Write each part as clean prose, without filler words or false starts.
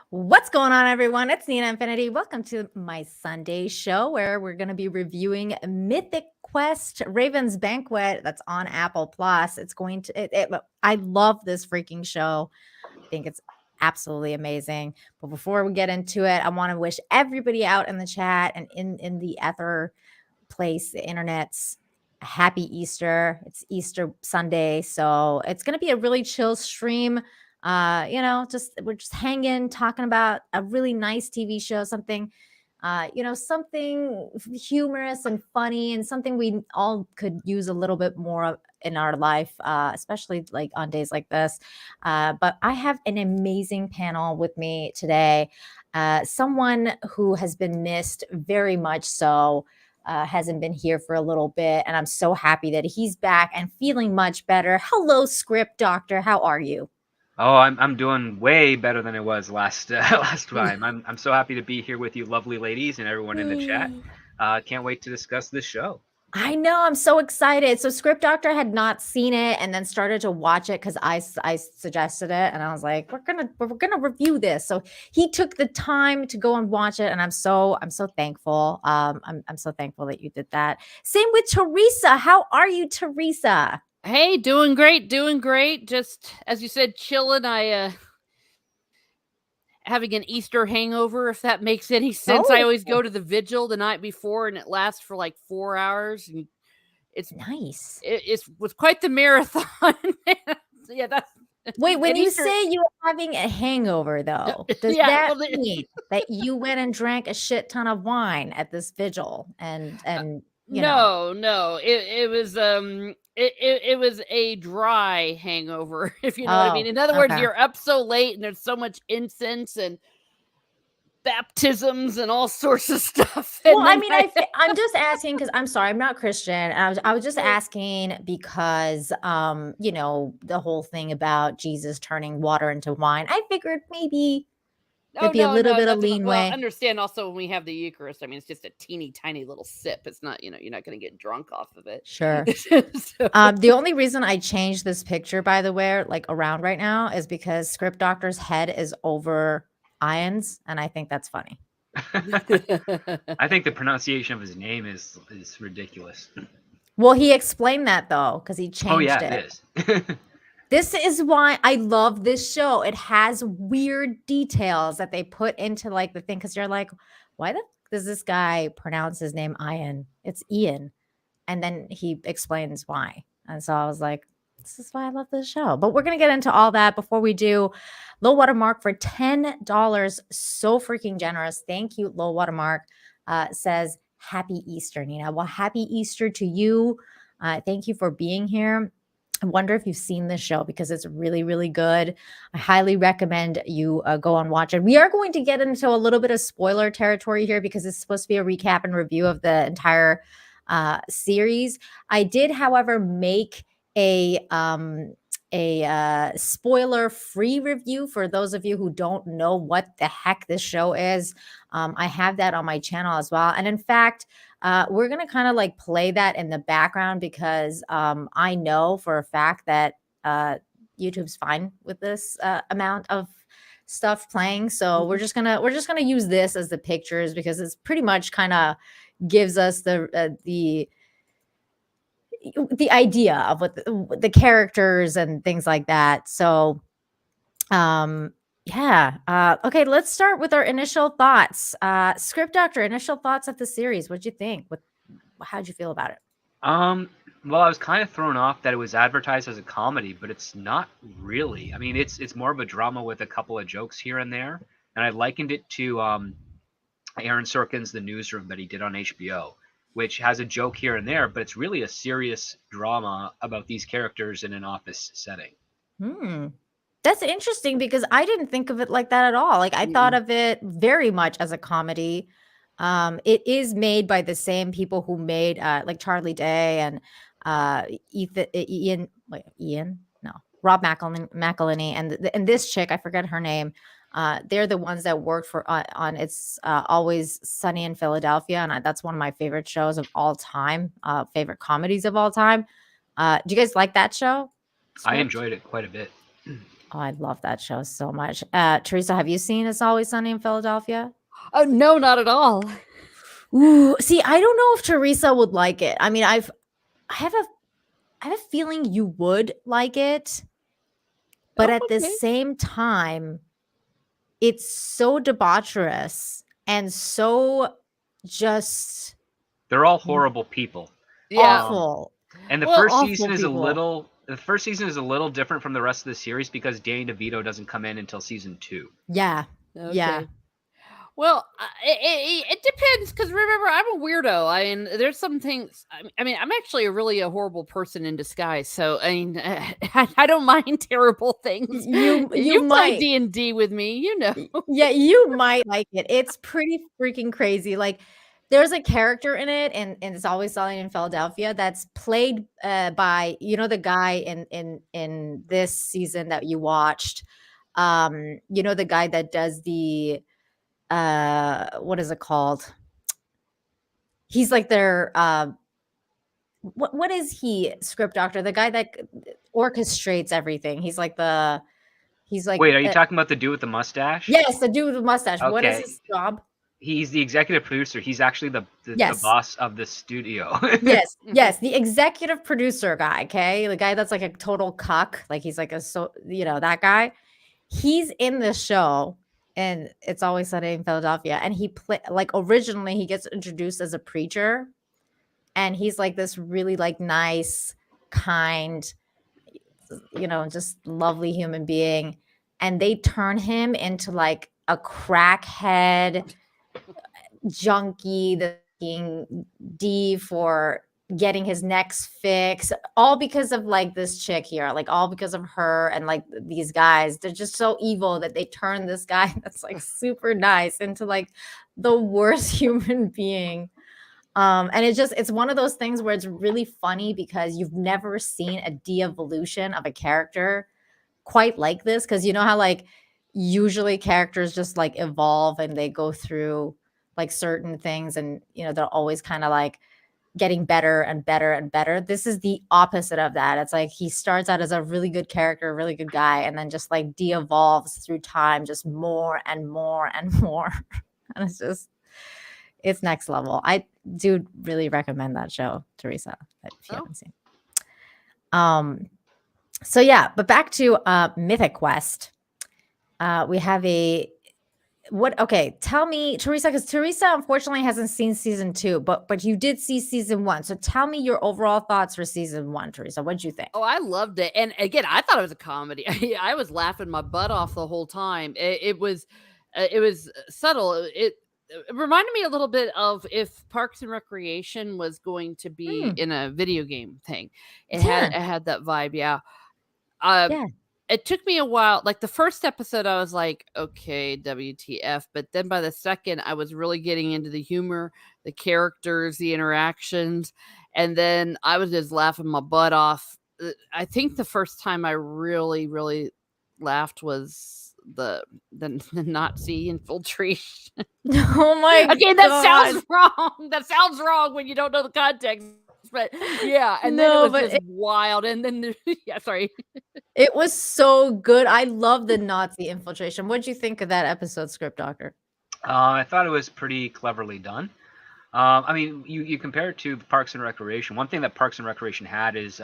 What's going on, everyone? It's Nina Infinity. Welcome to my Sunday show where we're going to be reviewing Mythic Quest Raven's Banquet that's on Apple Plus. I love this freaking show. I think it's absolutely amazing. But before we get into it, I want to wish everybody out in the chat and in the ether place, the internet's happy Easter. It's Easter Sunday, so it's going to be a really chill stream. We're just hanging, talking about a really nice TV show, something something humorous and funny, and something we all could use a little bit more of in our life, especially like on days like this. But I have an amazing panel with me today. Someone who has been missed very much so. Hasn't been here for a little bit, and I'm so happy that he's back and feeling much better. Hello, Script Doctor. How are you? Oh, I'm doing way better than I was last last time. I'm so happy to be here with you, lovely ladies, and everyone in the chat. Can't wait to discuss this show. I know, I'm so excited. So Script Doctor had not seen it and then started to watch it because I suggested it, and I was like, we're gonna review this. So he took the time to go and watch it, and I'm so thankful. I'm so thankful that you did that. Same with Teresa. How are you, Teresa? Hey, doing great, doing great. Just as you said, chilling. I having an Easter hangover, if that makes any sense. I always go to the vigil the night before, and it lasts for like 4 hours, and it's nice. It was quite the marathon. Yeah, that's. Wait, when you say you were having a hangover, though, does that mean that you went and drank a shit ton of wine at this vigil? And No, it was it was a dry hangover, if you know what I mean. In other words, you're up so late and there's so much incense and baptisms and all sorts of stuff. Well, I mean, I'm just asking because I'm sorry, I'm not Christian. And I was just asking because, the whole thing about Jesus turning water into wine. I figured maybe there'd be a little bit of leeway. Well, understand also when we have the Eucharist, I mean, it's just a teeny tiny little sip. It's not, you're not going to get drunk off of it. Sure. The only reason I changed this picture, by the way, like around right now, is because Script Doctor's head is over Ian's, and I think that's funny. I think the pronunciation of his name is ridiculous. Well, he explained that though, because he changed it. Oh yeah, it is. This is why I love this show. It has weird details that they put into like the thing, because you're like, why does this guy pronounce his name Ian? It's Ian. And then he explains why. And so I was like, this is why I love this show. But we're going to get into all that. Before we do, Low Watermark for $10. So freaking generous. Thank you, Low Watermark. Says, happy Easter, Nina. Well, happy Easter to you. Thank you for being here. I wonder if you've seen this show because it's really, really good. I highly recommend you go and watch it. We are going to get into a little bit of spoiler territory here because it's supposed to be a recap and review of the entire series. I did, however, make a spoiler-free review for those of you who don't know what the heck this show is. I have that on my channel as well. And in fact, we're going to kind of like play that in the background because I know for a fact that YouTube's fine with this amount of stuff playing. So we're just gonna use this as the pictures because it's pretty much kind of gives us the idea of what the characters and things like that. So okay, let's start with our initial thoughts. Script Doctor, initial thoughts of the series. What'd you think? How'd you feel about it? Well, I was kind of thrown off that it was advertised as a comedy, but it's not really. I mean, it's more of a drama with a couple of jokes here and there, and I likened it to Aaron Sorkin's The Newsroom that he did on HBO, which has a joke here and there, but it's really a serious drama about these characters in an office setting. That's interesting because I didn't think of it like that at all. Like I thought of it very much as a comedy. It is made by the same people who made like Charlie Day and Rob McElhenney and this chick, I forget her name. They're the ones that worked for on It's Always Sunny in Philadelphia, and that's one of my favorite shows of all time, favorite comedies of all time. Do you guys like that show? I enjoyed it quite a bit. Oh, I love that show so much. Teresa, have you seen It's Always Sunny in Philadelphia? Oh, no, not at all. Ooh, see, I don't know if Teresa would like it. I mean, I have a feeling you would like it, but at the same time, it's so debaucherous and so just They're all horrible people. awful. And the first season is a little different from the rest of the series because Danny DeVito doesn't come in until season 2. Yeah. Okay. Yeah. Well, it depends because remember, I'm a weirdo. I mean, there's some things. I mean, I'm actually a horrible person in disguise. So I mean, I don't mind terrible things. You played might. D&D with me, you know. Yeah, you might like it. It's pretty freaking crazy. Like, there's a character in it, and It's Always Sunny in Philadelphia that's played by the guy in this season that you watched. The guy that does the what is it called? He's like their what is he? Script doctor, the guy that orchestrates everything. He's like Wait, are you talking about the dude with the mustache? Yes, the dude with the mustache. Okay. What is his job? He's the executive producer. He's actually the Yes. boss of the studio. Yes, the executive producer guy, okay? The guy that's like a total cuck, like he's like that guy. He's in this show, and It's Always Sunny in Philadelphia, and originally he gets introduced as a preacher, and he's like this really like nice, kind, just lovely human being, and they turn him into like a crackhead junkie that's being D for getting his next fix, all because of like this chick here, like all because of her and like these guys. They're just so evil that they turn this guy that's like super nice into like the worst human being. And it's one of those things where it's really funny because you've never seen a de-evolution of a character quite like this, because you know how like usually characters just like evolve and they go through like certain things, and they're always kind of like getting better and better and better. This is the opposite of that. It's like he starts out as a really good character, a really good guy, and then just like de-evolves through time, just more and more and more. And it's next level. I do really recommend that show, Teresa, if you haven't seen. So yeah, but back to Mythic Quest. We have tell me, Teresa, because Teresa unfortunately hasn't seen season 2, but you did see season 1. So tell me your overall thoughts for season 1, Teresa. What'd you think? Oh, I loved it. And again, I thought it was a comedy. I was laughing my butt off the whole time. It was subtle. It reminded me a little bit of if Parks and Recreation was going to be in a video game thing. It had that vibe. Yeah. It took me a while. Like the first episode, I was like, okay, WTF. But then by the second, I was really getting into the humor, the characters, the interactions. And then I was just laughing my butt off. I think the first time I really, really laughed was the Nazi infiltration. Oh my God. Okay, that sounds wrong. That sounds wrong when you don't know the context. But yeah, and then it was just wild. And then sorry. It was so good. I love the Nazi infiltration. What'd you think of that episode, Script Doctor? I thought it was pretty cleverly done. I mean, you compare it to Parks and Recreation. One thing that Parks and Recreation had is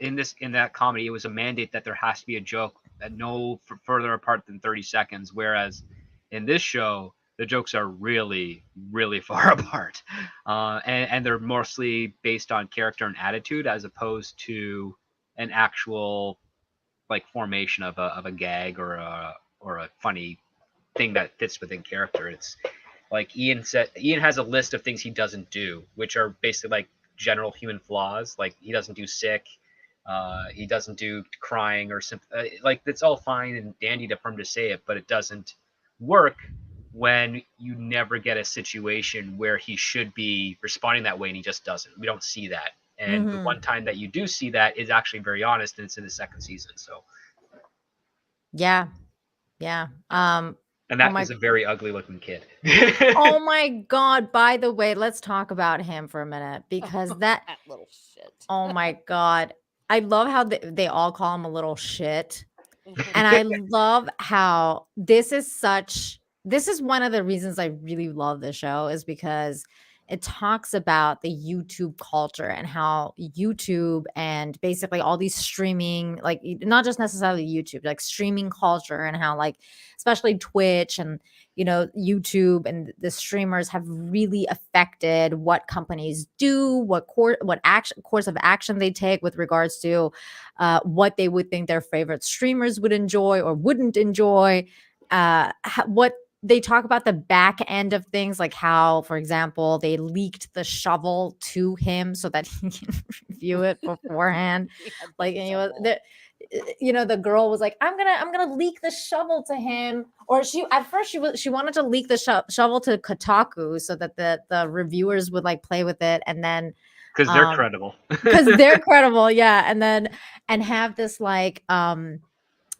in that comedy, it was a mandate that there has to be a joke no further apart than 30 seconds. Whereas in this show, the jokes are really, really far apart, and they're mostly based on character and attitude as opposed to an actual like formation of a gag or a funny thing that fits within character. It's like Ian has a list of things he doesn't do, which are basically like general human flaws. Like he doesn't do sick, he doesn't do crying or like it's all fine and dandy for him to say it, but it doesn't work when you never get a situation where he should be responding that way and he just doesn't. We don't see that. And the one time that you do see that is actually very honest, and it's in the second season. So yeah. And that is a very ugly looking kid. Oh my God. By the way, let's talk about him for a minute, because that little shit. Oh my God. I love how they all call him a little shit. And I love how this is one of the reasons I really love the show, is because it talks about the YouTube culture and how YouTube and basically all these streaming, like not just necessarily YouTube, like streaming culture, and how like especially Twitch and YouTube and the streamers have really affected what companies do, what course of action they take with regards to what they would think their favorite streamers would enjoy or wouldn't enjoy. What they talk about the back end of things, like how, for example, they leaked the shovel to him so that he can review it beforehand. Yeah, Like, the and shovel. the girl was like, I'm gonna leak the shovel to him, or she wanted to leak the shovel to Kotaku so that the reviewers would like play with it, and then Because they're credible. because they're credible, yeah, and have this like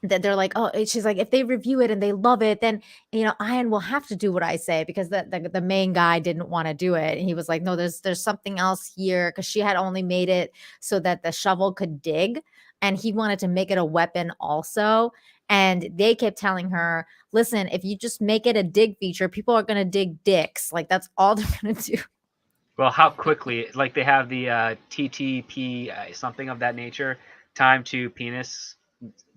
that they're like, oh, she's like, if they review it and they love it, then Ian will have to do what I say, because the main guy didn't want to do it, and he was like, no, there's something else here, because she had only made it so that the shovel could dig, and he wanted to make it a weapon also. And they kept telling her, listen, if you just make it a dig feature, people are gonna dig dicks, like that's all they're gonna do. Well, how quickly, like they have the TTP, something of that nature, time to penis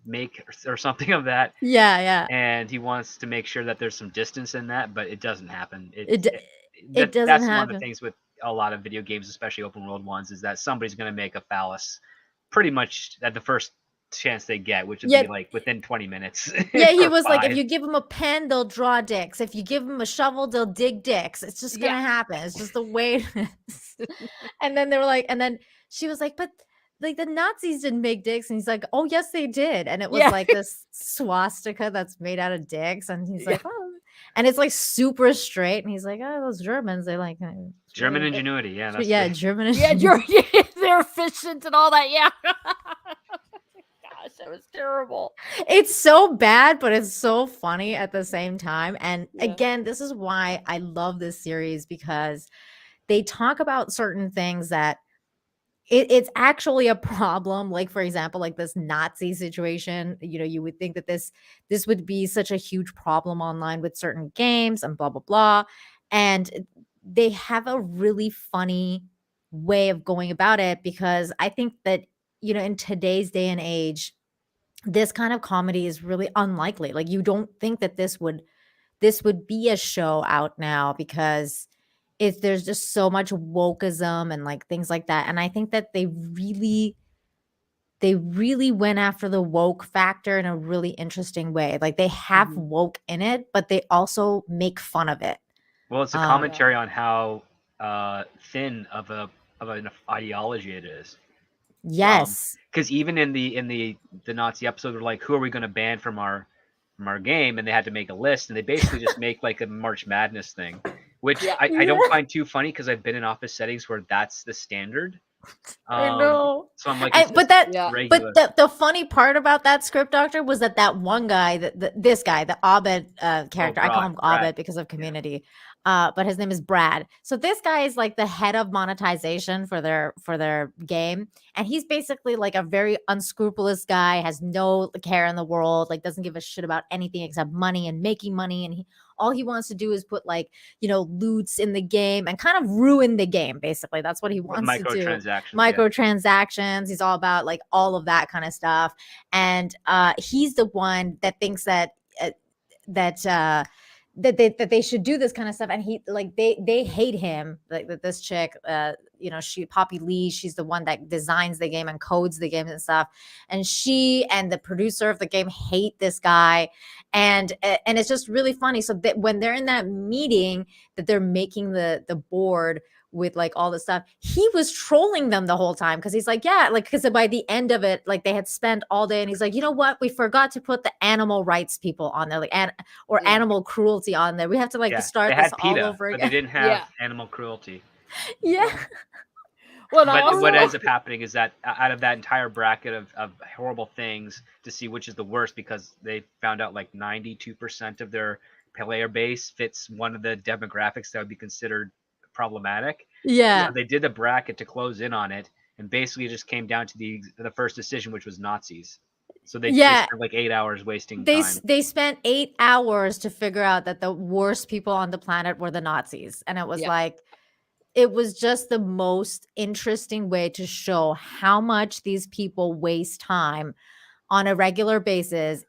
make or something of that, Yeah. and he wants to make sure that there's some distance in that, but it doesn't happen. It doesn't That's one of the happen. things with a lot of video games, especially open world ones, is that somebody's going to make a phallus pretty much at the first chance they get, which would Yeah, be like within 20 minutes. yeah, he For was like, if 5. you give them a pen, they'll draw dicks. If you give them a shovel, they'll dig dicks. It's just gonna Yeah. happen. It's just the way it is. And then they were like, and then she was like, but like the Nazis didn't make dicks. And he's like, oh yes, they did. And it was Yeah. like this swastika that's made out of dicks. And he's Yeah. like, oh, and it's like super straight. And he's like, oh, those Germans, they like German ingenuity, yeah, that's yeah, the, German. Yeah, they're efficient and all that. Yeah. Gosh, that was terrible. It's so bad, but it's so funny at the same time. And Yeah. again, this is why I love this series, because they talk about certain things that it's actually a problem. Like, for example, like this Nazi situation, you would think that this would be such a huge problem online with certain games and blah blah blah. And they have a really funny way of going about it, because I think that in today's day and age, this kind of comedy is really unlikely. Like, you don't think that this would be a show out now, because there's just so much wokeism and like things like that. And I think that they really went after the woke factor in a really interesting way. Like, they have Mhm. woke in it, but they also make fun of it. well, it's a commentary on how thin of an ideology it is. Yes. Because even in the Nazi episode, they're like, who are we going to ban from our game? And they had to make a list, and they basically just make like a March Madness thing, which Yeah. I don't find too funny, because I've been in office settings where that's the standard. I know. So I'm like, And, it's but just Yeah. regular. but the funny part about that script doctor was that one guy, this guy, the Abed character, I call him Brad. Abed because of Community, but his name is Brad. So this guy is like the head of monetization for their game, and he's basically like a very unscrupulous guy, has no care in the world, like doesn't give a shit about anything except money and making money, and all he wants to do is put like loots in the game and kind of ruin the game. Basically, that's what he With wants to do. microtransactions. Microtransactions. He's all about like all of that kind of stuff, and he's the one that thinks that that they should do this kind of stuff, and he like they hate him. Like that this chick, she Poppy Lee, she's the one that designs the game and codes the game and stuff, and she and the producer of the game hate this guy, and it's just really funny. So that when they're in that meeting that they're making the board with like all the stuff, he was trolling them the whole time, because he's like, yeah, like, because by the end of it, like they had spent all day, and he's like, you know what, we forgot to put the animal rights people on there, like or Yeah. animal cruelty on there. We have to like Yeah, start they this had all PETA, over but they again. didn't have animal cruelty. Yeah. Well, and I But what also ends up happening is that out of that entire bracket of horrible things, to see which is the worst, because they found out like 92% of their player base fits one of the demographics that would be considered problematic. Yeah. So they did a bracket to close in on it, and basically it just came down to the first decision, which was Nazis. So they Yeah. spent like 8 hours wasting They time. they spent 8 hours to figure out that the worst people on the planet were the Nazis, and it was Yeah. like it was just the most interesting way to show how much these people waste time on a regular basis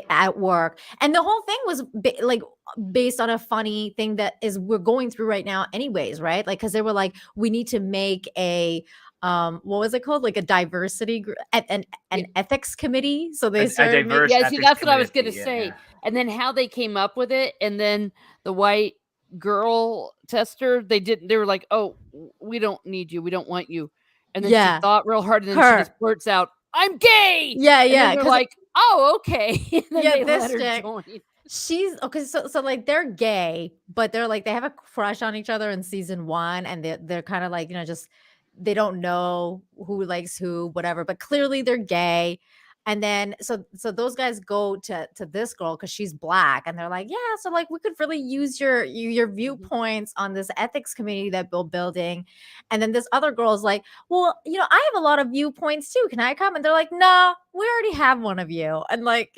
at work. And the whole thing was based on a funny thing that is we're going through right now anyways, right? Like, because they were like, we need to make a what was it called, like a diversity an ethics committee. So they A started making, diverse Yeah, see, ethics that's what I was committee, gonna say. And then how they came up with it, and then the white girl tester, they were like, "Oh, we don't need you. We don't want you." And then she yeah, thought real hard, and then she her, just blurts out, "I'm gay." yeah, And then yeah, they're because like, "Oh, okay." And then yeah, they this let her chick, join. she's okay. So like they're gay, but they're like they have a crush on each other in season 1, and they're kind of like, just they don't know who likes who, whatever. But clearly they're gay. And then so those guys go to this girl because she's black, and they're like, yeah, so like we could really use your viewpoints on this ethics committee that we're building. And then this other girl is like, well, I have a lot of viewpoints too. Can I come? And they're like, no, we already have one of you. And like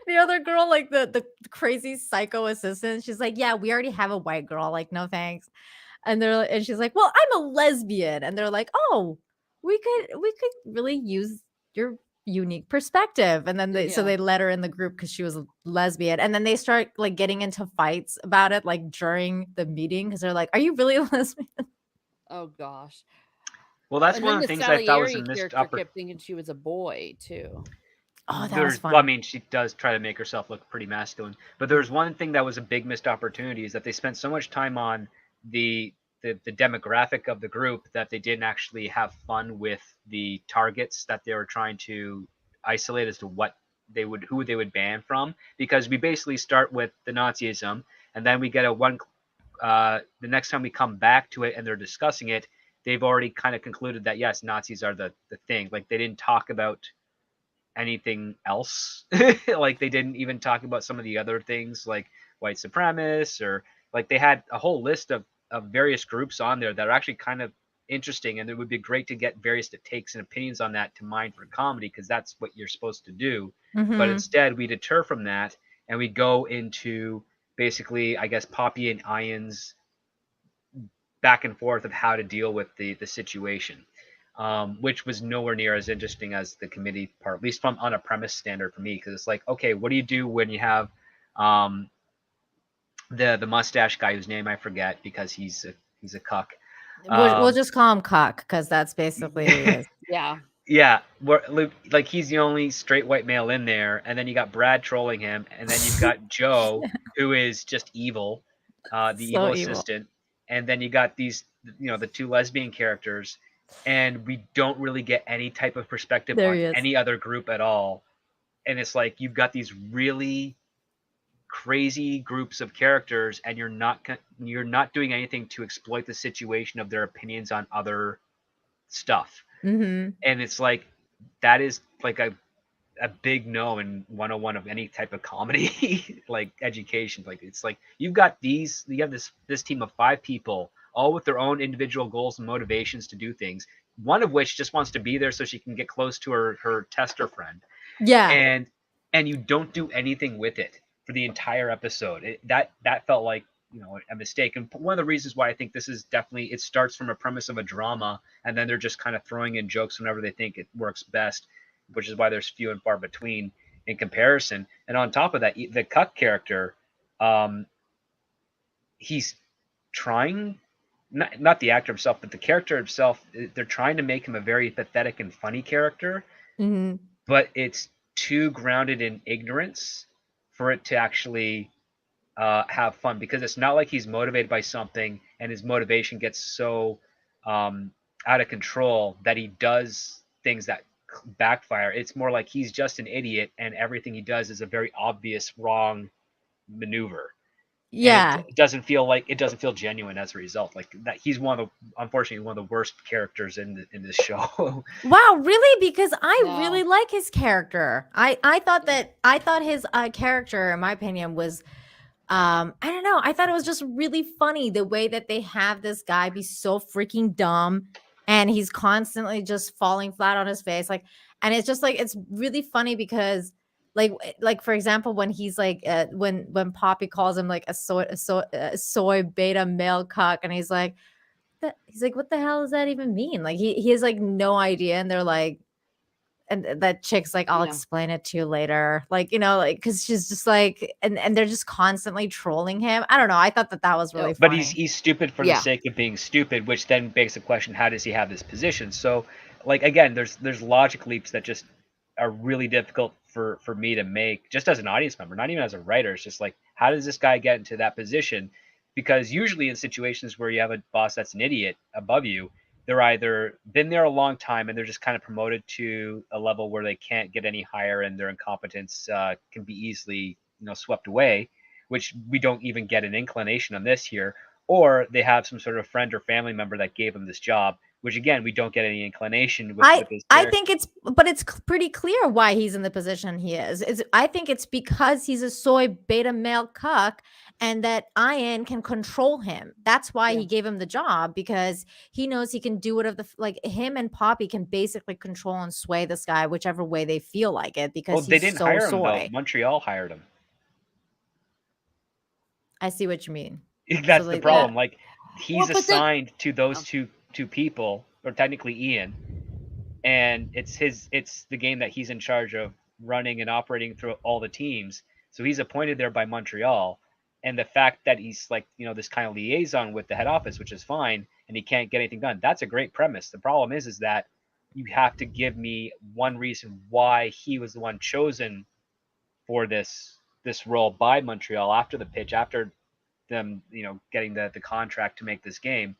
the other girl, like the crazy psycho assistant, she's like, yeah, we already have a white girl. Like, no thanks. And she's like, well, I'm a lesbian. And they're like, oh, we could really use your unique perspective. And then so Yeah. they let her in the group because she was a lesbian. And then they start like getting into fights about it, like during the meeting, because they're like, are you really a lesbian? Oh gosh. Well, that's And one then of the the things I thought was a Salieri missed character opportunity. kept thinking she was a boy too. Oh, that was Well, I fun. mean, she does try to make herself look pretty masculine, but there's one thing that was a big missed opportunity is that they spent so much time on the demographic of the group that they didn't actually have fun with the targets that they were trying to isolate as to who they would ban from, because we basically start with the Nazism, and then we get the next time we come back to it and they're discussing it, they've already kind of concluded that yes, Nazis are the thing. Like they didn't talk about anything else. Like they didn't even talk about some of the other things like white supremacists, or like they had a whole list of various groups on there that are actually kind of interesting, and it would be great to get various takes and opinions on that to mine for comedy, because that's what you're supposed to do. But Mhm. instead we deter from that and we go into basically, I guess, Poppy and Ian's back and forth of how to deal with the situation, which was nowhere near as interesting as the committee part, at least from on a premise standard for me, because it's like, okay, what do you do when you have the mustache guy whose name I forget because he's a cuck. We'll just call him Cuck because that's basically who he is. Yeah. Yeah, like he's the only straight white male in there, and then you got Brad trolling him, and then you've got Joe, who is just evil, the So evil evil. assistant, and then you got these, the two lesbian characters, and we don't really get any type of perspective There on he is. any other group at all, and it's like you've got these really crazy groups of characters, and you're not doing anything to exploit the situation of their opinions on other stuff. Mhm. And it's like that is like a big no in 101 of any type of comedy like education. Like it's like you have this team of 5 people all with their own individual goals and motivations to do things, one of which just wants to be there so she can get close to her tester friend, Yeah. and you don't do anything with it for the entire episode. That felt like a mistake. And one of the reasons why I think this is definitely, it starts from a premise of a drama, and then they're just kind of throwing in jokes whenever they think it works best, which is why there's few and far between in comparison. And on top of that, the Cuck character, he's trying, not the actor himself, but the character himself, they're trying to make him a very pathetic and funny character, Mhm. but it's too grounded in ignorance for it to actually have fun, because it's not like he's motivated by something and his motivation gets so out of control that he does things that backfire. It's more like he's just an idiot and everything he does is a very obvious wrong maneuver. And Yeah. it doesn't feel genuine as a result. Like that, he's unfortunately one of the worst characters in this show. Wow, really? Because I No. really like his character. I thought his character, in my opinion, was I don't know. I thought it was just really funny the way that they have this guy be so freaking dumb and he's constantly just falling flat on his face, like, and it's just like it's really funny because like for example when he's like when Poppy calls him like a soy beta male cuck, and he's like what the hell does that even mean? Like he has like no idea, and they're like, and that chick's like, I'll Yeah. explain it to you later, like, you know, like because she's just like, and they're just constantly trolling him. I don't know, I thought that was really But funny. he's stupid for the Yeah. sake of being stupid, which then begs the question: how does he have this position? So, like again, there's logic leaps that just are really difficult for me to make, just as an audience member, not even as a writer. It's just like, how does this guy get into that position? Because usually in situations where you have a boss that's an idiot above you, they're either been there a long time and they're just kind of promoted to a level where they can't get any higher, and their incompetence can be easily swept away, which we don't even get an inclination on this here, or they have some sort of friend or family member that gave them this job, which again we don't get any inclination with this I character. think it's pretty clear why he's in the position he is. I think it's because he's a soy beta male cuck, and that Ian can control him. That's why he gave him the job, because he knows he can do whatever like him and Poppy can basically control and sway this guy whichever way they feel like it, because Well, they he's didn't so hire him though. soy. Montreal hired him. I see what you mean. That's So the they, problem. Like he's Well, but then- assigned to those two people, or technically Ian, and it's the game that he's in charge of running and operating through all the teams. So he's appointed there by Montreal, and the fact that he's like this kind of liaison with the head office, which is fine, and he can't get anything done. That's a great premise. The problem is that you have to give me one reason why he was the one chosen for this role by Montreal after the pitch, after them getting the contract to make this game,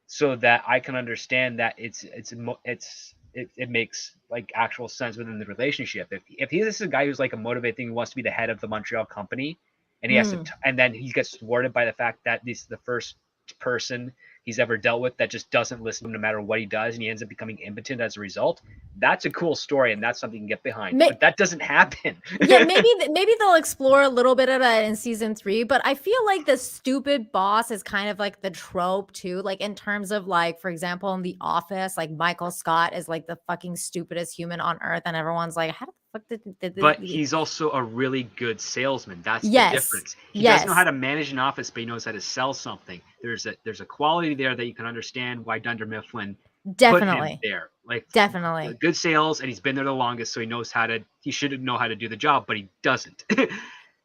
so that I can understand that it makes like actual sense within the relationship. If this is a guy who's like a motivated thing, who wants to be the head of the Montreal company, and he has to, and then he gets thwarted by the fact that this is the first person he's ever dealt with that just doesn't listen no matter what he does, and he ends up becoming impotent as a result. That's a cool story, and that's something you can get behind. But that doesn't happen. Yeah, maybe they'll explore a little bit of that in season 3, but I feel like the stupid boss is kind of like the trope too, like in terms of like, for example, in The Office, like Michael Scott is like the fucking stupidest human on earth, and everyone's like, how the fuck did But he's also a really good salesman. That's the Yes. difference. He Yes. doesn't know how to manage an office, but he knows how to sell something. There's a quality there that you can understand why Dunder Mifflin put him Definitely. there. Like Definitely. good sales, and he's been there the longest, so he should know how to do the job, but he doesn't.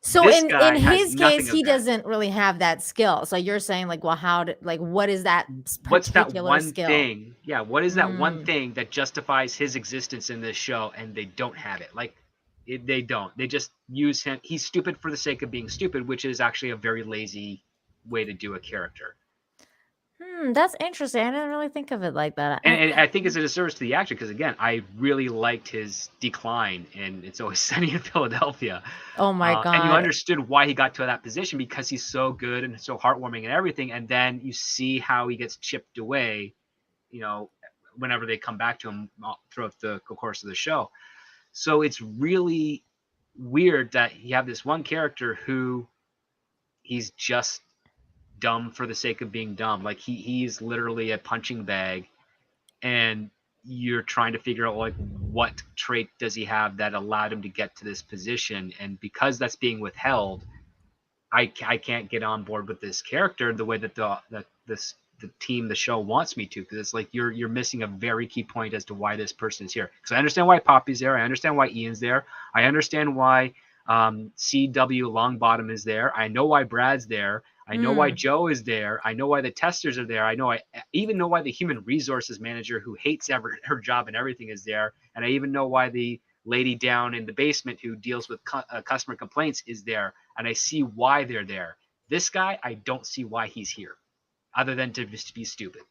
So This in guy has his nothing case, of he that. doesn't really have that skill. So you're saying like, well, what is that What's that particular one skill? thing? Yeah, what is that one thing that justifies his existence in this show? And they don't have it. Like they don't. They just use him. He's stupid for the sake of being stupid, which is actually a very lazy way to do a character. That's interesting. I didn't really think of it like that. And I think it's a disservice to the actor, because again, I really liked his decline in It's Always Sunny in Philadelphia. Oh my God. And you understood why he got to that position, because he's so good and so heartwarming and everything. And then you see how he gets chipped away, whenever they come back to him throughout the course of the show. So it's really weird that you have this one character who he's just dumb for the sake of being dumb. Like he's literally a punching bag, and you're trying to figure out like what trait does he have that allowed him to get to this position, and because that's being withheld, I can't get on board with this character the way that the team, the show wants me to, because it's like you're missing a very key point as to why this person is here. Because I understand why Poppy's there, I understand why Ian's there, I understand why CW Longbottom is there, I know why Brad's there, I know why Joe is there, I know why the testers are there, I even know why the human resources manager who hates her job and everything is there, and I even know why the lady down in the basement who deals with customer complaints is there, and I see why they're there. This guy, I don't see why he's here, other than to just be stupid.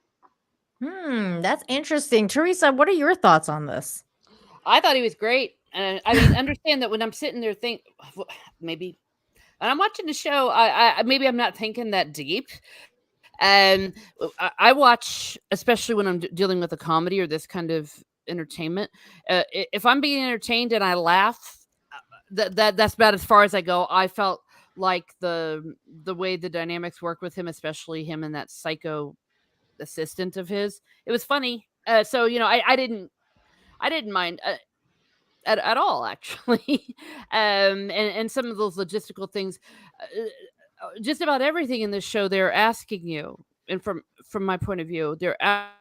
That's interesting. Teresa, what are your thoughts on this? I thought he was great. And I mean, understand that when I'm sitting there maybe, and I'm watching the show, I maybe I'm not thinking that deep. And I watch, especially when I'm dealing with a comedy or this kind of entertainment, if I'm being entertained and I laugh, that's about as far as I go. I felt like the way the dynamics work with him, especially him and that psycho assistant of his, it was funny. So I didn't mind at all, actually. And some of those logistical things, just about everything in this show, they're asking you, and from my point of view, they're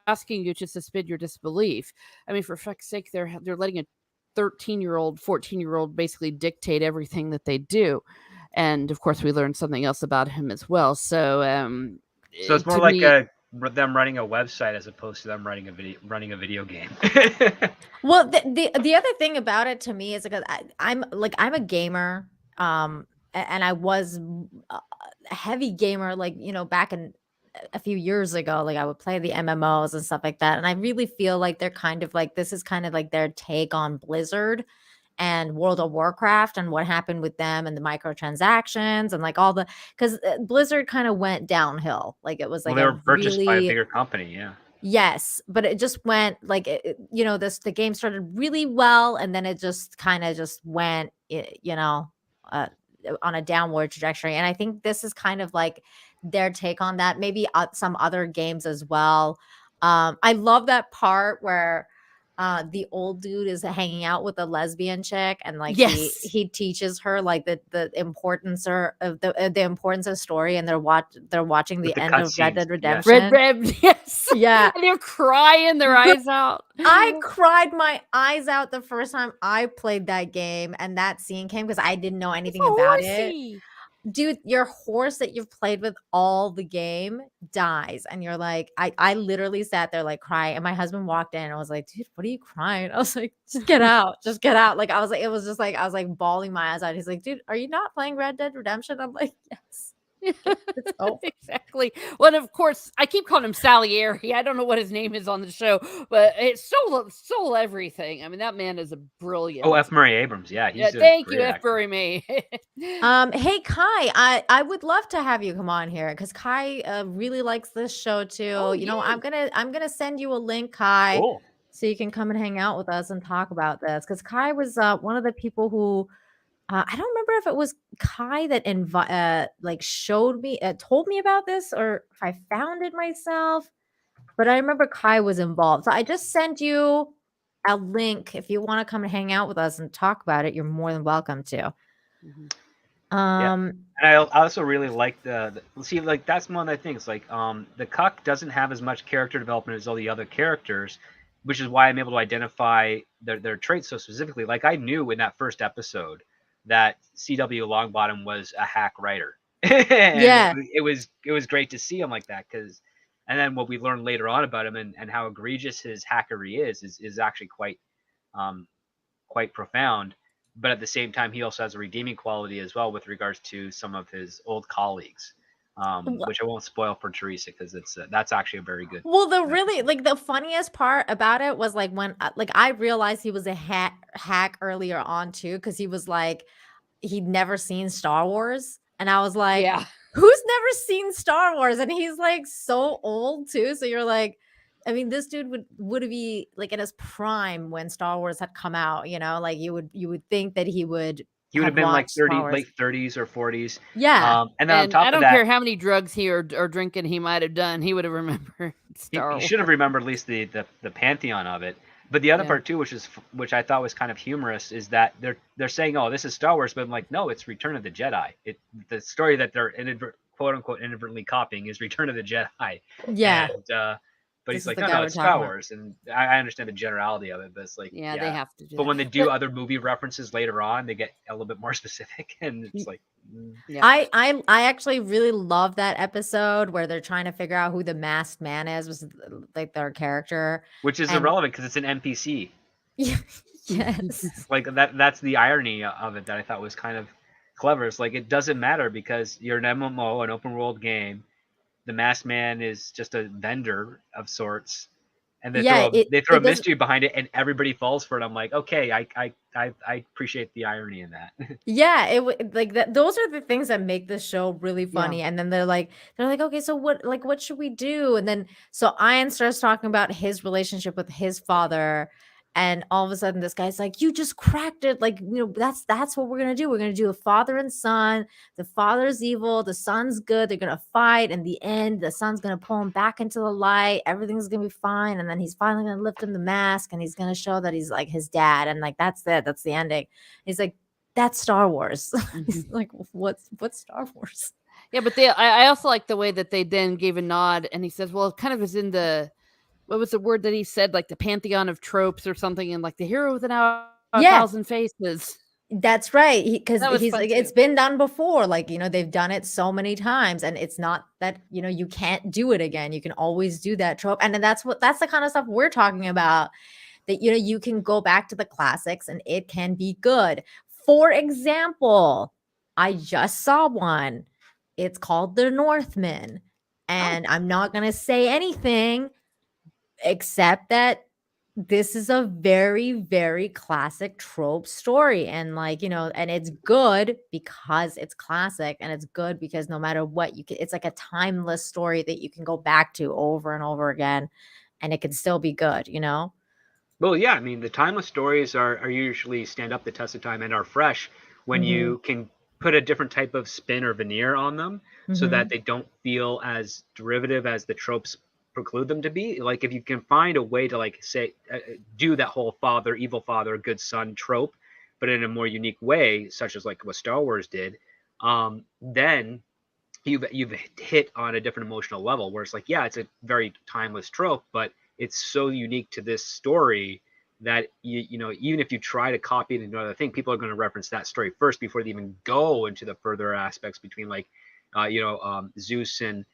asking you to suspend your disbelief. I mean, for fuck's sake, they're letting a 13-year-old, 14-year-old basically dictate everything that they do, and of course, we learned something else about him as well. So, So it's more to like me, them running a website as opposed to them running a video game. Well, the other thing about it to me is because I'm I'm a gamer, and I was a heavy gamer, like back in a few years ago. Like I would play the MMOs and stuff like that, and I really feel like they're kind of like this is kind of like their take on Blizzard and World of Warcraft and what happened with them and the microtransactions and like all the because Blizzard kind of went downhill. Like it was Well, like they a were purchased by a really bigger company, yeah. yes, but it just went like the game started really well and then it just kind of just went uh, on a downward trajectory. And I think this is kind of like their take on that. Maybe some other games as well. I love that part where the old dude is hanging out with a lesbian chick and like he yes, he teaches her like the importance of the importance of story and they're watching With the the end of Red cutscenes, Dead yes. Redemption. yes, Yeah. and they're crying their eyes out. I cried my eyes out the first time I played that game and that scene came because I didn't know It's anything about it. horsey. Dude, your horse that you've played with all the game dies. And you're like, I literally sat there like crying. And my husband walked in and was like, dude, what are you crying? I was like, just get out. Just get out. Like I was like, it was just like I was like bawling my eyes out. He's like, dude, are you not playing Red Dead Redemption? I'm like, yes. It's over. Exactly. Well, of course, I keep calling him Salieri. I don't know what his name is on the show, but it stole everything. I mean, that man is a brilliant. Oh, F. Murray Abrams, yeah, Yeah, he's a thank you, great F. actor. Bury May. Hey Kai, I would love to have you come on here because Kai really likes this show too. Oh, I'm gonna send you a link, Kai, Cool. so you can come and hang out with us and talk about this. Because Kai was one of the people who I don't remember if it was Kai that like showed me, told me about this, or if I found it myself. But I remember Kai was involved, so I just sent you a link. If you want to come and hang out with us and talk about it, you're more than welcome to. Mhm. Yeah. Um, And I also really like the see, like that's one of the things. Like, the Cuck doesn't have as much character development as all the other characters, which is why I'm able to identify their traits so specifically. Like, I knew in that first episode that CW Longbottom was a hack writer, and yeah. it was great to see him like that because, and then what we learned later on about him and how egregious his hackery is actually um, quite profound. But at the same time, he also has a redeeming quality as well with regards to some of his old colleagues, which I won't spoil for Teresa because that's actually a very good. Well, the really like the funniest part about it was like when like I realized he was a hack earlier on too because he was like he'd never seen Star Wars, and I was like, Yeah. who's never seen Star Wars? And he's like so old too. So you're like, I mean, this dude would be like in his prime when Star Wars had come out. Like you would think that he would He would have have been like watched Star Wars. late 30s or 40s. Yeah. And then on And top I of don't that, care how many drugs he or drinking he might have done, he would have remembered Star he Wars. should have remembered at least the pantheon of it. But the other Yeah. part too, which I thought was kind of humorous, is that they're saying, "Oh, this is Star Wars," but I'm like, no, it's Return of the Jedi. The story that they're quote unquote inadvertently copying is Return of the Jedi. Yeah. And but This he's is like, the no, guy no, we're it's talking Star about. Wars, and I understand the generality of it, but it's like, Yeah, they have to do But that. when they do But- other movie references later on, they get a little bit more specific, and it's like, Yeah. I actually really love that episode where they're trying to figure out who the masked man is, was like their character. which is And- irrelevant because it's an NPC. Yes. Like that's the irony of it that I thought was kind of clever. It's like it doesn't matter because you're an MMO, an open world game. The masked man is just a vendor of sorts, and they Yeah, throw a it doesn't- mystery behind it, and everybody falls for it. I'm like, okay, I appreciate the irony in that. Yeah, like that. Those are the things that make this show really funny. And then they're like, okay, so what should we do? And then so Ian starts talking about his relationship with his father, And all of a sudden this guy's like, you just cracked it. Like, that's what we're going to do. We're going to do a father and son. The father's evil. The son's good. They're going to fight. In the end, the son's going to pull him back into the light. Everything's going to be fine. And then he's finally going to lift him the mask and he's going to show that he's like his dad. And like, that's it. That's the ending. He's like, that's Star Wars. He's like, what's Star Wars? Yeah, but I also like the way that they then gave a nod, and he says, well, it kind of is in the, what was the word that he said, like the pantheon of tropes or something, and like the hero with a thousand faces. That's right. Because he's fun like, too. it's been done before. Like, they've done it so many times, and it's not that, you can't do it again. You can always do that trope. And that's the kind of stuff we're talking about, that, you can go back to the classics and it can be good. For example, I just saw one. It's called The Northman. And I'm not going to say anything except that this is a very, very classic trope story. And and it's good because it's classic, and it's good because no matter what, it's like a timeless story that you can go back to over and over again, and it can still be good, Well, yeah, I mean, the timeless stories are usually stand up the test of time and are fresh when you can put a different type of spin or veneer on them so that they don't feel as derivative as the tropes preclude them to be. Like, if you can find a way to, like, say, do that whole evil father, good son trope, but in a more unique way, such as like what Star Wars did, then you've hit on a different emotional level where it's like, yeah, it's a very timeless trope, but it's so unique to this story that even if you try to copy it into another thing, people are going to reference that story first before they even go into the further aspects between, like, Zeus and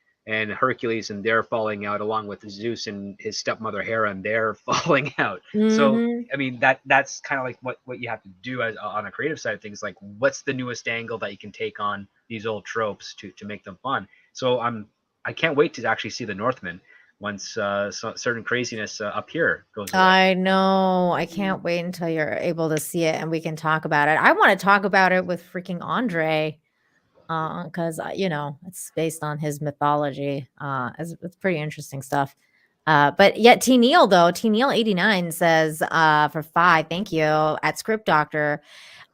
Hercules and their falling out, along with Zeus and his stepmother Hera and their falling out. So I mean, that's kind of like what you have to do as on a creative side of things. Like, what's the newest angle that you can take on these old tropes to make them fun? So I can't wait to actually see The Northman once certain craziness up here goes away. I know. I can't wait until you're able to see it and we can talk about it. I want to talk about it with freaking Andre, because it's based on his mythology. It's pretty interesting stuff. But yet T Neil 89 says for 5, thank you, at Script Doctor,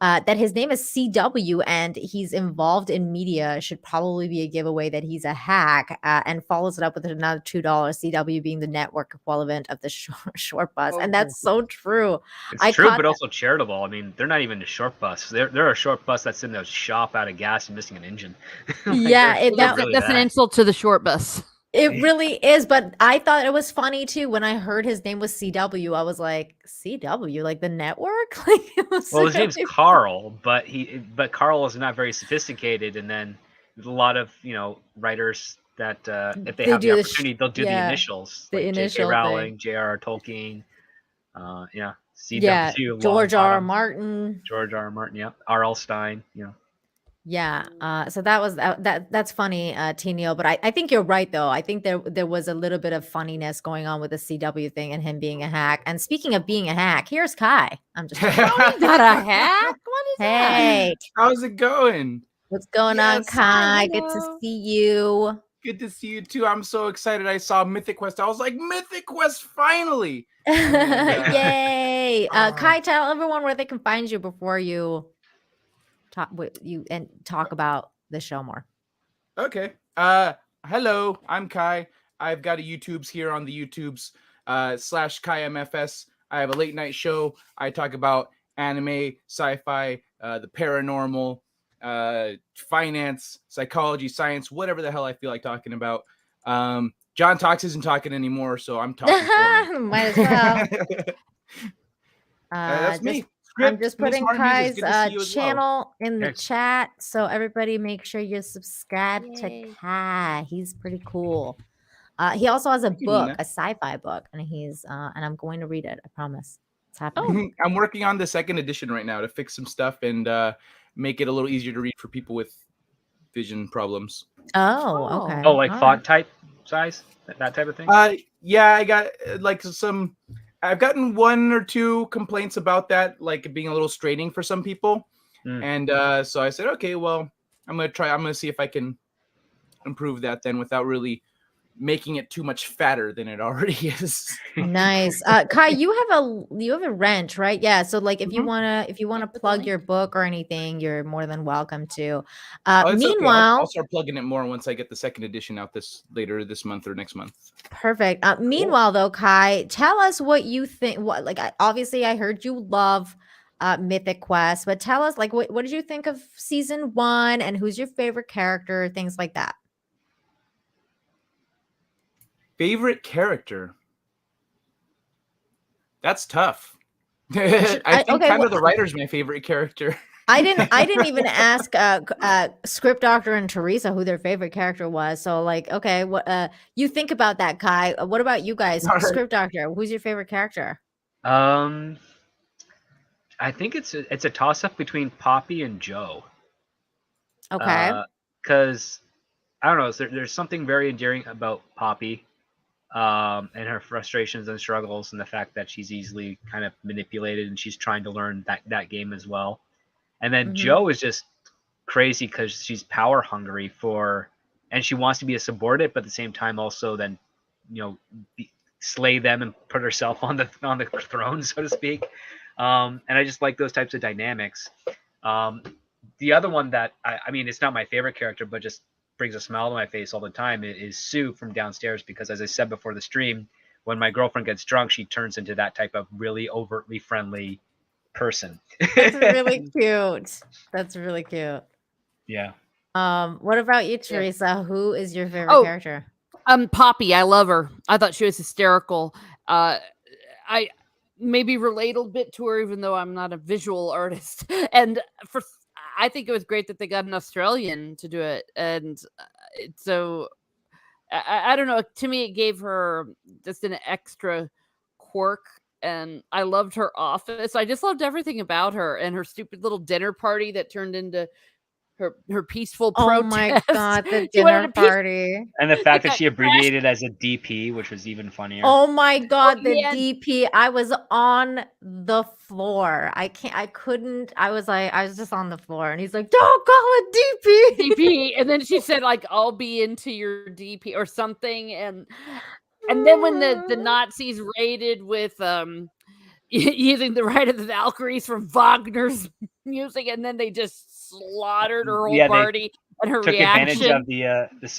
that his name is CW and he's involved in media should probably be a giveaway that he's a hack, and follows it up with another $2, CW being the network equivalent of the short bus. And that's so true. It's true, but also charitable. I mean, they're not even a short bus. They're a short bus that's in the shop out of gas and missing an engine. That's an insult to the short bus. It really is, but I thought it was funny too when I heard his name was CW. I was like, CW, like the network? Well, his name's Carl, but Carl is not very sophisticated. And then there's a lot of writers that if they have the opportunity, they'll do the initials, the like initial J.K. Rowling, J.R.R. Tolkien, CW, George R. R. Martin, yeah, R.L. Stein, Yeah. So that was that's funny, T Neil. But I think you're right though. I think there was a little bit of funniness going on with the CW thing and him being a hack. And speaking of being a hack, here's Kai. I'm just got a hack? What is that? Hey, how's it going? What's going on, Kai? Good to see you. Good to see you too. I'm so excited. I saw Mythic Quest. I was like, Mythic Quest finally. Yay. Kai, tell everyone where they can find you before you talk about the show more. Okay. Hello, I'm Kai. I've got a YouTubes here on the YouTubes /KaiMFS. I have a late night show. I talk about anime, sci-fi, the paranormal, finance, psychology, science, whatever the hell I feel like talking about. John Talks isn't talking anymore, so I'm talking for him. Might as well. That's me. I'm just putting Kai's channel in the chat, so everybody make sure you subscribe to Kai. He's pretty cool. He also has a book, a sci-fi book, and and I'm going to read it. I promise. It's happening. I'm working on the 2nd edition right now to fix some stuff and make it a little easier to read for people with vision problems. Oh, okay. Oh, like font type size, that type of thing. Yeah, I got I've gotten 1 or 2 complaints about that, like being a little straining for some people. And so I said, okay, well, I'm going to see if I can improve that then without really making it too much fatter than it already is. Nice. Kai, you have a wrench, right? Yeah. So like if you Mhm. wanna plug your book or anything, you're more than welcome to. Oh, it's okay. I'll Meanwhile, start plugging it more once I get the second edition out later this month or next month. perfect. Meanwhile, though, Kai, tell us what you think. What like obviously I heard you love Mythic Quest, but tell us like what did you think of season 1 and who's your favorite character, things like that. Favorite character? That's tough. Should I think okay, kind well, of the writer's my favorite character. I didn't even ask Script Doctor and Teresa who their favorite character was. So like, okay, what you think about that, Kai? What about you guys? All right. Script Doctor, who's your favorite character? I think it's a toss up between Poppy and Joe. Okay. Because I don't know, there's something very endearing about Poppy, and her frustrations and struggles, and the fact that she's easily kind of manipulated, and she's trying to learn that game as well. And then Mhm. Joe is just crazy because she's power hungry and she wants to be a subordinate, but at the same time also then, slay them and put herself on the throne, so to speak. And I just like those types of dynamics. The other one that I mean, it's not my favorite character, but just brings a smile to my face all the time is Sue from downstairs, because as I said before the stream, when my girlfriend gets drunk, she turns into that type of really overtly friendly person. That's really cute. That's really cute. Yeah. What about you, Teresa? Who is your favorite Oh. character? Poppy, I love her. I thought she was hysterical. I maybe relate a bit to her, even though I'm not a visual artist. And I think it was great that they got an Australian to do it. And so I don't know. To me, it gave her just an extra quirk. And I loved her office. I just loved everything about her, and her stupid little dinner party that turned into her peaceful Oh protest. my god, the She wanted dinner a peace- party. And the fact that got she abbreviated as a DP, which was even funnier. Oh my god, the yeah. DP. I was on the floor. I was just on the floor, and he's like, "Don't call it DP." DP, and then she said like, "I'll be into your DP" or something, and then when the Nazis raided with using the Rite of the Valkyries from Wagner's music, and then they just slaughtered her whole Yeah, they party and her took advantage reaction.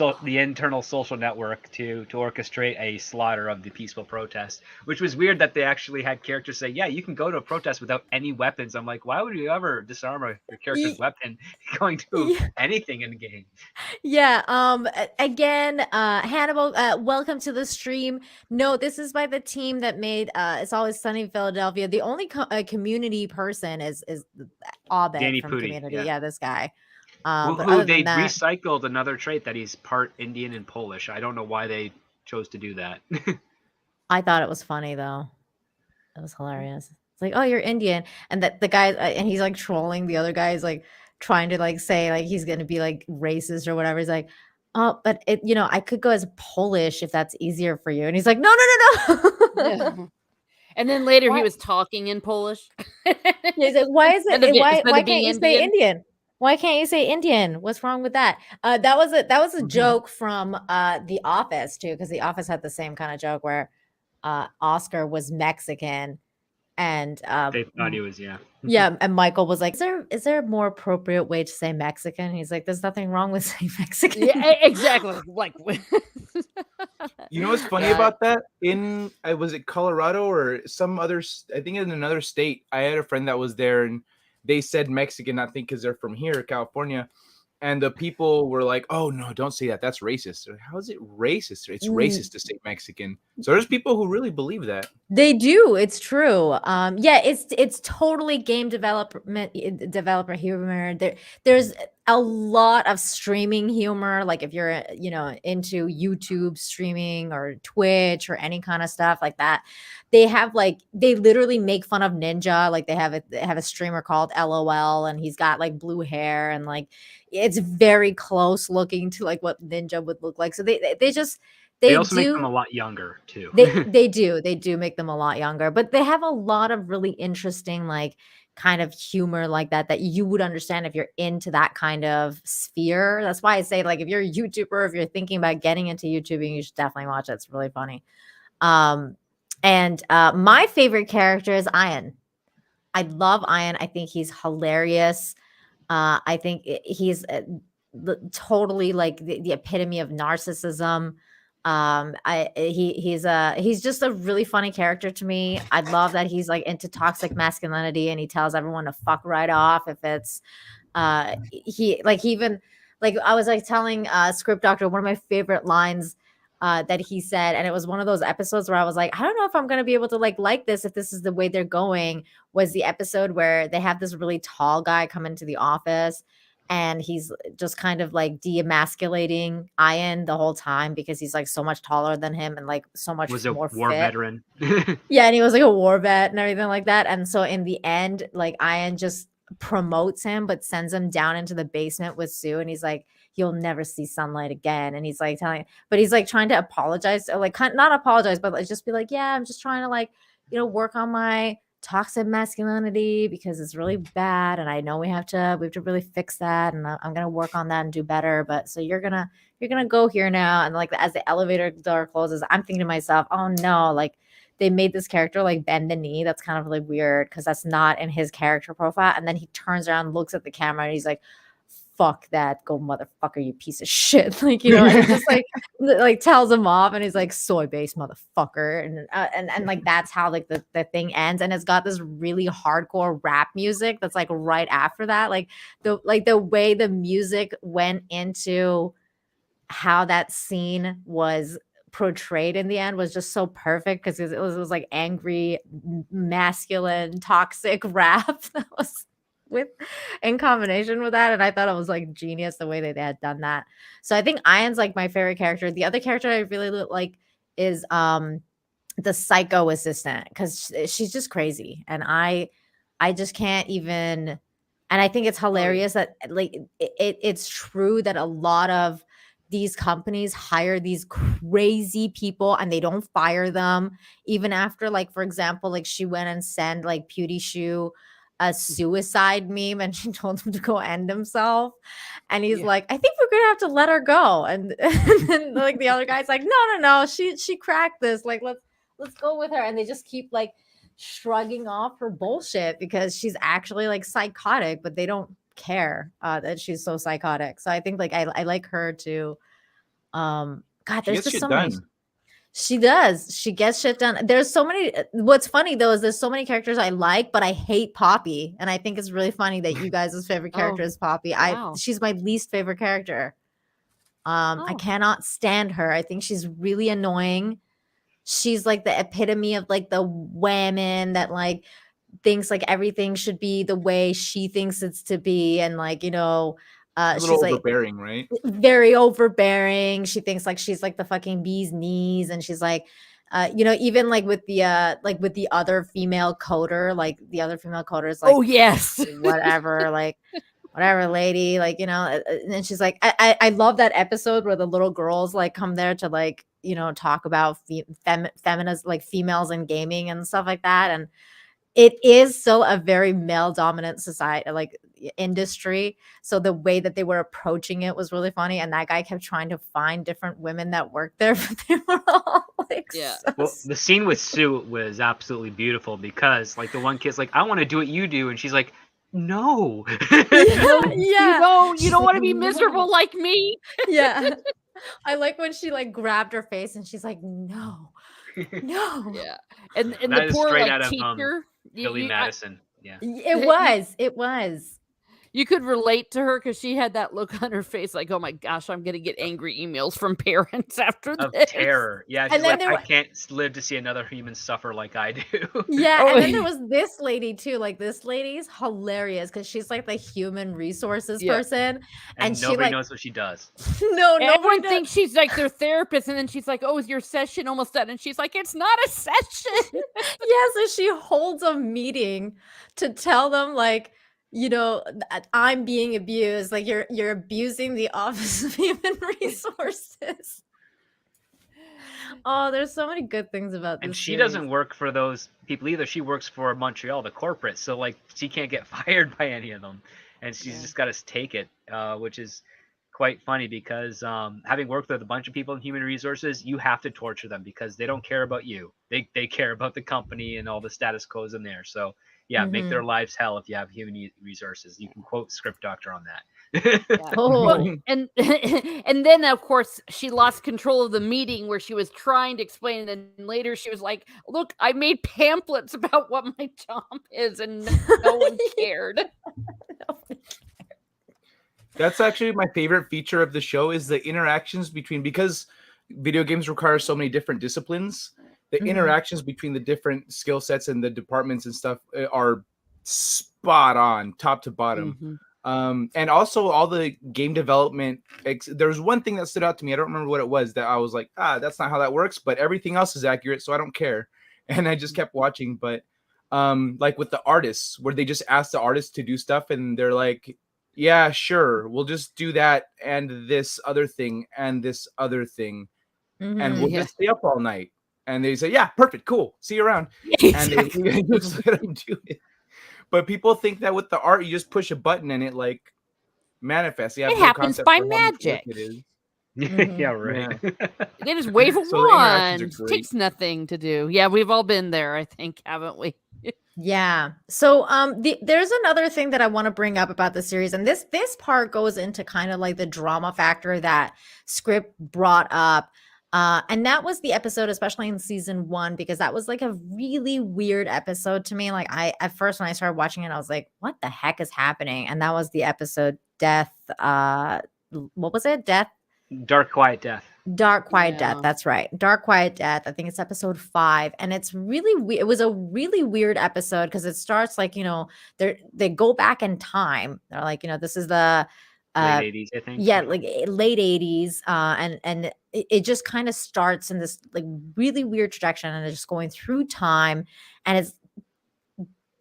of the internal social network to orchestrate a slaughter of the peaceful protest, which was weird that they actually had characters say, "Yeah, you can go to a protest without any weapons." I'm like, why would you ever disarm your character's weapon going to anything in the game? Yeah. Again, Hannibal, welcome to the stream. No, this is by the team that made It's Always Sunny in Philadelphia. The only community person is Abed Danny from Pudi, Community. yeah. Yeah, this guy. Who But other they than that, recycled another trait that he's part Indian and Polish. I don't know why they chose to do that. I thought it was funny though. It was hilarious. It's like, oh, you're Indian, and that the guy, and he's like trolling the other guys, like trying to like say like he's gonna be like racist or whatever. He's like, oh, but I could go as Polish if that's easier for you. And he's like, no, no, no, no. Yeah. And then later What? he was talking in Polish. He's like, why is it? Instead of Why being can't you say Indian? Why can't you say Indian? What's wrong with that? That was a joke from The Office too, because The Office had the same kind of joke where Oscar was Mexican, and They thought he was, yeah. yeah, and Michael was like, "Is there a more appropriate way to say Mexican?" And he's like, "There's nothing wrong with saying Mexican." Yeah, exactly. Like, You know what's funny Yeah. about that? In was it Colorado or some other? I think in another state. I had a friend that was there, and they said Mexican. I think because they're from here, California, and the people were like, "Oh no, don't say that. That's racist." Like, how is it racist? It's racist to say Mexican. So there's people who really believe that. They do. It's true. Yeah, it's totally game developer humor. There's a lot of streaming humor. Like if you're into YouTube streaming or Twitch or any kind of stuff like that, they literally make fun of Ninja. Like they have a streamer called LOL, and he's got like blue hair, and like it's very close looking to like what Ninja would look like. So they just They They also make them a do. lot younger too. They do make them a lot younger, but they have a lot of really interesting, like, kind of humor like that you would understand if you're into that kind of sphere. That's why I say, like, if you're a YouTuber, if you're thinking about getting into YouTubing, you should definitely watch it. It's really funny. Um, and my favorite character is Ian. I love Ian. I think he's hilarious. I think he's totally like the epitome of narcissism. He's just a really funny character to me. I love that he's like into toxic masculinity and he tells everyone to fuck right off if it's he even like I was like telling Script Doctor one of my favorite lines that he said, and it was one of those episodes where I was like, I don't know if I'm gonna be able to like this if this is the way they're going. Was the episode where they have this really tall guy come into the office and he's just kind of like de-emasculating Ian the whole time because he's like so much taller than him and like so much Was a more war fit. veteran. Yeah, and he was like a war vet and everything like that. And so in the end, like Ian just promotes him, but sends him down into the basement with Sue. And he's like, you'll never see sunlight again. And he's like but he's like trying to apologize, or like not apologize, but like just be like, yeah, I'm just trying to like, work on my toxic masculinity because it's really bad. And I know we have to really fix that. And I'm going to work on that and do better. But so you're going to go here now. And like, as the elevator door closes, I'm thinking to myself, oh no, like, they made this character like bend the knee. That's kind of like weird because that's not in his character profile. And then he turns around, looks at the camera, and he's like, "Fuck that, go motherfucker, you piece of shit!" Like and he just like tells him off, and he's like, "Soy based motherfucker," and like that's how like the thing ends, and it's got this really hardcore rap music that's like right after that, like the way the music went into how that scene was portrayed in the end was just so perfect because it was like angry, masculine, toxic rap that was with in combination with that. And I thought it was like genius the way that they had done that. So I think Ian's like my favorite character. The other character I really like is the psycho assistant because she's just crazy. And I just can't even, and I think it's hilarious that like it's true that a lot of these companies hire these crazy people and they don't fire them even after, like, for example, like she went and sent like Pewdie Shoe a suicide meme and she told him to go end himself, and he's like, I think we're gonna have to let her go, and then like the other guy's like, no, she cracked this, like let's go with her, and they just keep like shrugging off her bullshit because she's actually like psychotic, but they don't care that she's so psychotic. So I think like I like her too. God, there's just so many. She does. She gets shit done. There's so many. What's funny though is there's so many characters I like, but I hate Poppy, and I think it's really funny that you guys' favorite character is Poppy. Wow. She's my least favorite character. I cannot stand her. I think she's really annoying. She's like the epitome of like the woman that like thinks like everything should be the way she thinks it's to be, and like a little she's like overbearing, right? very overbearing. She thinks like she's like the fucking bee's knees, and she's like even like with the other female coder, like the other female coder is like, oh yes, whatever, like whatever, lady, like and she's like, I love that episode where the little girls like come there to like talk about feminist, like females in gaming and stuff like that. And it is still a very male dominant society, like industry. So the way that they were approaching it was really funny. And that guy kept trying to find different women that worked there, but they were all like, Well, the scene with Sue was absolutely beautiful because like the one kid's like, I want to do what you do. And she's like, no. You don't want to be miserable like me. Yeah. I like when she like grabbed her face and she's like, no. Yeah. And That the is poor straight like out of, teacher. Billy Madison. Yeah. It was. You could relate to her because she had that look on her face like, oh my gosh, I'm going to get angry emails from parents after Of this. terror. Yeah, she's And then like, I can't live to see another human suffer like I do. Yeah, and then there was this lady too. Like this lady's hilarious because she's like the human resources person, and she nobody like knows what she does. no, everyone thinks she's like their therapist, and then she's like, "Oh, is your session almost done?" And she's like, "It's not a session." Yeah, so she holds a meeting to tell them like, that I'm being abused. Like you're abusing the Office of Human Resources. Oh, there's so many good things about And this she series. doesn't work for those people either. She works for Montreal, the corporate. So like she can't get fired by any of them, and she's Yeah. just got to take it, which is quite funny because having worked with a bunch of people in human resources, you have to torture them because they don't care about you. They care about the company and all the status quos in there. So yeah, make their lives hell if you have human resources. You can quote Script Doctor on that. Yeah. Oh. Well, and and then of course she lost control of the meeting where she was trying to explain, and then later she was like, "Look, I made pamphlets about what my job is, and no one cared." That's actually my favorite feature of the show is the interactions between, because video games require so many different disciplines. The interactions between the different skill sets and the departments and stuff are spot on, top to bottom. And also all the game development. There was one thing that stood out to me. I don't remember what it was that I was like, that's not how that works. But everything else is accurate, so I don't care. And I just kept watching. But like with the artists, where they just ask the artists to do stuff, and they're like, yeah, sure, we'll just do that and this other thing and this other thing, and we'll Yeah. just stay up all night. And they say, yeah, perfect, cool, see you around. And they just let them do it. But people think that with the art, you just push a button and it like manifests. You have It no happens concept by for how much work magic. it is. Yeah, right. They just wave a So the interactions are wand. great. Takes nothing to do. Yeah, we've all been there, I think, haven't we? Yeah. So there's another thing that I want to bring up about the series, and this part goes into kind of like the drama factor that Script brought up. And that was the episode, especially in season 1, because that was like a really weird episode to me. Like at first when I started watching it, I was like, what the heck is happening? And that was the episode Death. What was it? Dark Quiet Death. Dark Quiet Yeah. Death. That's right. Dark Quiet Death. I think it's episode 5. And it's really it was a really weird episode because it starts like, they go back in time. They're like, this is the Late 80s, I think. yeah, like late 80s. And it just kind of starts in this like really weird trajectory, and it's just going through time, and it's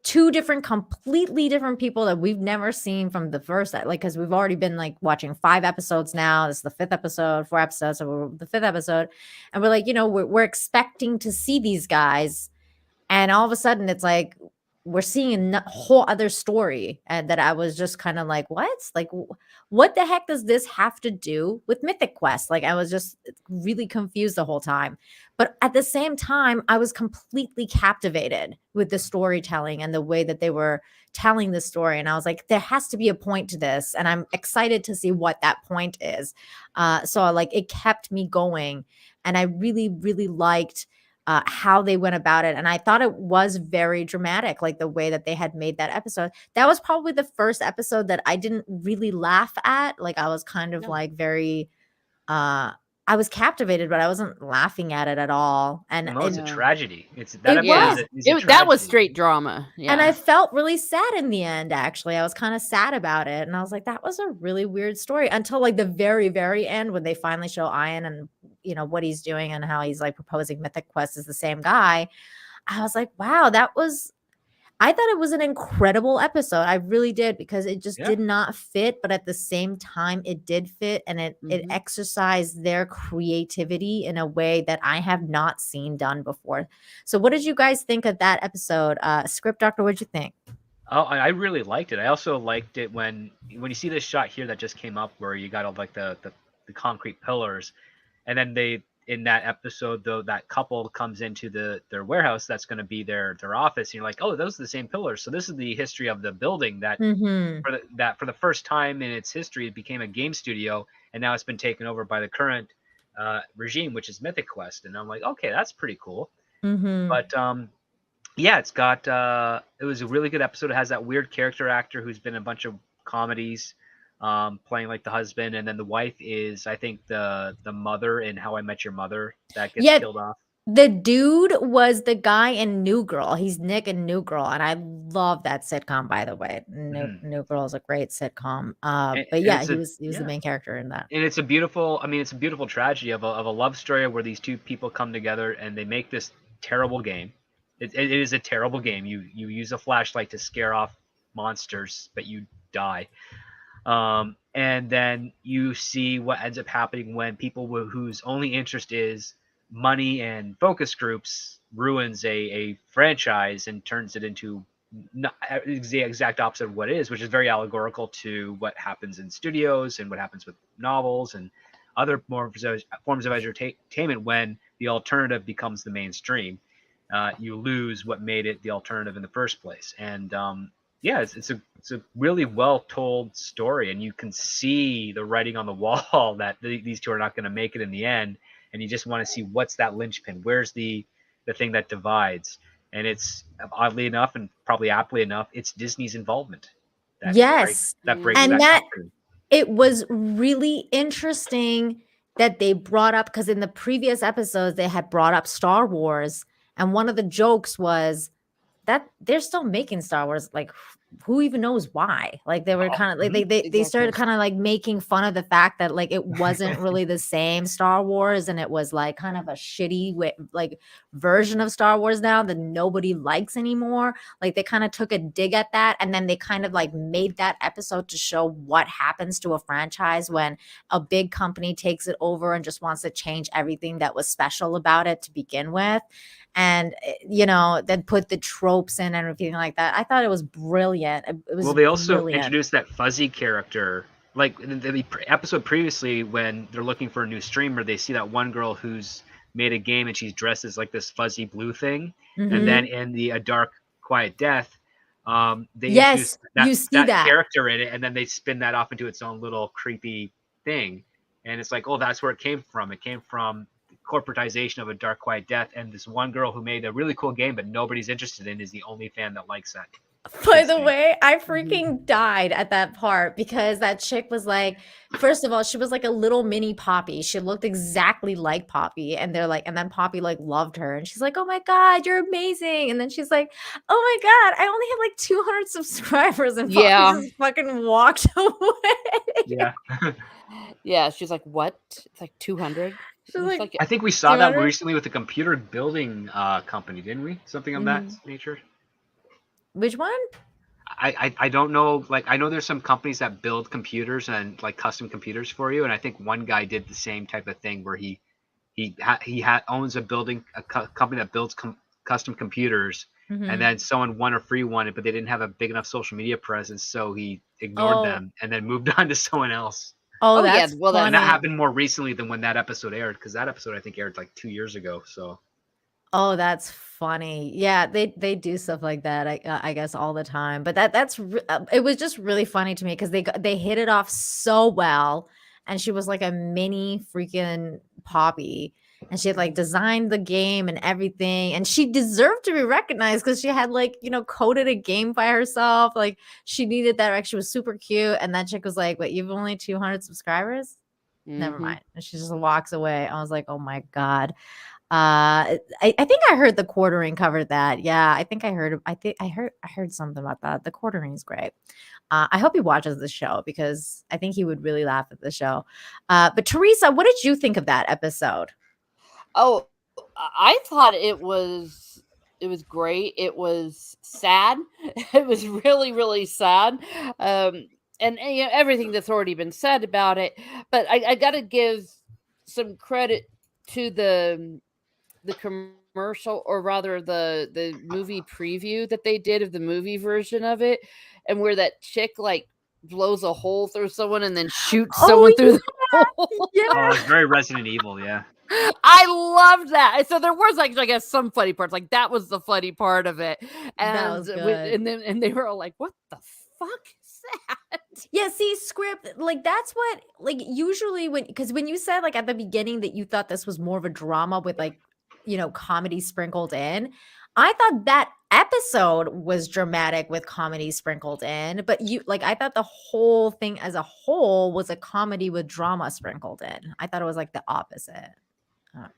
2 completely different people that we've never seen from the first, like, because we've already been like watching 5 episodes now. This is the 5th episode, 4 episodes, so we're the 5th episode, and we're like, we're expecting to see these guys, and all of a sudden it's like we're seeing a whole other story, and that I was just kind of like, what? Like, what the heck does this have to do with Mythic Quest? Like, I was just really confused the whole time. But at the same time, I was completely captivated with the storytelling and the way that they were telling the story. And I was like, there has to be a point to this. And I'm excited to see what that point is. So like it kept me going. And I really, really liked how they went about it. And I thought it was very dramatic, like the way that they had made that episode. That was probably the first episode that I didn't really laugh at. Like I was kind of No. like very I was captivated, but I wasn't laughing at it at all. And No, it's a Yeah. tragedy. It's It that was. episode is a That was tragedy. straight drama. Yeah. And I felt really sad in the end, actually. I was kind of sad about it. And I was like, that was a really weird story until like the very, very end when they finally show Ian and, what he's doing and how he's like proposing Mythic Quest is the same guy. I was like, wow, I thought it was an incredible episode. I really did, because it just did not fit, but at the same time it did fit, and it exercised their creativity in a way that I have not seen done before. So what did you guys think of that episode? Script Doctor, what did you think? Oh, I really liked it. I also liked it when you see this shot here that just came up where you got all like the concrete pillars, and then in that episode though that couple comes into their warehouse that's going to be their office, and you're like, oh, those are the same pillars. So this is the history of the building that for the first time in its history it became a game studio, and now it's been taken over by the current regime, which is Mythic Quest. And I'm like, okay, that's pretty cool. But yeah, it's got it was a really good episode. It has that weird character actor who's been in a bunch of comedies, playing like the husband, and then the wife is, I think, the mother in How I Met Your Mother that gets killed off. The dude was the guy in New Girl. He's Nick in New Girl, and I love that sitcom, by the way. New Girl is a great sitcom. But yeah, he was the main character in that. And it's a beautiful tragedy of a love story where these two people come together and they make this terrible game. It is a terrible game. You use a flashlight to scare off monsters, but you die. And then you see what ends up happening when people whose only interest is money and focus groups ruins a franchise and turns it into not the exact opposite of what it is, which is very allegorical to what happens in studios and what happens with novels and other forms of entertainment when the alternative becomes the mainstream. You lose what made it the alternative in the first place. And yeah, it's a really well told story, and you can see the writing on the wall that these two are not going to make it in the end, and you just want to see what's that linchpin, where's the thing that divides. And it's oddly enough, and probably aptly enough, it's Disney's involvement Yes. that breaks And that that company. it was really interesting that they brought up, because in the previous episodes they had brought up Star Wars, and one of the jokes was that they're still making Star Wars. Like, who even knows why? Like, they were kind of like they started Exactly. kind of like making fun of the fact that like it wasn't really the same Star Wars, and it was like kind of a shitty like version of Star Wars now that nobody likes anymore. Like, they kind of took a dig at that, and then they kind of like made that episode to show what happens to a franchise when a big company takes it over and just wants to change everything that was special about it to begin with. And then put the tropes in and everything like that. I thought it was brilliant. It was Well, they also brilliant. introduced that fuzzy character. Like the episode previously, when they're looking for a new streamer, they see that one girl who's made a game and she's dressed as like this fuzzy blue thing. And then in the A Dark Quiet Death, they Yes, introduce you see that. character in it, and then they spin that off into its own little creepy thing. And it's like, oh, that's where it came from. It came from corporatization of A Dark Quiet Death, and this one girl who made a really cool game but nobody's interested in is the only fan that likes that. By the way, I freaking died at that part, because that chick was like, first of all, she was like a little mini Poppy. She looked exactly like Poppy, and they're like, and then Poppy like loved her, and she's like, "Oh my God, you're amazing!" And then she's like, "Oh my God, I only have like 200 subscribers," and Poppy just fucking walked away. Yeah. Yeah, she's like, "What? It's like 200." She's like, I think we saw that 200? recently with the computer building company, didn't we? Something of that nature. Which one? I don't know. Like, I know there's some companies that build computers and like custom computers for you, and I think one guy did the same type of thing where he owns a company that builds custom computers, and then someone won a free one, but they didn't have a big enough social media presence, so he ignored them and then moved on to someone else. Oh, that's yeah. Well, funny. And that happened more recently than when that episode aired, because that episode I think aired like 2 years ago. So. Oh, that's funny. Yeah, they do stuff like that, I guess, all the time. But it was just really funny to me, because they hit it off so well, and she was like a mini freaking Poppy, and she had like designed the game and everything, and she deserved to be recognized because she had like coded a game by herself. Like, she needed that. Like, she was super cute, and that chick was like, "Wait, you've only 200 subscribers? Never mind." And she just walks away. I was like, "Oh my God." I think I heard the Quartering covered that. Yeah, I think I heard something about that. The Quartering is great. I hope he watches the show, because I think he would really laugh at the show. But Teresa, what did you think of that episode? Oh, I thought it was great. It was sad. It was really, really sad. And everything that's already been said about it. But I got to give some credit to the commercial, or rather the movie preview that they did of the movie version of it, and where that chick like blows a hole through someone and then shoots someone through the hole. Yeah. Oh, it's very Resident Evil, yeah. I loved that. So there was like, I guess, some funny parts. Like, that was the funny part of it. And That was good. and they were all like, "What the fuck is that?" Yeah, see, script, like, that's what, like, usually when you said like at the beginning that you thought this was more of a drama with like comedy sprinkled in, I thought that episode was dramatic with comedy sprinkled in, but I thought the whole thing as a whole was a comedy with drama sprinkled in. I thought it was like the opposite. I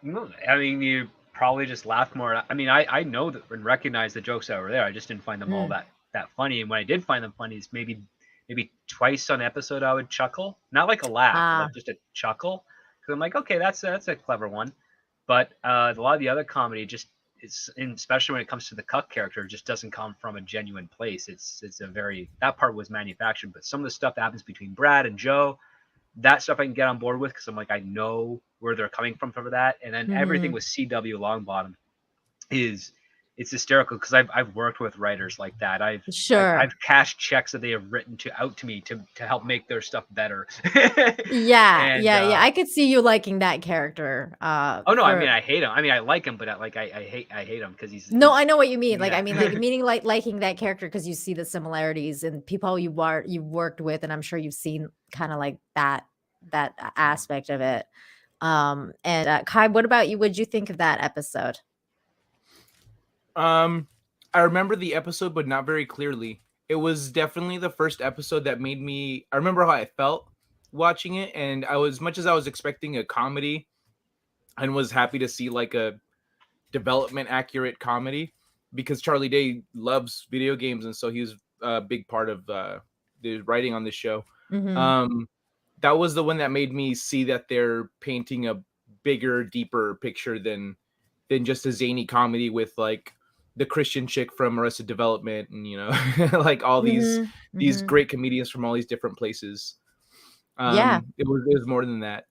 don't know. I mean, you probably just laughed more. I mean, I know that and recognize the jokes that were there. I just didn't find them all that funny. And when I did find them funny, is maybe twice on episode I would chuckle, not like a laugh, but like just a chuckle, because I'm like, okay, that's a clever one. But a lot of the other comedy especially when it comes to the Cuck character, just doesn't come from a genuine place. It's that part was manufactured. But some of the stuff that happens between Brad and Joe, that stuff I can get on board with because I'm like, I know where they're coming from for that. And then everything with CW Longbottom it's hysterical because I've worked with writers like that. I've cashed checks that they have written out to me to help make their stuff better. Yeah, And, yeah. I could see you liking that character. Oh no, I mean I hate him. I mean I like him, but I hate him because he's No, I know what you mean. Like, yeah. I mean, like meaning like liking that character because you see the similarities in people you've worked with, and I'm sure you've seen kind of like that aspect of it. And Kai, what about you? What'd you think of that episode? I remember the episode, but not very clearly. It was definitely the first episode that made me. I remember how I felt watching it, and I was much as I was expecting a comedy, and was happy to see like a development accurate comedy because Charlie Day loves video games, and so he was a big part of the writing on this show. That was the one that made me see that they're painting a bigger, deeper picture than just a zany comedy with like the Christian chick from Arrested Development and like all these great comedians from all these different places. Yeah, it was more than that.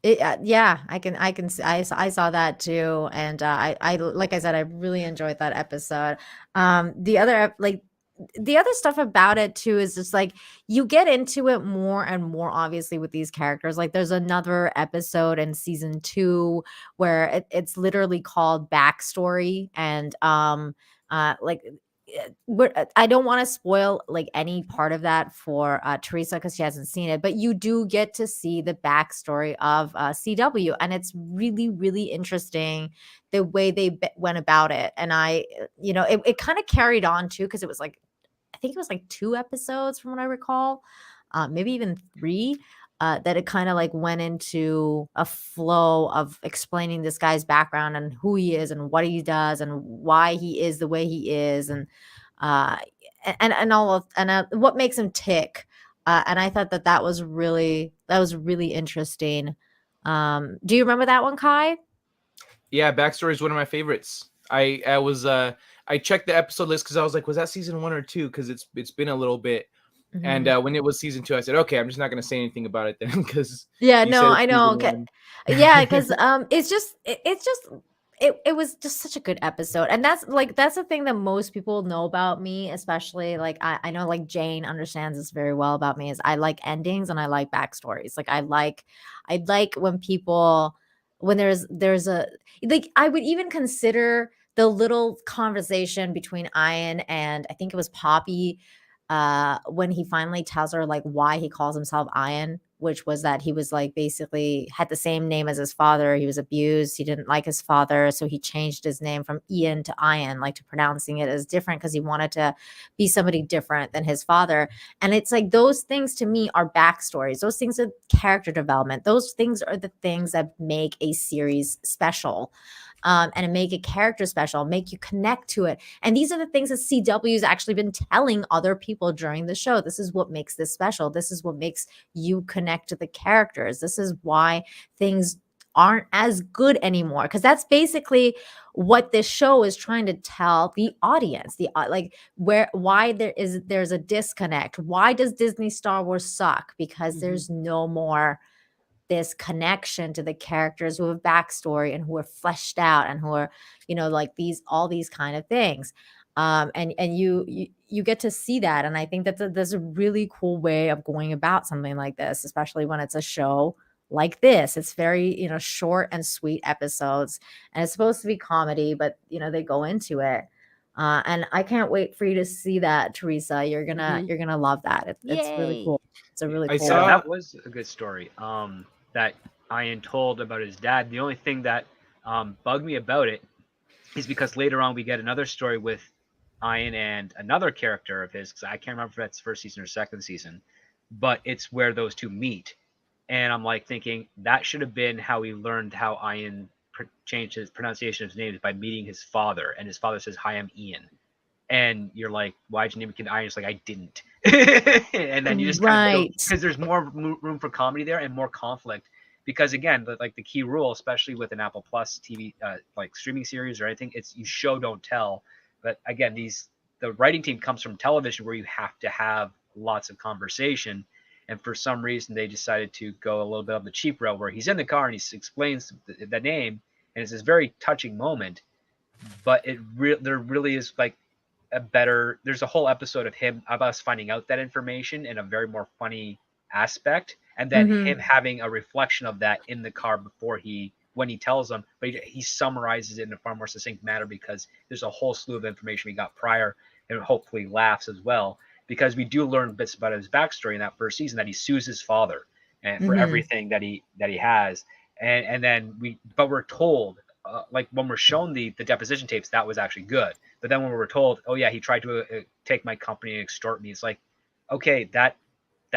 Yeah, I saw that too, and I like I said, I really enjoyed that episode. The other stuff about it too is just like you get into it more and more obviously with these characters. Like there's another episode in season 2 where it's literally called Backstory, and like I don't want to spoil like any part of that for Teresa because she hasn't seen it, but you do get to see the backstory of CW, and it's really, really interesting the way they went about it. And it kind of carried on too because it was like I think it was like 2 episodes from what I recall, maybe even 3. That it kind of like went into a flow of explaining this guy's background and who he is and what he does and why he is the way he is and uh what makes him tick. And I thought that was really interesting. Do you remember that one, Kai? Yeah, Backstory is one of my favorites. I checked the episode list because I was like, was that season 1 or 2? Because it's been a little bit. And when it was season 2, I said, okay, I'm just not going to say anything about it then because yeah, no, I know. Yeah, because it was just such a good episode, and that's the thing that most people know about me, especially like I know like Jane understands this very well about me is I like endings and I like backstories. Like I like when people when there's a like I would even consider the little conversation between Ian and I think it was Poppy when he finally tells her like why he calls himself Ian, which was that he was like basically had the same name as his father. He was abused. He didn't like his father. So he changed his name from Ian to Ian, like to pronouncing it as different because he wanted to be somebody different than his father. And it's like those things to me are backstories. Those things are character development. Those things are the things that make a series special. And make a character special, make you connect to it. And these are the things that CW's actually been telling other people during the show. This is what makes this special. This is what makes you connect to the characters. This is why things aren't as good anymore. Because that's basically what this show is trying to tell the audience. Why there's a disconnect. Why does Disney Star Wars suck? Because there's no more this connection to the characters who have backstory and who are fleshed out and who are, like all these kind of things. And you get to see that. And I think that's a really cool way of going about something like this, especially when it's a show like this. It's very, short and sweet episodes, and it's supposed to be comedy, but they go into it. And I can't wait for you to see that, Teresa. You're gonna love that. It's really cool. It's a really cool. That was a good story. That Ian told about his dad. The only thing that bugged me about it is because later on we get another story with Ian and another character of his, because I can't remember if that's first season or second season, but it's where those two meet. And I'm like thinking that should have been how he learned how Ian changed his pronunciation of his name, is by meeting his father. And his father says, "Hi, I'm Ian." And you're like, why'd you name a kid Ian? It's like, I didn't. And then you just kind of because there's more room for comedy there and more conflict. Because again, the key rule, especially with an Apple Plus TV like streaming series or anything, it's you show don't tell. But again, the writing team comes from television where you have to have lots of conversation. And for some reason, they decided to go a little bit of the cheap route where he's in the car and he explains the name, and it's this very touching moment. But there really is like there's a whole episode of him of us finding out that information in a very more funny aspect, and then him having a reflection of that in the car when he tells them, but he summarizes it in a far more succinct manner because there's a whole slew of information we got prior, and hopefully laughs as well, because we do learn bits about his backstory in that first season, that he sues his father and for everything that he has, and then we're told, like when we're shown the deposition tapes, that was actually good, but then when we're told, oh yeah, he tried to take my company and extort me, it's like, okay, that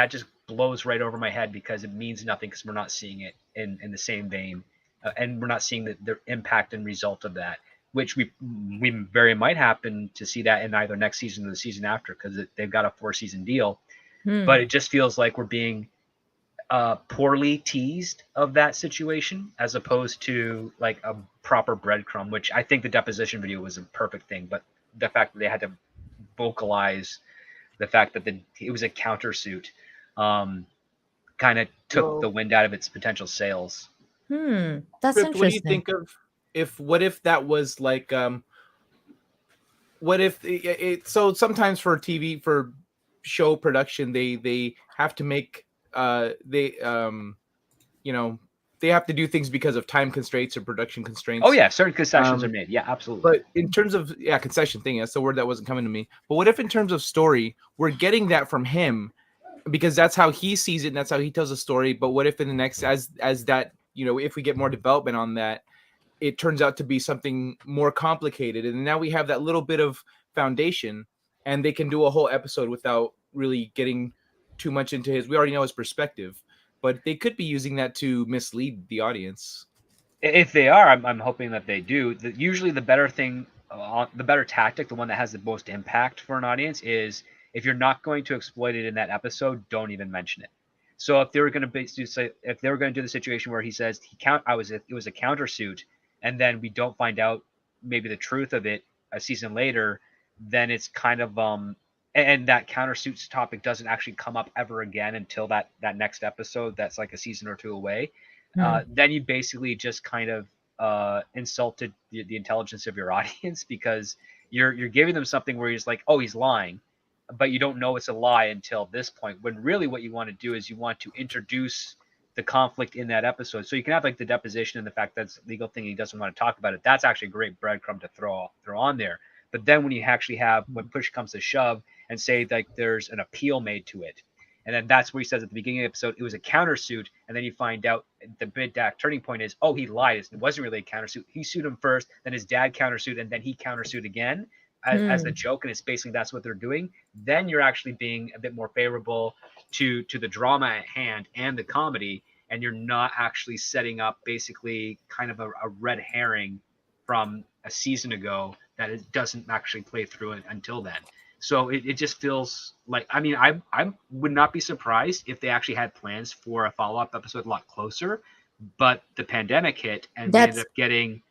just blows right over my head because it means nothing because we're not seeing it in the same vein, and we're not seeing the impact and result of that, which we very might happen to see that in either next season or the season after, because they've got a 4-season deal. But it just feels like we're being poorly teased of that situation, as opposed to like a proper breadcrumb, which I think the deposition video was a perfect thing, but the fact that they had to vocalize the fact that it was a countersuit kind of took the wind out of its potential sales. That's Script, interesting. what do you think of what if that was like what if so sometimes for TV, for show production, they have to make they have to do things because of time constraints or production constraints. Oh yeah, certain concessions are made. Yeah, absolutely. But in terms of concession thing, that's the word that wasn't coming to me. But what if in terms of story, we're getting that from him because that's how he sees it and that's how he tells the story. But what if in the next, as that, if we get more development on that, it turns out to be something more complicated, and now we have that little bit of foundation, and they can do a whole episode without really getting too much into we already know his perspective, but they could be using that to mislead the audience. If they are, I'm hoping that they do. Usually the better thing, the better tactic, the one that has the most impact for an audience is, if you're not going to exploit it in that episode, don't even mention it. So if they were going to do the situation where he says it was a countersuit, and then we don't find out maybe the truth of it a season later, then it's kind of and that countersuits topic doesn't actually come up ever again until that next episode that's like a season or two away. Then you basically just kind of insulted the intelligence of your audience, because you're giving them something where he's like, oh, he's lying, but you don't know it's a lie until this point, when really what you want to do is you want to introduce the conflict in that episode. So you can have like the deposition and the fact that's a legal thing, he doesn't want to talk about it. That's actually a great breadcrumb to throw on there. But then when you actually have, when push comes to shove, and say like there's an appeal made to it, and then that's where he says at the beginning of the episode it was a countersuit, and then you find out the mid-act turning point is, oh, he lied, it wasn't really a countersuit, he sued him first, then his dad countersued, and then he countersued again as the joke, and it's basically that's what they're doing. Then you're actually being a bit more favorable to the drama at hand and the comedy, and you're not actually setting up basically kind of a red herring from a season ago that it doesn't actually play through it until then. So it just feels like, I mean, I would not be surprised if they actually had plans for a follow-up episode a lot closer, but the pandemic hit, and they ended up getting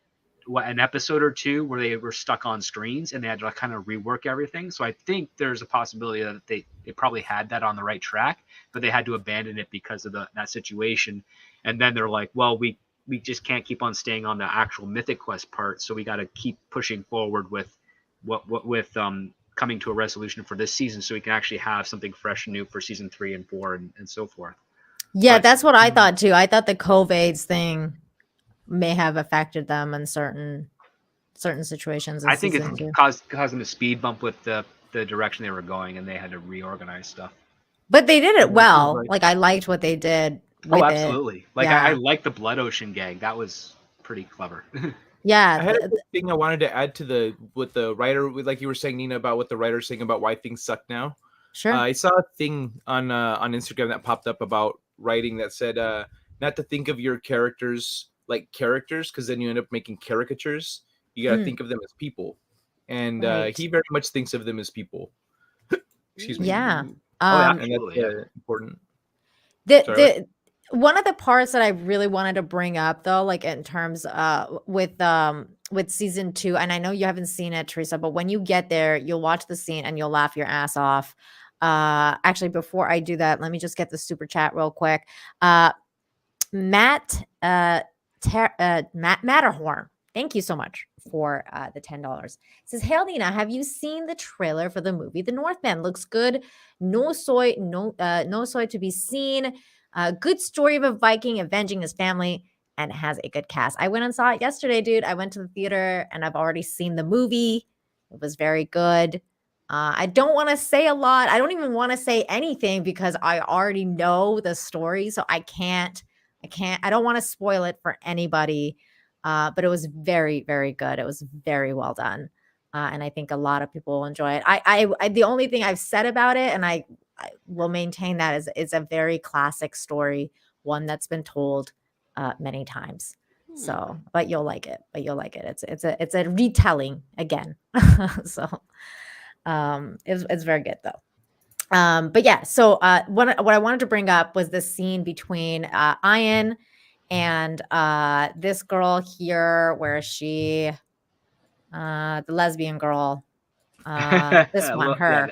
an episode or two where they were stuck on screens and they had to kind of rework everything. So I think there's a possibility that they probably had that on the right track, but they had to abandon it because of that situation. And then they're like, well, we just can't keep on staying on the actual Mythic Quest part, so we got to keep pushing forward with coming to a resolution for this season, so we can actually have something fresh and new for season 3 and 4 and so forth. Yeah, that's what I thought too. I thought the COVID's thing may have affected them in certain situations. I think it caused them a speed bump with the direction they were going, and they had to reorganize stuff. But they did it well. Like I liked what they did. Oh, absolutely. Like I like the Blood Ocean gag. That was pretty clever. Yeah. I had a thing I wanted to add to with the writer, like you were saying, Nina, about what the writer's saying about why things suck now. Sure. I saw a thing on Instagram that popped up about writing that said not to think of your characters like characters, because then you end up making caricatures. You got to think of them as people. And he very much thinks of them as people. Excuse me. Yeah. And that's important. One of the parts that I really wanted to bring up, though, like in terms with season 2, and I know you haven't seen it, Teresa, but when you get there, you'll watch the scene and you'll laugh your ass off. Actually, before I do that, let me just get the super chat real quick. Matt Matterhorn, thank you so much for the $10. It says, "Hail Nina, have you seen the trailer for the movie The Northman? Looks good. No soy to be seen. Good story of a Viking avenging his family, and has a good cast." I went and saw it yesterday, dude. I went to the theater and I've already seen the movie. It was very good. I don't want to say a lot. I don't even want to say anything because I already know the story, so I don't want to spoil it for anybody. But it was very, very good. It was very well done. And I think a lot of people will enjoy it. I the only thing I've said about it, and I will maintain that, is it's a very classic story, one that's been told many times. So, but you'll like it. It's a retelling again. So, it's very good though. But yeah, so what I wanted to bring up was this scene between Ian and this girl here, where she, the lesbian girl, this one, her.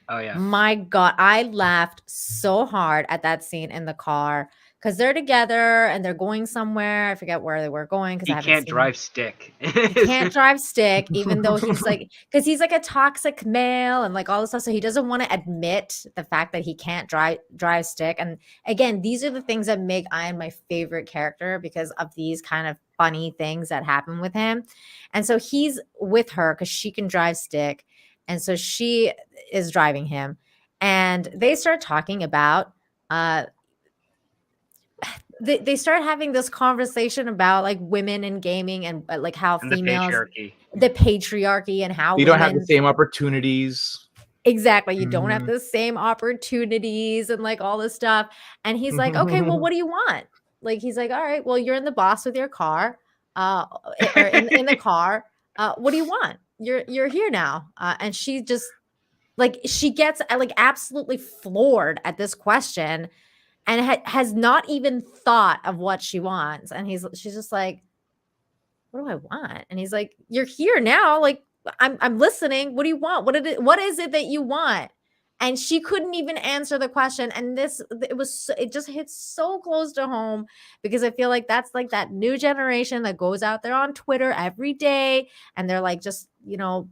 Oh yeah. My God, I laughed so hard at that scene in the car because they're together and they're going somewhere. I forget where they were going because I haven't can't seen drive stick. He can't drive stick, even though he's like, because he's like a toxic male and like all this stuff. So he doesn't want to admit the fact that he can't drive stick. And again, these are the things that make Ian my favorite character because of these kind of funny things that happen with him. And so he's with her because she can drive stick. And so she is driving him. And they start talking about they start having this conversation about like women in gaming and like how females, the patriarchy and how you don't have the same opportunities. Exactly. You don't have the same opportunities and like all this stuff. And he's like, okay, well, what do you want? Like, he's like, all right, well, you're in the box with your car, or in the car. What do you want? You're here now. And she just like, she gets like absolutely floored at this question and has not even thought of what she wants. And she's just like, what do I want? And he's like, you're here now. Like, I'm listening. What do you want? What is it that you want? And she couldn't even answer the question. And it just hits so close to home because I feel like that's like that new generation that goes out there on Twitter every day. And they're like, just,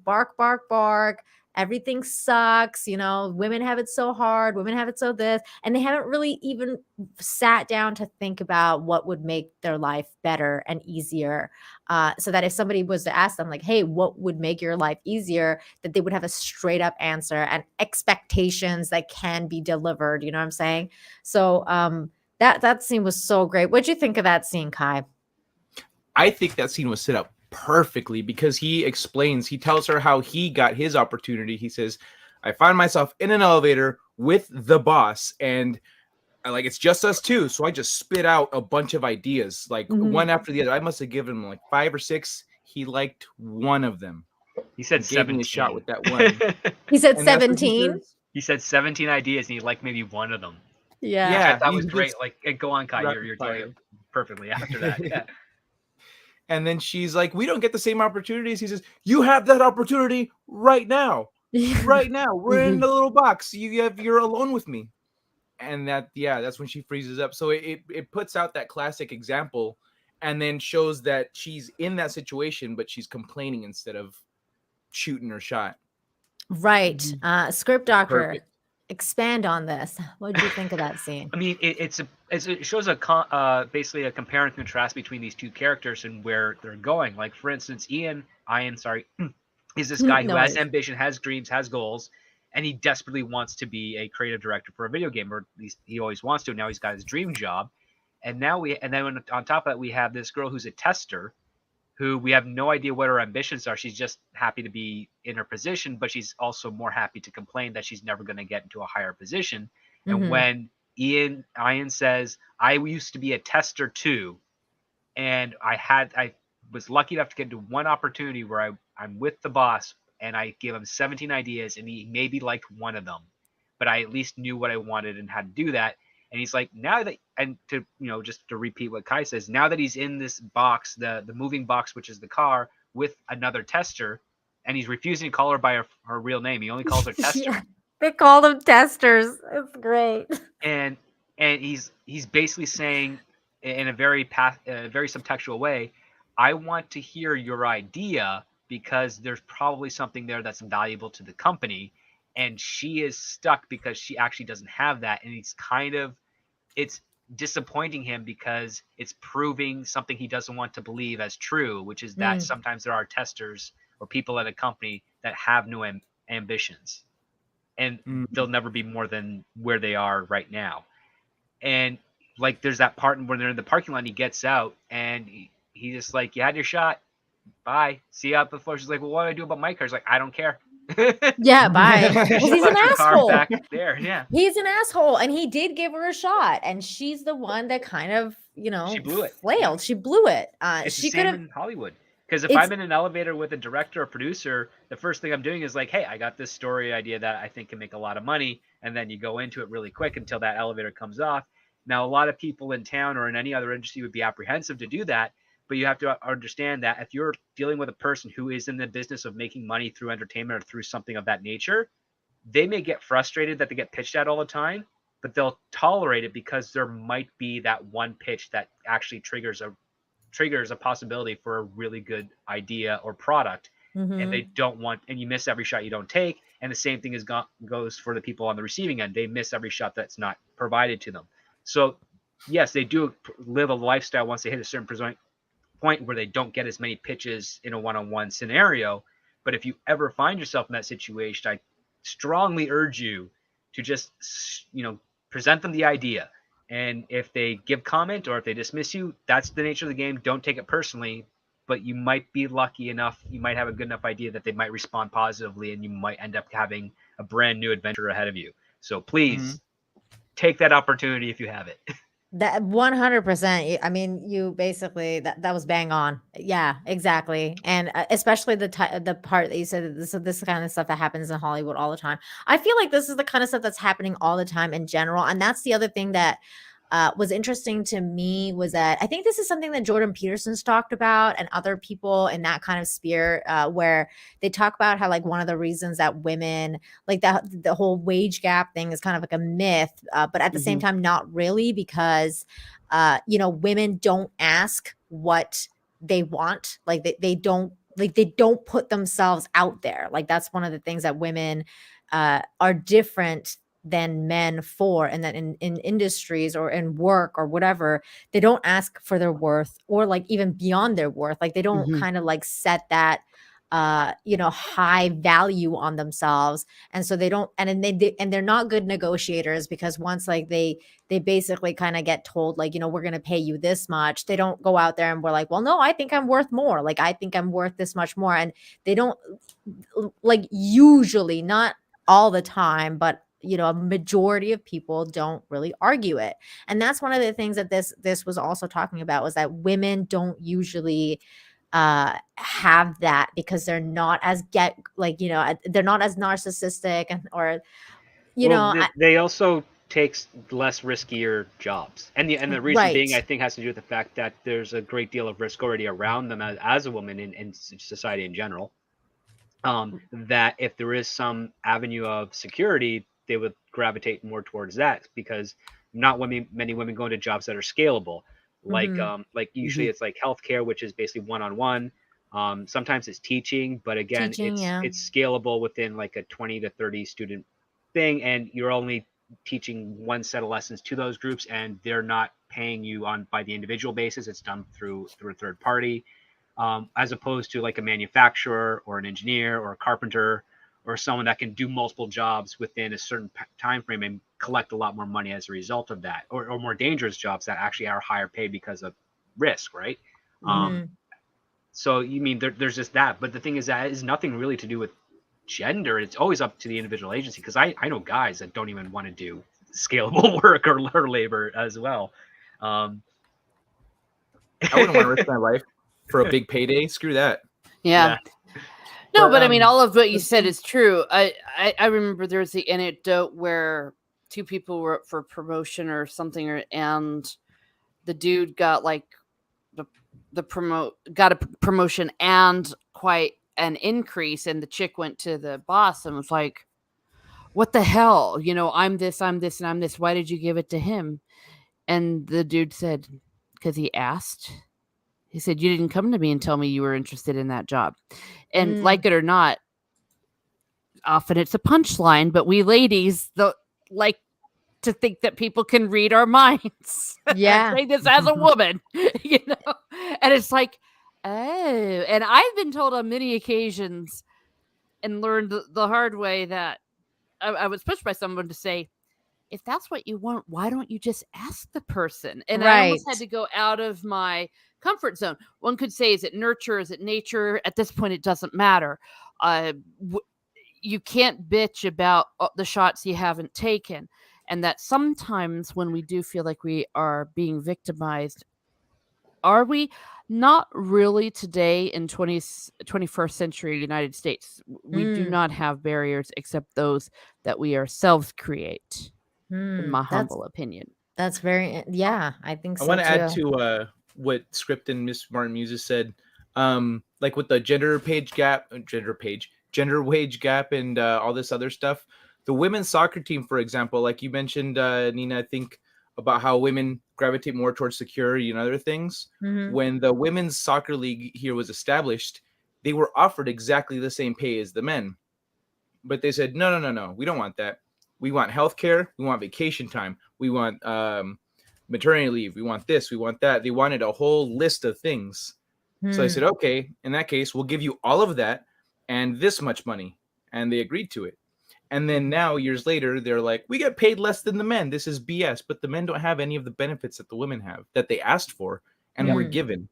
bark, bark, bark. Everything sucks. Women have it so hard. Women have it so this. And they haven't really even sat down to think about what would make their life better and easier. So that if somebody was to ask them like, hey, what would make your life easier, that they would have a straight up answer and expectations that can be delivered. You know what I'm saying? So that scene was so great. What'd you think of that scene, Kai? I think that scene was set up perfectly because he tells her how he got his opportunity. He says, I find myself in an elevator with the boss and like it's just us two, so I just spit out a bunch of ideas like one after the other. I must have given him like 5 or 6. He liked one of them. He said 17. A shot with that one. He said 17. He said 17 ideas and he liked maybe one of them. Yeah, that was great. Like, go on, Kai. You're doing it perfectly after that. Yeah. And then she's like, we don't get the same opportunities. He says, you have that opportunity right now. Right now. We're in the little box. You're alone with me. And that's when she freezes up. So it puts out that classic example and then shows that she's in that situation, but she's complaining instead of shooting her shot. Right. Script doctor. Perfect. Expand on this. What did you think of that scene? I mean, it shows basically a compare and contrast between these two characters and where they're going. Like, for instance, Ian, is this guy who has ambition, has dreams, has goals, and he desperately wants to be a creative director for a video game, or at least he always wants to. Now he's got his dream job, and then on top of that, we have this girl who's a tester, who we have no idea what her ambitions are. She's just happy to be in her position, but she's also more happy to complain that she's never going to get into a higher position. And when Ian says, I used to be a tester too, and I was lucky enough to get into one opportunity where I'm with the boss and I gave him 17 ideas and he maybe liked one of them, but I at least knew what I wanted and how to do that. And he's like, now that, and to, just to repeat what Kai says, now that he's in this box, the moving box, which is the car, with another tester, and he's refusing to call her by her real name. He only calls her tester. They call them testers. It's great. and he's basically saying in a very very subtextual way, I want to hear your idea because there's probably something there that's valuable to the company, and she is stuck because she actually doesn't have that, and it's disappointing him because it's proving something he doesn't want to believe as true, which is that sometimes there are testers or people at a company that have no ambitions, and they'll never be more than where they are right now. And like there's that part when they're in the parking lot, he gets out and he just like, you had your shot, bye, see you out before. She's like, well, what do I do about my car? He's like, I don't care. Yeah, bye. She Because he's an left her car asshole. back there. Yeah, He's an asshole, and he did give her a shot, and she's the one that kind of, she blew it. flailed. She blew it. It's She the could same have. in Hollywood. Because if I'm in an elevator with a director or producer, the first thing I'm doing is like, hey, I got this story idea that I think can make a lot of money. And then you go into it really quick until that elevator comes off. Now, a lot of people in town or in any other industry would be apprehensive to do that. But you have to understand that if you're dealing with a person who is in the business of making money through entertainment or through something of that nature, they may get frustrated that they get pitched at all the time, but they'll tolerate it because there might be that one pitch that actually triggers a possibility for a really good idea or product, and they don't want, and you miss every shot you don't take. And the same thing goes for the people on the receiving end. They miss every shot that's not provided to them. So yes, they do live a lifestyle once they hit a certain point where they don't get as many pitches in a one-on-one scenario. But if you ever find yourself in that situation, I strongly urge you to just, present them the idea. And if they give comment or if they dismiss you, that's the nature of the game. Don't take it personally, but you might be lucky enough. You might have a good enough idea that they might respond positively, and you might end up having a brand new adventure ahead of you. So please take that opportunity if you have it. That 100%. I mean, you basically that was bang on. Yeah, exactly. And especially the part that you said, this kind of stuff that happens in Hollywood all the time. I feel like this is the kind of stuff that's happening all the time in general. And that's the other thing that was interesting to me, was that I think this is something that Jordan Peterson's talked about and other people in that kind of sphere, where they talk about how like one of the reasons that women, like the whole wage gap thing is kind of like a myth, but at the same time, not really, because women don't ask what they want. Like they don't put themselves out there. Like that's one of the things that women are different than men for, and that in industries or in work or whatever, they don't ask for their worth, or like even beyond their worth. Like they don't kind of like set that high value on themselves, and so they don't, and they're not good negotiators, because once like they basically kind of get told like, we're going to pay you this much, they don't go out there and we're like, well, no, I think I'm worth more, like I think I'm worth this much more. And they don't, like, usually, not all the time, but a majority of people don't really argue it. And that's one of the things that this was also talking about, was that women don't usually have that, because they're not as they're not as narcissistic, and they also take less riskier jobs, and the reason being, I think, has to do with the fact that there's a great deal of risk already around them as a woman in society in general. That if there is some avenue of security, they would gravitate more towards that, because not many women go into jobs that are scalable. Like usually it's like healthcare, which is basically one-on-one. Sometimes it's teaching, but again, it's scalable within like a 20 to 30 student thing, and you're only teaching one set of lessons to those groups, and they're not paying you by the individual basis. It's done through a third party. As opposed to like a manufacturer or an engineer or a carpenter or someone that can do multiple jobs within a certain time frame and collect a lot more money as a result of that, or more dangerous jobs that actually are higher paid because of risk, right? So you mean there's just that, but the thing is that is nothing really to do with gender. It's always up to the individual agency, because I know guys that don't even want to do scalable work or labor as well. I wouldn't want to risk my life for a big payday. Screw that. Yeah. No, but I mean, all of what you said is true. I remember there was the anecdote where two people were up for promotion or something, and the dude got like got a promotion and quite an increase, and the chick went to the boss and was like, what the hell? You know, I'm this, and I'm this. Why did you give it to him? And the dude said, because he asked. He said, you didn't come to me and tell me you were interested in that job. And like it or not, often it's a punchline, but we ladies like to think that people can read our minds. Yeah. I say this as a woman, you know, and it's like, oh, and I've been told on many occasions and learned the hard way that I was pushed by someone to say, if that's what you want, why don't you just ask the person? And I almost had Right. to go out of my comfort zone. One could say, is it nurture? Is it nature? At this point, it doesn't matter. You can't bitch about the shots you haven't taken. And that sometimes when we do feel like we are being victimized, are we? Not really today in 21st century United States. We do not have barriers except those that we ourselves create, in my humble opinion. That's very, yeah, I think I so want to add too. to what Script and Miss Martin Muses said. Like with the gender wage gap, and all this other stuff. The women's soccer team, for example, like you mentioned, Nina, I think about how women gravitate more towards security and other things. When the women's soccer league here was established, they were offered exactly the same pay as the men. But they said, no, we don't want that. We want healthcare. We want vacation time. We want maternity leave. We want this. We want that. They wanted a whole list of things. So I said, okay, in that case, we'll give you all of that and this much money. And they agreed to it. And then now, years later, they're like, we get paid less than the men. This is BS. But the men don't have any of the benefits that the women have that they asked for and were given.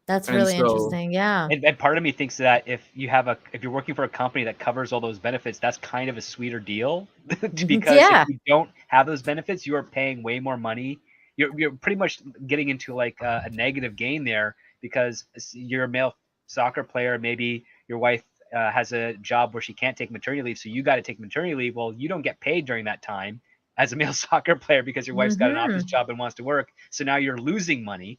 That's really interesting. Yeah. And part of me thinks that if you're working for a company that covers all those benefits, that's kind of a sweeter deal because if you don't have those benefits, you are paying way more money. You're pretty much getting into like a negative gain there because you're a male soccer player. Maybe your wife has a job where she can't take maternity leave, so you got to take maternity leave. Well, you don't get paid during that time as a male soccer player because your wife's got an office job and wants to work. So now you're losing money.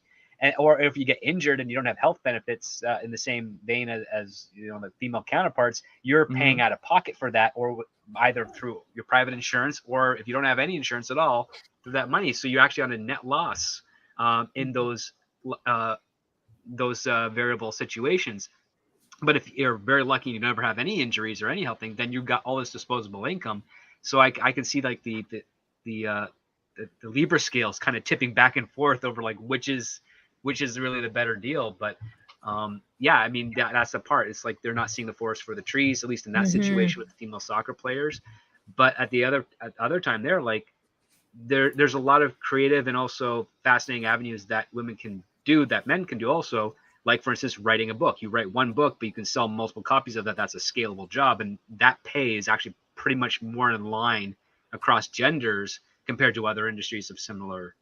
Or if you get injured and you don't have health benefits in the same vein as the female counterparts, you're paying out of pocket for that, or either through your private insurance, or if you don't have any insurance at all, through that money. So you're actually on a net loss in those variable situations. But if you're very lucky and you never have any injuries or any health thing, then you've got all this disposable income. So I can see like the Libra scales kind of tipping back and forth over like which is really the better deal. But yeah, I mean, that's the part. It's like they're not seeing the forest for the trees, at least in that situation with the female soccer players. But at the other time, they're like, there's a lot of creative and also fascinating avenues that women can do that men can do also. Like, for instance, writing a book. You write one book, but you can sell multiple copies of that. That's a scalable job. And that pay is actually pretty much more in line across genders compared to other industries of similar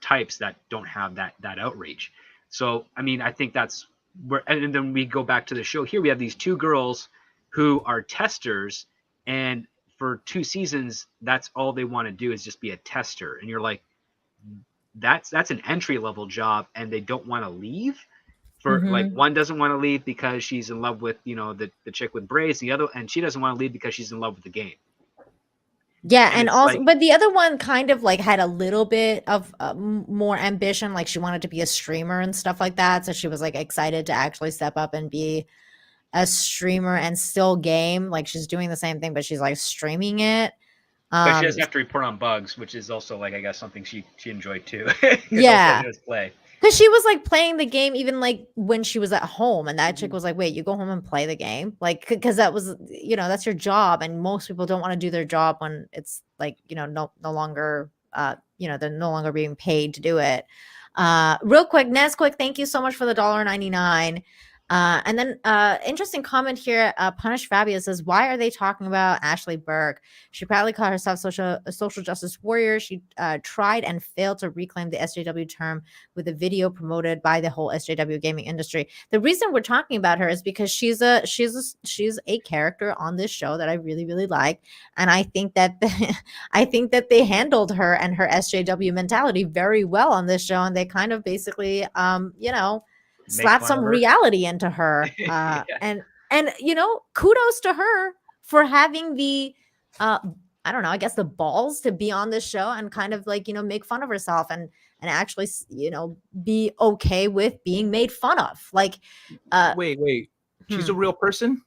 types that don't have that outreach. So, I mean, I think that's where, and then we go back to the show here. We have these two girls who are testers, and for 2 seasons, that's all they want to do is just be a tester. And you're like, that's an entry level job, and they don't want to leave. For like, one doesn't want to leave because she's in love with the chick with braids. The other, and she doesn't want to leave because she's in love with the game. Yeah, and also, like, but the other one kind of like had a little bit of more ambition, like she wanted to be a streamer and stuff like that. So she was like excited to actually step up and be a streamer and still game. Like she's doing the same thing, but she's like streaming it. But she doesn't have to report on bugs, which is also like, I guess, something she enjoyed too. Yeah. Play. Because she was like playing the game even like when she was at home, and that chick was like, wait, you go home and play the game? Like, because that was, that's your job. And most people don't want to do their job when it's like, no longer, they're no longer being paid to do it. Real quick, Nesquick, thank you so much for the $1.99. And then interesting comment here. Punish Fabio says, why are they talking about Ashley Burke? She proudly called herself a social justice warrior. She tried and failed to reclaim the SJW term with a video promoted by the whole SJW gaming industry. The reason we're talking about her is because she's a character on this show that I really, really like. And I think that they handled her and her SJW mentality very well on this show. And they kind of basically, slap some reality into her. Yeah. And kudos to her for having the I don't know, I guess the balls to be on this show and kind of like, make fun of herself and actually, be okay with being made fun of. Like, Wait. She's a hmm, real person?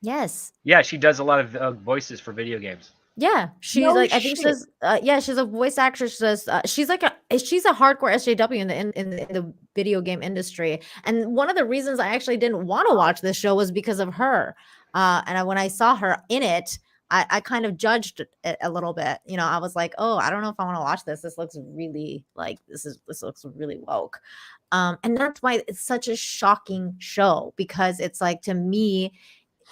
yes. Yeah, she does a lot of voices for video games. Yeah, she's No like, I think she shit. does. Yeah, she's a voice actress. She does, she's like she's a hardcore SJW in the video game industry. And one of the reasons I actually didn't want to watch this show was because of her. When I saw her in it, I kind of judged it a little bit. I was like, oh, I don't know if I want to watch this. This looks really like this looks really woke. And that's why it's such a shocking show, because it's like, to me,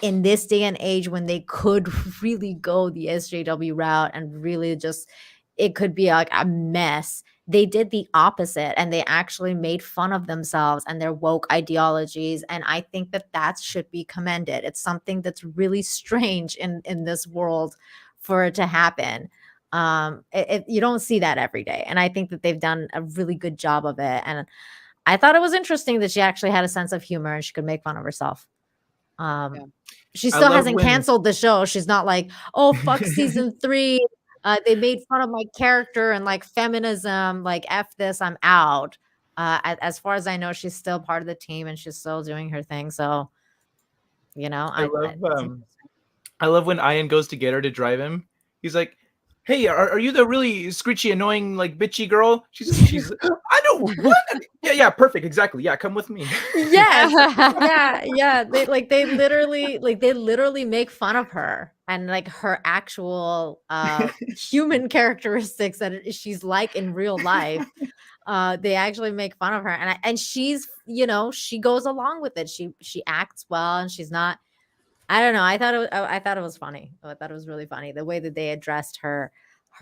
in this day and age when they could really go the SJW route and really just, it could be like a mess. They did the opposite, and they actually made fun of themselves and their woke ideologies. And I think that should be commended. It's something that's really strange in this world for it to happen. You don't see that every day. And I think that they've done a really good job of it. And I thought it was interesting that she actually had a sense of humor and she could make fun of herself. Yeah. She I still love hasn't when canceled the show. She's not like, oh, fuck season 3. They made fun of my character and like feminism, like F this, I'm out. As far as I know, she's still part of the team and she's still doing her thing. So, I love it's interesting. I love when Ian goes to get her to drive him. He's like, "Hey, are you the really screechy, annoying, like bitchy girl?" She's I don't what? Yeah, perfect, exactly. Yeah, come with me. Yes. Yeah. They literally make fun of her and like her actual human characteristics that she's like in real life. They actually make fun of her, and she's, she goes along with it. She acts well, and she's not. I don't know. I thought it was funny. I thought it was really funny the way that they addressed her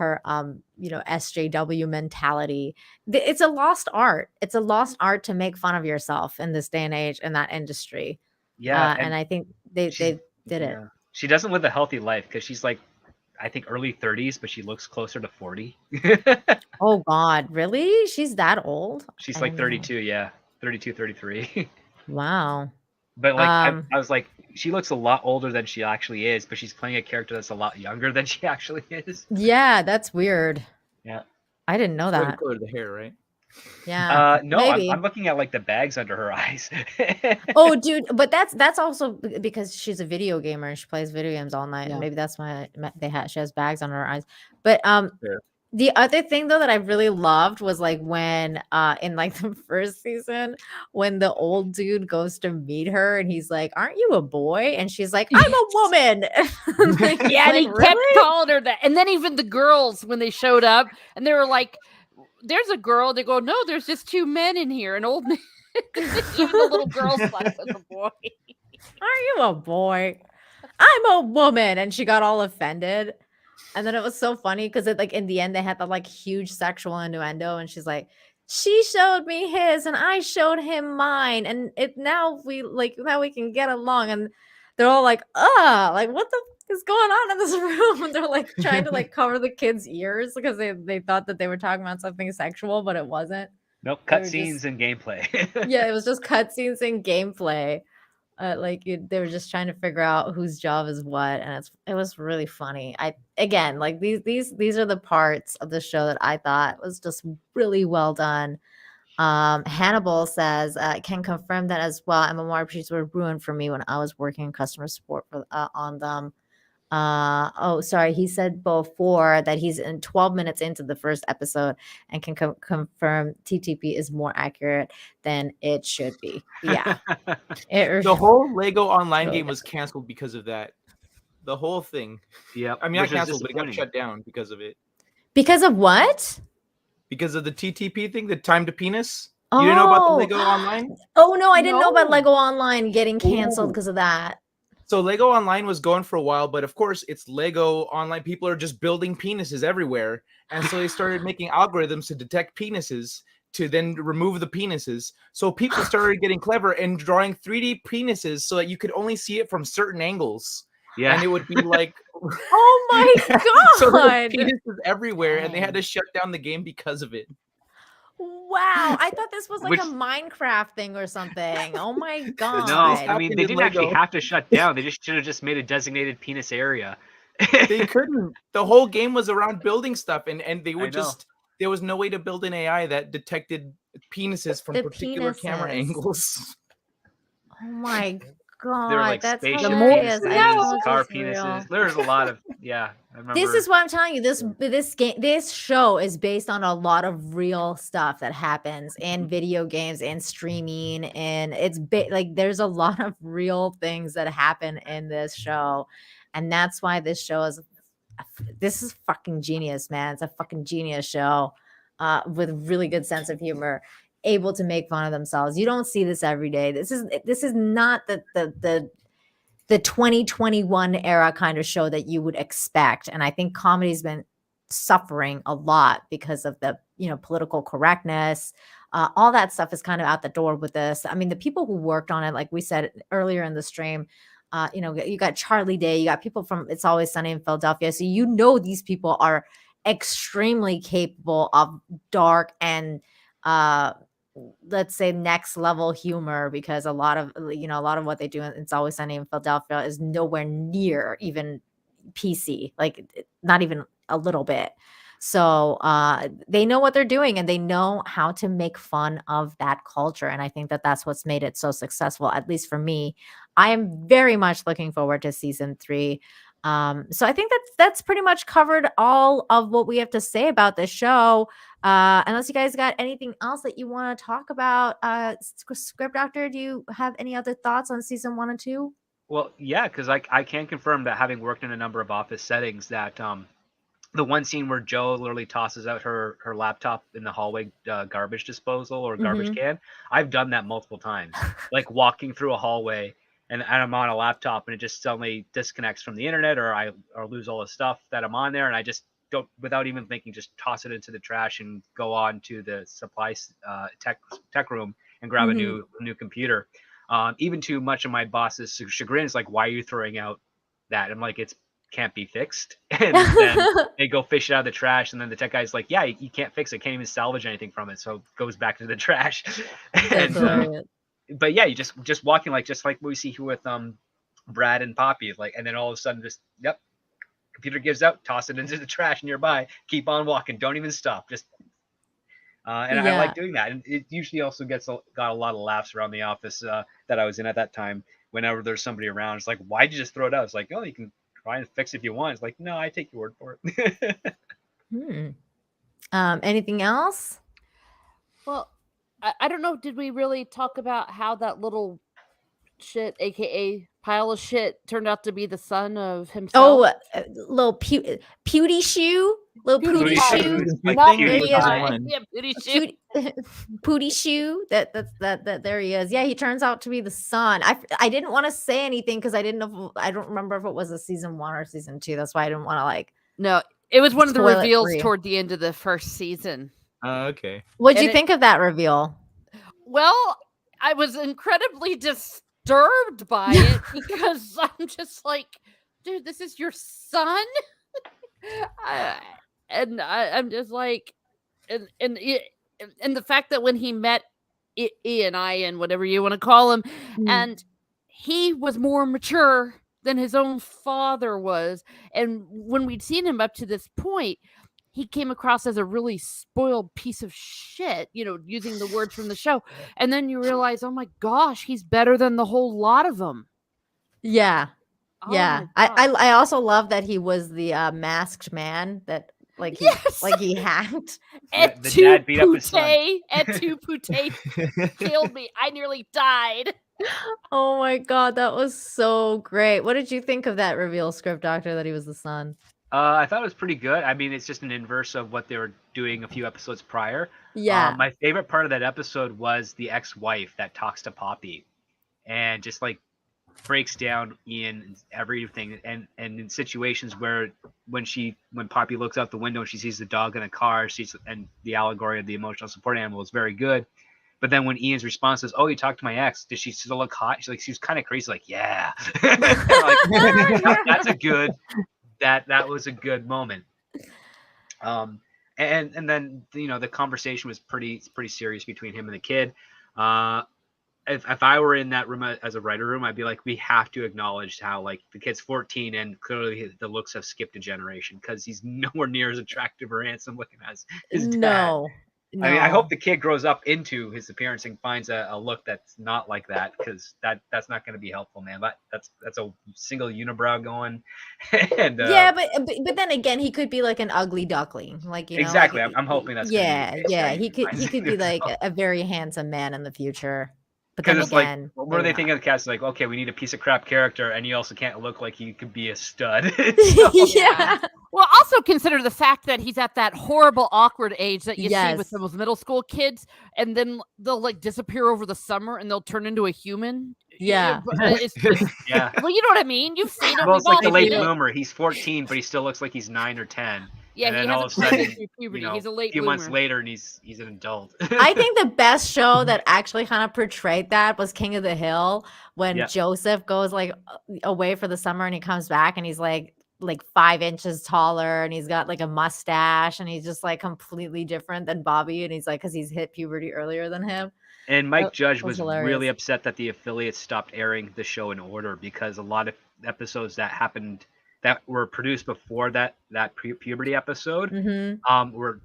SJW mentality. It's a lost art. It's a lost art to make fun of yourself in this day and age in that industry. Yeah, And and I think they she's did it. yeah. She doesn't live a healthy life because she's like, I think early 30s, but she looks closer to 40. Oh God, really? She's that old? She's I like didn't know. 32, yeah, 32, 33. Wow. But like Um, I was like, she looks a lot older than she actually is, but she's playing a character that's a lot younger than she actually is. yeah, that's weird. Yeah. I didn't know Or the that. color of the hair, right? Yeah, No, I'm maybe. looking at like the bags under her eyes. Oh, dude, but that's also because she's a video gamer and she plays video games all night, and Yeah. maybe that's why she has bags on her eyes. But Fair. the other thing though that I really loved was like when in like the first season, when the old dude goes to meet her and he's like, "Aren't you a boy?" And she's like, "I'm a woman." Like, it's Yeah, and like, he kept really? calling her that. And then even the girls, when they showed up, and they were like, "There's a girl." They go, "No, there's just 2 men in here, an old man." Even the little girls thought it was a boy. Are you a boy? I'm a woman. And she got all offended. And then it was so funny because like in the end they had the like huge sexual innuendo, and she's like, she showed me his and I showed him mine, and now we can get along. And they're all like, like what the f- is going on in this room? And they're like trying to like cover the kids' ears because they thought that they were talking about something sexual, but it wasn't. Nope, They were cutscenes just, and gameplay. yeah, it was just cutscenes and gameplay. They were just trying to figure out whose job is what, and it was really funny. I again like these are the parts of the show that I thought was just really well done. Hannibal says, can confirm that as well. MMORPGs were ruined for me when I was working in customer support on them. Oh, sorry. He said before that he's in 12 minutes into the first episode and can confirm TTP is more accurate than it should be. Yeah. The whole Lego online Really game was canceled because of that. The whole thing. Yep. I mean, not which is canceled, but it got disappointing. shut down because of it. Because of what? Because of the TTP thing, the time to penis. You didn't know about the Lego online? Oh no, I didn't know about No. Lego Online getting canceled Ooh. because of that. So Lego Online was going for a while, but of course it's Lego Online. People are just building penises everywhere. And so they started making algorithms to detect penises to then remove the penises. So people started getting clever and drawing 3D penises so that you could only see it from certain angles. Yeah. And it would be like Oh my so there god. were penises everywhere, and they had Dang. to shut down the game because of it. Wow. I thought this was like Which- a Minecraft thing or something. Oh my god. No, I mean happened they in didn't actually Lego. have to shut down. They just should have just made a designated penis area. They couldn't. The whole game was around building stuff, and they I would know. just. There was no way to build an AI that detected penises from The particular camera penises. angles. Oh my There were god, like that's spaceship hilarious. I didn't know penises, this car was real. penises. There's a lot of I remember. This is what I'm telling you. This show is based on a lot of real stuff that happens in video games and streaming, and it's like there's a lot of real things that happen in this show, and that's why this show is fucking genius, man. It's a fucking genius show, with really good sense of humor, able to make fun of themselves. You don't see this every day. This is not the 2021 era kind of show that you would expect. And I think comedy's been suffering a lot because of the, political correctness. All that stuff is kind of out the door with this. I mean, the people who worked on it, like we said earlier in the stream, you got Charlie Day, you got people from It's Always Sunny in Philadelphia. So these people are extremely capable of dark and let's say next level humor, because a lot of what they do in It's Always Sunny in Philadelphia is nowhere near even PC, like not even a little bit. So they know what they're doing, and they know how to make fun of that culture, and I think that that's what's made it so successful, at least for me. I am very much looking forward to season 3. So I think that's pretty much covered all of what we have to say about this show. Unless you guys got anything else that you want to talk about, Script Doctor, do you have any other thoughts on season 1 and 2? Well, yeah, because I can confirm that, having worked in a number of office settings, that the one scene where Joe literally tosses out her laptop in the hallway garbage disposal or garbage can, I've done that multiple times. Like walking through a hallway and I'm on a laptop and it just suddenly disconnects from the internet, or I lose all the stuff that I'm on there, and I just don't, without even thinking, just toss it into the trash and go on to the supply tech room and grab a new computer. Even to much of my boss's chagrin, it's like, why are you throwing out that? I'm like, it's can't be fixed. And then they go fish it out of the trash, and then the tech guy's like, yeah, you can't fix it, can't even salvage anything from it, so it goes back to the trash. And but yeah, you just walking, just like what we see here with Brad and Poppy, like, and then all of a sudden just computer gives out, toss it into the trash nearby, keep on walking, don't even stop, just and I like doing that, and it usually also got a lot of laughs around the office that I was in at that time. Whenever there's somebody around, it's like, why'd you just throw it out? It's like, oh, you can try and fix it if you want. It's like, no, I take your word for it. Anything else? Well, I don't know. Did we really talk about how that little shit, aka pile of shit, turned out to be the son of himself? Oh, little Pewty Shoe. Little Pooty Shoe. Pooty Shoe. That there he is. Yeah, he turns out to be the son. I didn't want to say anything because I don't remember if it was a season 1 or season 2. That's why I didn't want to like. No, it was one of the reveals toward the end of the first season. Okay. What'd you think of that reveal? Well, I was incredibly disturbed by it because I'm just like, dude, this is your son. I'm just like, and the fact that when he met Ian, whatever you want to call him, and he was more mature than his own father was, and when we'd seen him up to this point, he came across as a really spoiled piece of shit, using the words from the show, and then you realize, oh my gosh, he's better than the whole lot of them. Yeah. Yeah, I also love that he was the masked man that he hacked. The dad beat up his son. Pute killed me. I nearly died. Oh my god, that was so great. What did you think of that reveal, Script Doctor, that he was the son? I thought it was pretty good. I mean, it's just an inverse of what they were doing a few episodes prior. Yeah. My favorite part of that episode was the ex-wife that talks to Poppy and just like breaks down Ian and everything, and in situations where when Poppy looks out the window and she sees the dog in a car, and the allegory of the emotional support animal is very good. But then when Ian's response is, "Oh, you talked to my ex. Does she still look hot?" She's like, she was kind of crazy, like, yeah. Like, that's a good. That was a good moment. And then the conversation was pretty serious between him and the kid. if I were in that room as a writer room, I'd be like, we have to acknowledge how like the kid's 14 and clearly the looks have skipped a generation because he's nowhere near as attractive or handsome looking as his dad. No. I mean, I hope the kid grows up into his appearance and finds a look that's not like that, because that's not going to be helpful, man. But that's a single unibrow going, and Yeah, but then again, he could be like an ugly duckling, like exactly. Like, I'm hoping that's yeah, gonna be the case, yeah. right? He could be like a very handsome man in the future. But Because then it's like, again, what are they thinking of the cast? Like, okay, we need a piece of crap character, and you also can't look like he could be a stud. Yeah. Well, also consider the fact that he's at that horrible, awkward age that you see with those middle school kids, and then they'll like disappear over the summer, and they'll turn into a human. Yeah. It's just, Yeah. Well, you know what I mean. You've seen it. Well, it's like the late seen it. bloomer. He's 14, but he still looks like he's 9 or 10. Yeah, and then he all of a hasn't sudden, passed through puberty. He's a a late few months bloomer. later, and he's an adult. I think the best show that actually kind of portrayed that was King of the Hill, when Joseph goes like away for the summer and he comes back and he's like 5 inches taller and he's got like a mustache and he's just like completely different than Bobby, and he's like, because he's hit puberty earlier than him. And Mike Judge was hilarious. really upset that the affiliates stopped airing the show in order, because a lot of episodes that happened that were produced before that puberty episode were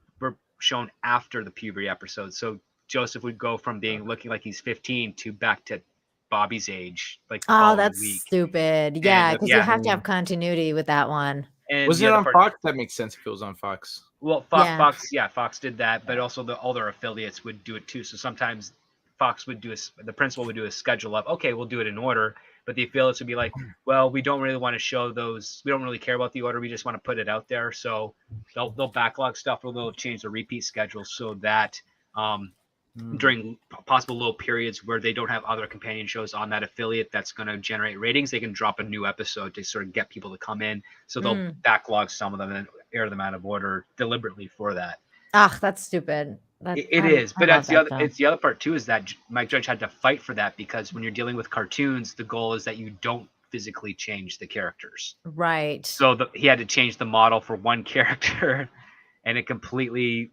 shown after the puberty episode. So Joseph would go from being looking like he's 15 to back to Bobby's age, like the following that's week. stupid. Yeah, because you have to have continuity with that one. And was it on Fox? That makes sense if it was on Fox. Well, Fox did that, but also all their affiliates would do it too. So sometimes Fox would the principal would do a schedule of, okay, we'll do it in order, but the affiliates would be like, well, we don't really want to show those. We don't really care about the order. We just want to put it out there. So they'll backlog stuff, or they'll change the repeat schedule so that during possible low periods where they don't have other companion shows on that affiliate that's going to generate ratings, they can drop a new episode to sort of get people to come in. So they'll backlog some of them and air them out of order deliberately for that. That's stupid. It is, but that's the other. It's the other part too, is that Mike Judge had to fight for that, because when you're dealing with cartoons, the goal is that you don't physically change the characters. Right. So he had to change the model for one character, and it completely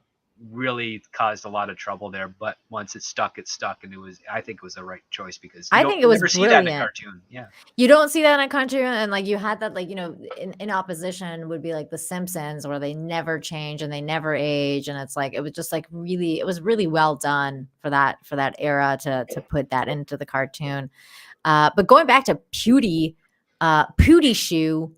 really caused a lot of trouble there. But once it stuck, and I think it was the right choice, because I think it was never see brilliant. that in a cartoon. Yeah, you don't see that in a cartoon, and like you had that, like, in opposition would be like the Simpsons, where they never change and they never age, and it's like it was just like it was really well done for that era to put that into the cartoon. But going back to Pooty Shoe,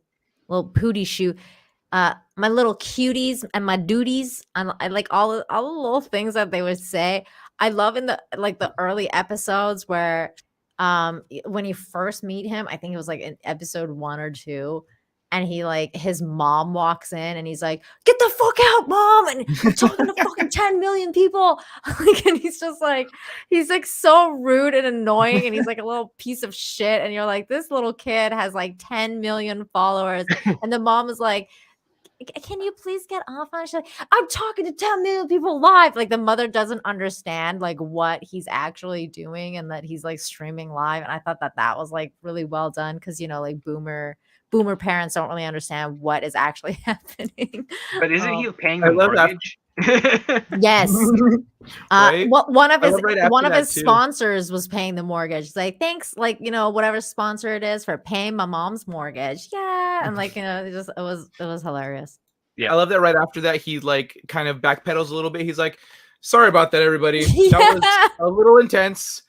my little cuties and my duties, I like all the little things that they would say. I love in the early episodes where when you first meet him, I think it was like in episode 1 or 2, and he like his mom walks in and he's like, "Get the fuck out, mom!" and I'm talking to fucking 10 million people. And he's just like, he's like so rude and annoying, and he's like a little piece of shit, and you're like, this little kid has like 10 million followers, and the mom is like, "Can you please get off on it?" She's like, "I'm talking to 10 million people live." Like the mother doesn't understand like what he's actually doing, and that he's like streaming live. And I thought that was like really well done, because like boomer parents don't really understand what is actually happening. But isn't he paying the mortgage? Yes. Right? One of Right his sponsors was paying the mortgage. It's like, thanks, like, whatever sponsor it is, for paying my mom's mortgage. Yeah. And like, it was hilarious. Yeah. I love that right after that, he like kind of backpedals a little bit. He's like, "Sorry about that, everybody. That was a little intense.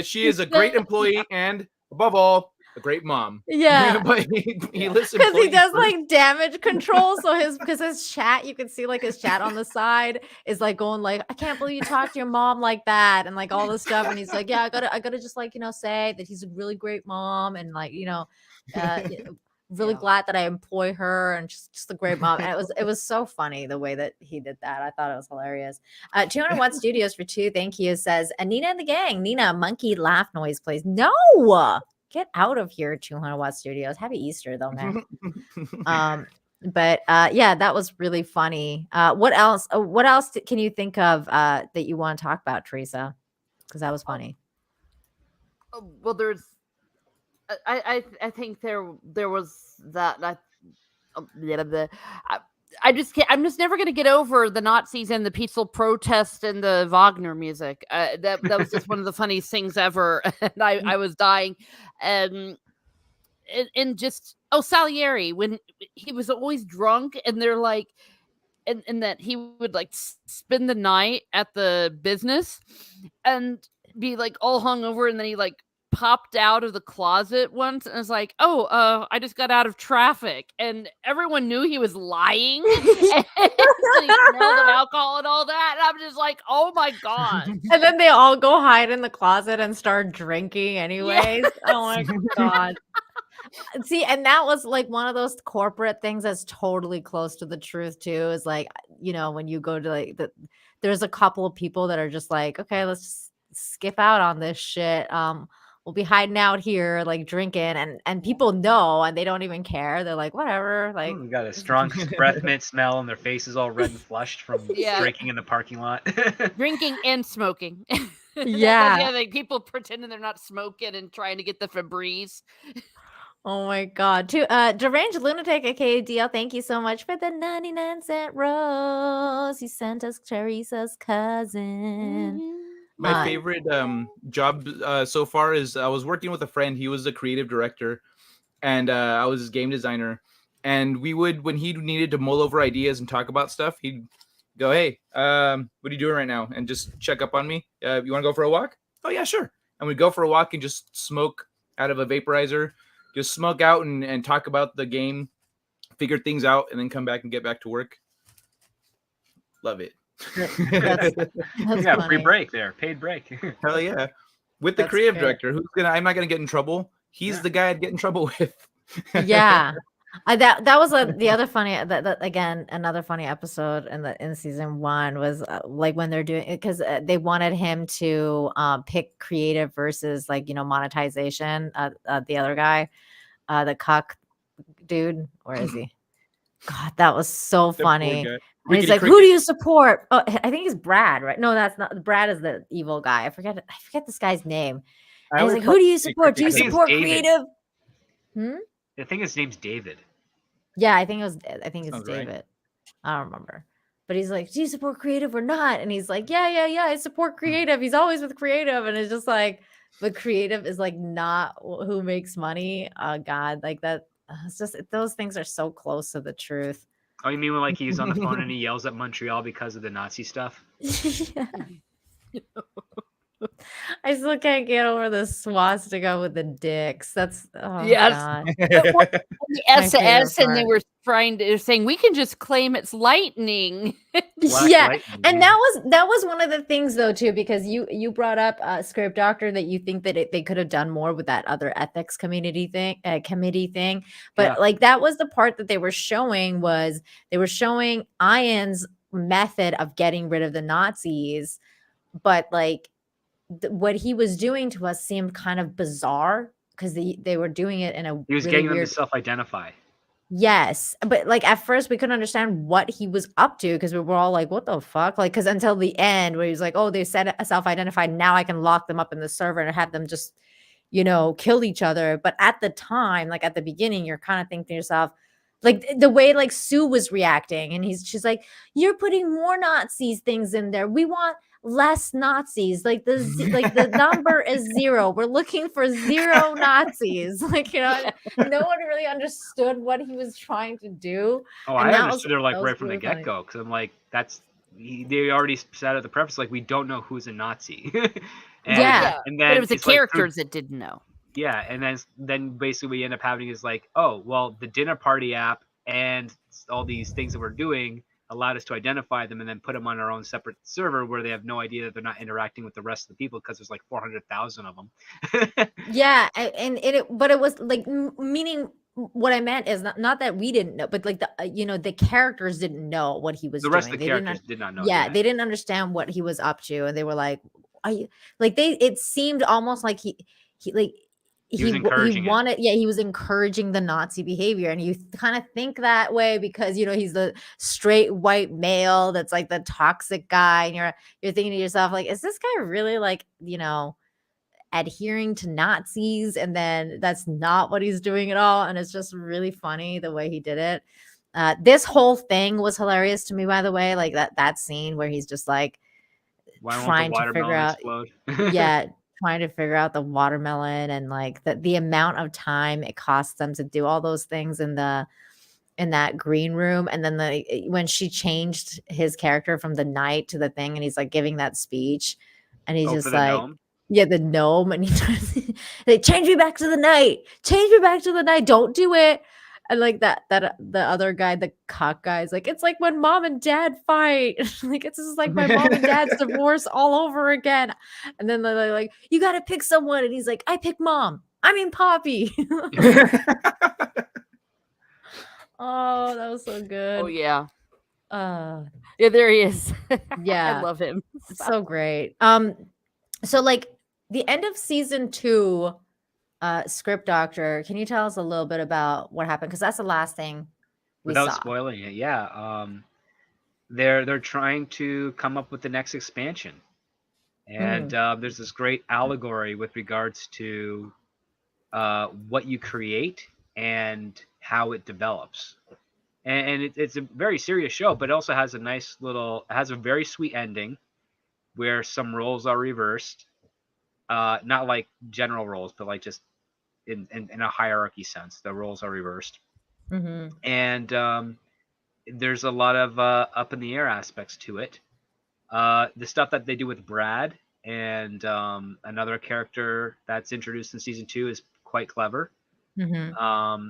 She is a great employee, and above all, a great mom." Yeah. But he lists because he does first. like damage control. So his chat, you can see like his chat on the side is like going like, "I can't believe you talked to your mom like that," and like all this stuff. And he's like, "Yeah, I gotta just like, say that he's a really great mom, and like, really glad that I employ her, and just a great mom." And it was so funny the way that he did that. I thought it was hilarious. 200 Watt Studios for 2, thank you, says Nina and the gang. Nina, monkey laugh noise, please. No, get out of here, 200 Watt Studios. Happy Easter though, man. But yeah, that was really funny. What else can you think of that you want to talk about, Teresa? Because that was funny. Well, there's I think there was that I'm just never gonna get over the Nazis and the peaceful protest and the Wagner music. That was just one of the funniest things ever, and I was dying. And just Salieri, when he was always drunk, and they're like, and that he would like spend the night at the business and be like all hungover, and then he like popped out of the closet once and was like, I just got out of traffic, and everyone knew he was lying and he smelled of alcohol and all that, and I'm just like, oh my god. And then they all go hide in the closet and start drinking anyways. Yes. Oh my god. See, and that was like one of those corporate things that's totally close to the truth too. Is like, when you go to like there's a couple of people that are just like, okay, let's just skip out on this shit. We'll be hiding out here, like drinking, and people know, and they don't even care. They're like, whatever. Like, We got a strong breath mint smell, and their face is all red and flushed from drinking in the parking lot. Drinking and smoking. Yeah. Like people pretending they're not smoking and trying to get the Febreze. Oh my god. To Deranged Lunatic, aka DL, thank you so much for the 99-cent rose. You sent us Teresa's cousin. My favorite job so far is I was working with a friend. He was the creative director, and I was his game designer. And we would, when he needed to mull over ideas and talk about stuff, he'd go, "Hey, what are you doing right now?" And just check up on me. You want to go for a walk? Oh yeah, sure. And we'd go for a walk and just smoke out of a vaporizer. Just smoke out and talk about the game, figure things out, and then come back and get back to work. Love it. That's Free break there, paid break. Hell yeah. With the That's creative great. director, I'm not gonna get in trouble. He's the guy I'd get in trouble with. Yeah. That was the other funny that again, another funny episode in season 1 was like when they're doing it, because they wanted him to pick creative versus like monetization. The other guy, the cuck dude, where is he? God, that was so funny. And he's like, "Who do you support?" Oh, I think he's Brad, right? No, that's not. Brad is the evil guy. I forget this guy's name. And he's like, "Who do you support? Do you support creative?" I think his name's David. Yeah, I think it's Sounds David. right. I don't remember. But he's like, "Do you support creative or not?" And he's like, yeah, I support creative. He's always with creative. And it's just like, but creative is like not who makes money. God, like that. It's just, those things are so close to the truth. Oh, you mean when like he's on the phone and he yells at Montreal because of the Nazi stuff? Yeah. I still can't get over the swastika with the dicks. That's God. The SS, and they part. were saying we can just claim it's lightning. Yeah, lightning, and that was one of the things though too, because you brought up Script Doctor, that you think that they could have done more with that other ethics committee thing, but like that was the part that they were showing Ian's method of getting rid of the Nazis, but like what he was doing to us seemed kind of bizarre because they were doing it in a He was really getting them weird. to self-identify. Yes, but like at first we couldn't understand what he was up to, because we were all like, "What the fuck?" Like, because until the end where he was like, "Oh, they said self-identified. Now I can lock them up in the server and have them just, kill each other." But at the time, like at the beginning, you're kind of thinking to yourself, like the way like Sue was reacting, and she's like, "You're putting more Nazis things in there. We want less Nazis. Like the number is 0. We're looking for 0 Nazis." Like, no one really understood what he was trying to do. Oh, And I that understood it like right from the really funny. get-go, because I'm like, they already said at the preface, like, we don't know who's a Nazi. And then But it was the it's like, characters that didn't know. yeah, and then basically we end up having is like, oh, well, the dinner party app and all these things that we're doing allowed us to identify them and then put them on our own separate server where they have no idea that they're not interacting with the rest of the people, because there's like 400,000 of them. Yeah, but it was like meaning what I meant is not that we didn't know, but like the characters didn't know what he was The doing. rest of the characters did not know. Yeah, they didn't understand what he was up to, and they were like, it seemed almost like he wanted, he was encouraging the Nazi behavior, and you kind of think that way because he's the straight white male that's like the toxic guy, and you're thinking to yourself like, is this guy really like adhering to Nazis? And then that's not what he's doing at all, and it's just really funny the way he did it. This whole thing was hilarious to me, by the way. Like that scene where he's just like Why won't the trying to figure watermelon out, explode? yeah, trying to figure out the watermelon and like the amount of time it costs them to do all those things in that green room. And then when she changed his character from the knight to the thing, and he's like giving that speech, and he's Oh, for just the like, gnome? yeah, the gnome, and he tries like, change me back to the knight, change me back to the knight, don't do it. And like that the other guy, the cock guy, is like, it's like when mom and dad fight. Like it's just like my mom and dad's divorce all over again. And then they're like, you got to pick someone, and he's like, I pick mom. I mean Poppy. Oh, that was so good. Oh yeah. Uh, Yeah, there he is. Yeah. I love him. so great. So like the end of season 2, Script Doctor, can you tell us a little bit about what happened? Because that's the last thing we Without saw. spoiling it, yeah. They're trying to come up with the next expansion, and there's this great allegory with regards to what you create and how it develops. And it's a very serious show, but it also has a nice has a very sweet ending where some roles are reversed. Not like general roles, but like just in a hierarchy sense, the roles are reversed. Mm-hmm. And there's a lot of up in the air aspects to it. The stuff that they do with Brad and another character that's introduced in season 2 is quite clever. Mm-hmm.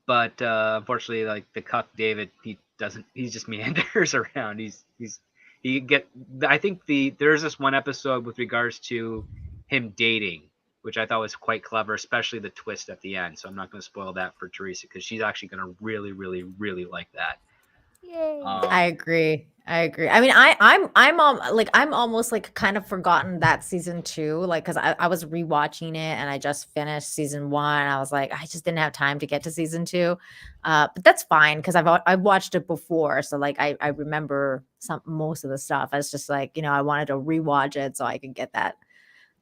But unfortunately, like the Cuck David, he just meanders around. I think there's this one episode with regards to him dating, which I thought was quite clever, especially the twist at the end. So I'm not going to spoil that for Teresa because she's actually going to really, really, really like that. Yay. I agree. I mean, I'm almost like kind of forgotten that season 2, like because I was rewatching it and I just finished season 1. I was like, I just didn't have time to get to season 2, but that's fine because I've watched it before, so like I remember most of the stuff. I was just like, I wanted to rewatch it so I could get that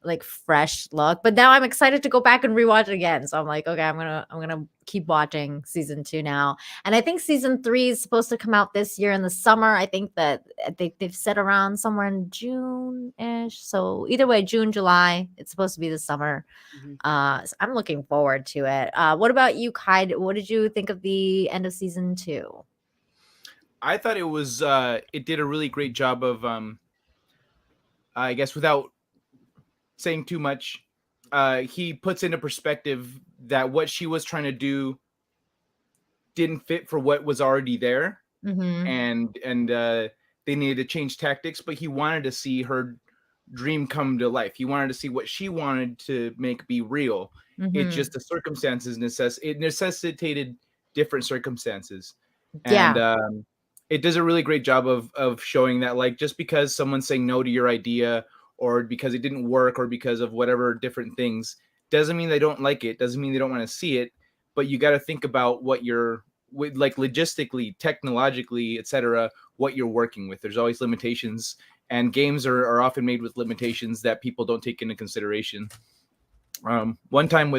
like fresh look. But now I'm excited to go back and rewatch it again. So I'm like, okay, I'm gonna keep watching season 2 now. And I think season 3 is supposed to come out this year in the summer. I think that they've said around somewhere in June-ish. So either way, June, July, it's supposed to be the summer. So I'm looking forward to it. What about you, Kai? What did you think of the end of season 2? I thought it did a really great job of I guess without saying too much, he puts into perspective that what she was trying to do didn't fit for what was already there, Mm-hmm. and they needed to change tactics. But he wanted to see her dream come to life. He wanted to see what she wanted to make be real. It's just the circumstances necessitated different circumstances, and it does a really great job of showing that, like, just because someone's saying no to your idea, or because it didn't work, or because of whatever different things, doesn't mean they don't like it, doesn't mean they don't want to see it. But you got to think about what you're with, like logistically, technologically, etc., what you're working with. There's always limitations, and games are often made with limitations that people don't take into consideration. One time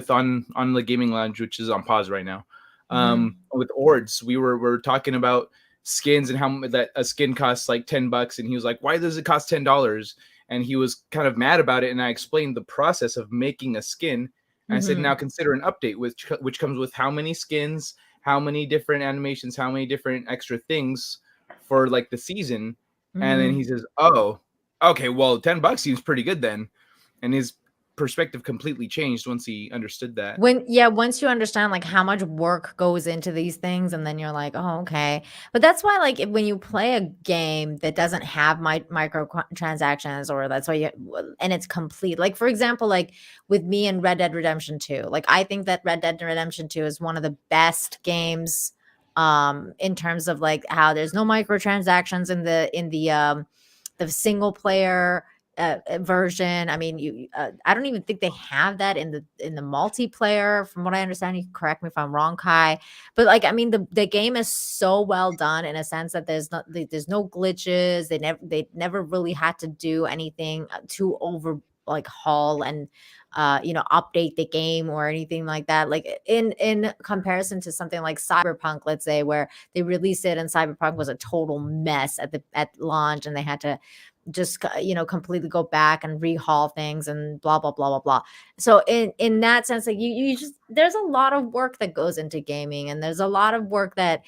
on the gaming lounge, which is on pause right now, with Ords, we were talking about skins and how that a skin costs like $10, and he was like, why does it cost $10? And he was kind of mad about it. And I explained the process of making a skin. And I said, now consider an update, which comes with how many skins, how many different animations, how many different extra things for like the season. And then he says, oh, okay, well, $10 seems pretty good then. And his perspective completely changed once he understood that. Once you understand like how much work goes into these things, and then you're like, oh, okay. But that's why, like, when you play a game that doesn't have micro transactions, or that's why and it's complete, like, for example, like with me and Red Dead Redemption 2, like I think that Red Dead Redemption 2 is one of the best games in terms of like how there's no microtransactions in the single player version. I mean, I don't even think they have that in the multiplayer, from what I understand. You can correct me if I'm wrong, Kai, but like, I mean, the game is so well done in a sense that there's no glitches. They never really had to do anything too like haul and update the game or anything like that. Like in comparison to something like Cyberpunk, let's say, where they released it and Cyberpunk was a total mess at launch, and they had to just completely go back and rehaul things and blah blah blah blah blah. So in that sense, like you just, there's a lot of work that goes into gaming, and there's a lot of work that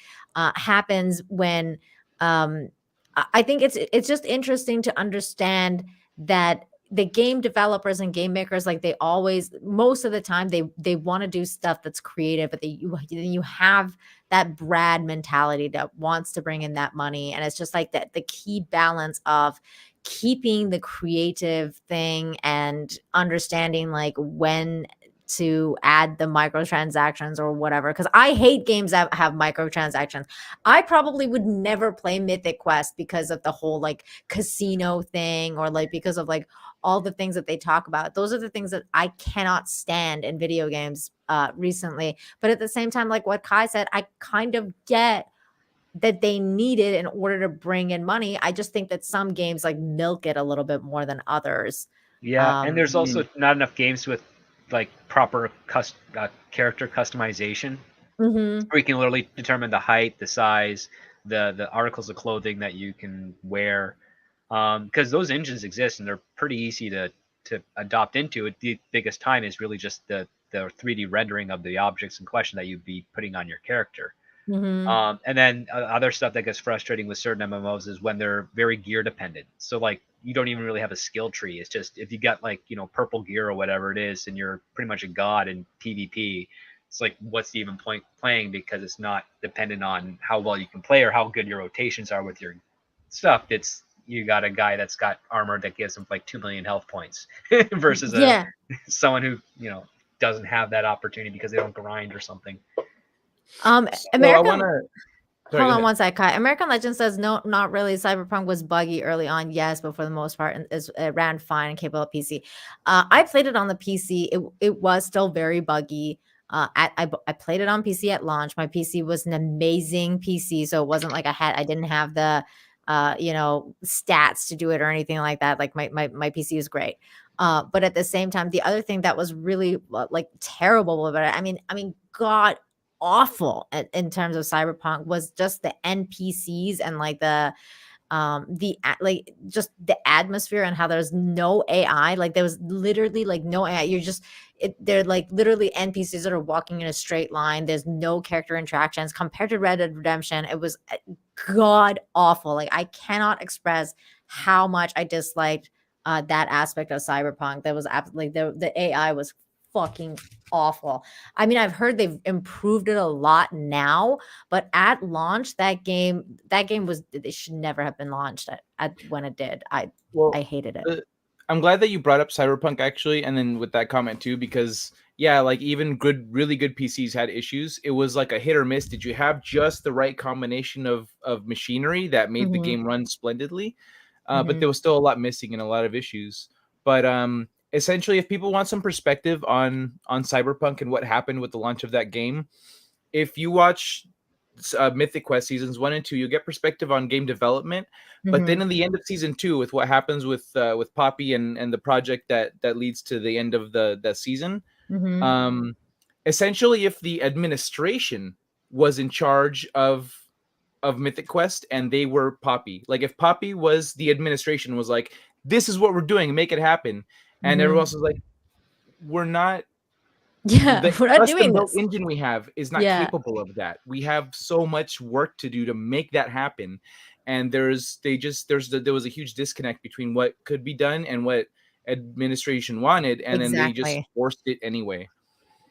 happens when I think it's just interesting to understand that the game developers and game makers, like they always, most of the time, they want to do stuff that's creative, but you have that Brad mentality that wants to bring in that money, and it's just like that the key balance of keeping the creative thing and understanding like when to add the microtransactions or whatever, because I hate games that have microtransactions. I probably would never play Mythic Quest because of the whole like casino thing, or like because of like all the things that they talk about. Those are the things that I cannot stand in video games recently. But at the same time, like what Kai said, I kind of get that they need it in order to bring in money. I just think that some games like milk it a little bit more than others. Yeah, and there's also not enough games with like proper character customization, Mm-hmm. where you can literally determine the height, the size, the articles of clothing that you can wear, because those engines exist and they're pretty easy to adopt into. It, the biggest time is really just the 3D rendering of the objects in question that you'd be putting on your character. Mm-hmm. And then other stuff that gets frustrating with certain MMOs is when they're very gear dependent. So like you don't even really have a skill tree. It's just if you got like purple gear or whatever it is, and you're pretty much a god in PvP. It's like what's the even point playing, because it's not dependent on how well you can play or how good your rotations are with your stuff. It's you got a guy that's got armor that gives him like 2 million health points versus someone who doesn't have that opportunity because they don't grind or something. American. Sorry, Hold on one sec, Kai. American Legend says no, not really. Cyberpunk was buggy early on, yes, but for the most part, it ran fine and capable of PC. I played it on the PC. It was still very buggy. I played it on PC at launch. My PC was an amazing PC, so it wasn't like I didn't have the stats to do it or anything like that. Like my PC is great. But at the same time, the other thing that was really like terrible about it, I mean, God, awful in terms of Cyberpunk was just the NPCs and like like just the atmosphere and how there's no AI. Like there was literally like no AI. They're like literally NPCs that are walking in a straight line. There's no character interactions compared to Red Dead Redemption. It was god awful. Like I cannot express how much I disliked that aspect of Cyberpunk. That was absolutely the AI was fucking awful. I mean, I've heard they've improved it a lot now, but at launch, that game was, it should never have been launched at when it did. I hated it. I'm glad that you brought up Cyberpunk actually, and then with that comment too, because yeah, like even really good PCs had issues. It was like a hit or miss. Did you have just the right combination of machinery that made the game run splendidly? But there was still a lot missing and a lot of issues. But essentially, if people want some perspective on Cyberpunk and what happened with the launch of that game, if you watch Mythic Quest seasons 1 and 2, you'll get perspective on game development. But then in the end of season 2, with what happens with Poppy and the project that leads to the end of the season, essentially, if the administration was in charge of Mythic Quest and they were Poppy, like if Poppy was the administration, was like, this is what we're doing, make it happen. And everyone else is like, we're not. Yeah, The we're not doing custom-built this. engine we have is not capable of that. We have so much work to do to make that happen. And there was a huge disconnect between what could be done and what administration wanted, and then they just forced it anyway.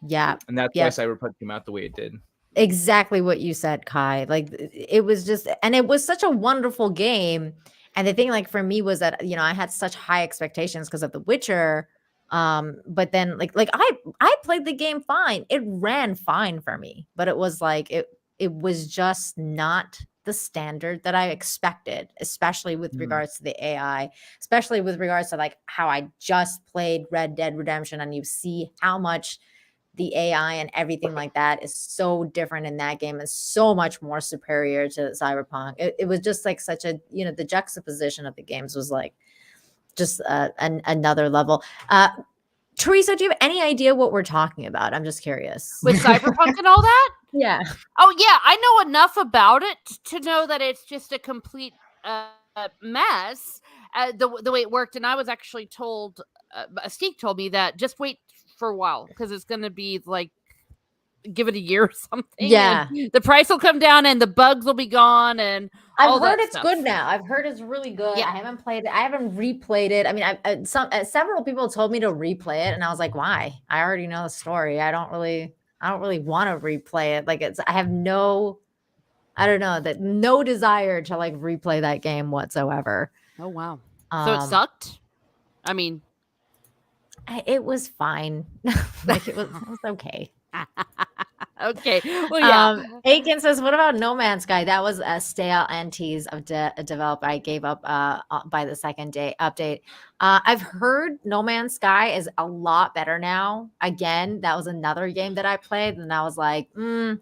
Yeah. And that's why Cyberpunk came out the way it did. Exactly what you said, Kai. Like it was just, and it was such a wonderful game. And the thing, like for me, was that I had such high expectations because of The Witcher. But then like I played the game fine. It ran fine for me, but it was like it was just not the standard that I expected, especially with regards to the AI, especially with regards to like how I just played Red Dead Redemption, and you see how much the AI and everything like that is so different in that game and so much more superior to Cyberpunk. It was just like such a, the juxtaposition of the games was like just another level. Teresa, do you have any idea what we're talking about? I'm just curious. With Cyberpunk and all that? Yeah. Oh yeah, I know enough about it to know that it's just a complete mess. The way it worked, and I was actually told, Steve told me that just wait for a while because it's going to be like, give it a year or something. Yeah. And the price will come down and the bugs will be gone and I've all heard that it's stuff. good now. I've heard it's really good. Yeah. I haven't played it. I haven't replayed it. I mean, several people told me to replay it, and I was like, why? I already know the story. I don't really want to replay it. Like I have no, I don't know, that no desire to like replay that game whatsoever. Oh wow. So it sucked? I mean, it was fine. Like it was okay. okay. Well, yeah. Aiken says, what about No Man's Sky? That was a stale NTs of develop. I gave up by the second day update. I've heard No Man's Sky is a lot better now. Again, that was another game that I played, and I was like, And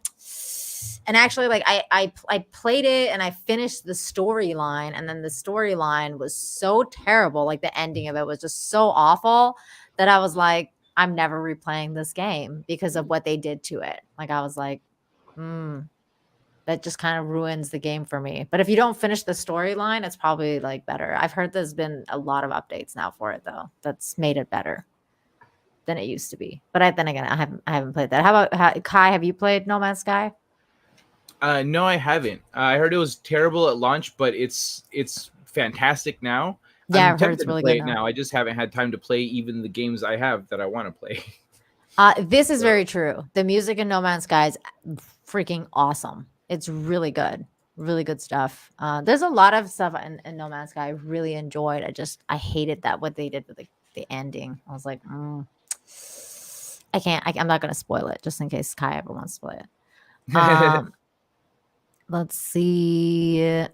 actually, like I played it and I finished the storyline, and then the storyline was so terrible. Like the ending of it was just so awful that I was like, I'm never replaying this game because of what they did to it. Like I was like, that just kind of ruins the game for me. But if you don't finish the storyline, it's probably like better. I've heard there's been a lot of updates now for it though. That's made it better than it used to be. But then again, I haven't played that. How about Kai? Have you played No Man's Sky? No, I haven't. I heard it was terrible at launch, but it's fantastic now. Yeah, I'm I've heard it's tempted to really play good it now. now. I just haven't had time to play even the games I have that I want to play. This is very true. The music in No Man's Sky is freaking awesome. It's really good. Really good stuff. There's a lot of stuff in No Man's Sky I really enjoyed. I hated that what they did with the ending. I was like, I can't. I'm not going to spoil it just in case Kai ever wants to play it. Let's see.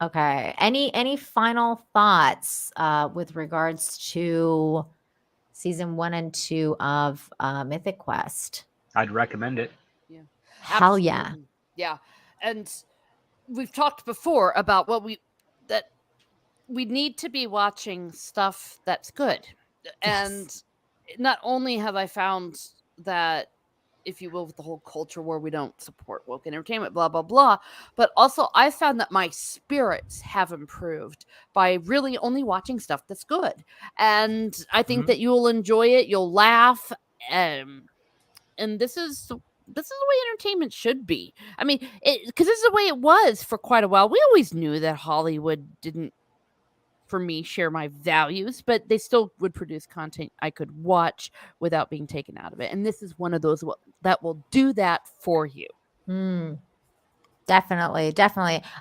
Okay. Any final thoughts with regards to season 1 and 2 of Mythic Quest? I'd recommend it. Yeah. Hell yeah. Absolutely. Yeah. And we've talked before about that we need to be watching stuff that's good. And not only have I found that, if you will, with the whole culture where we don't support woke entertainment, blah, blah, blah. But also I found that my spirits have improved by really only watching stuff that's good. And I think that you'll enjoy it. You'll laugh. And this is the way entertainment should be. I mean, because this is the way it was for quite a while. We always knew that Hollywood didn't, for me, share my values, but they still would produce content I could watch without being taken out of it. And this is one of those that will do that for you. Definitely.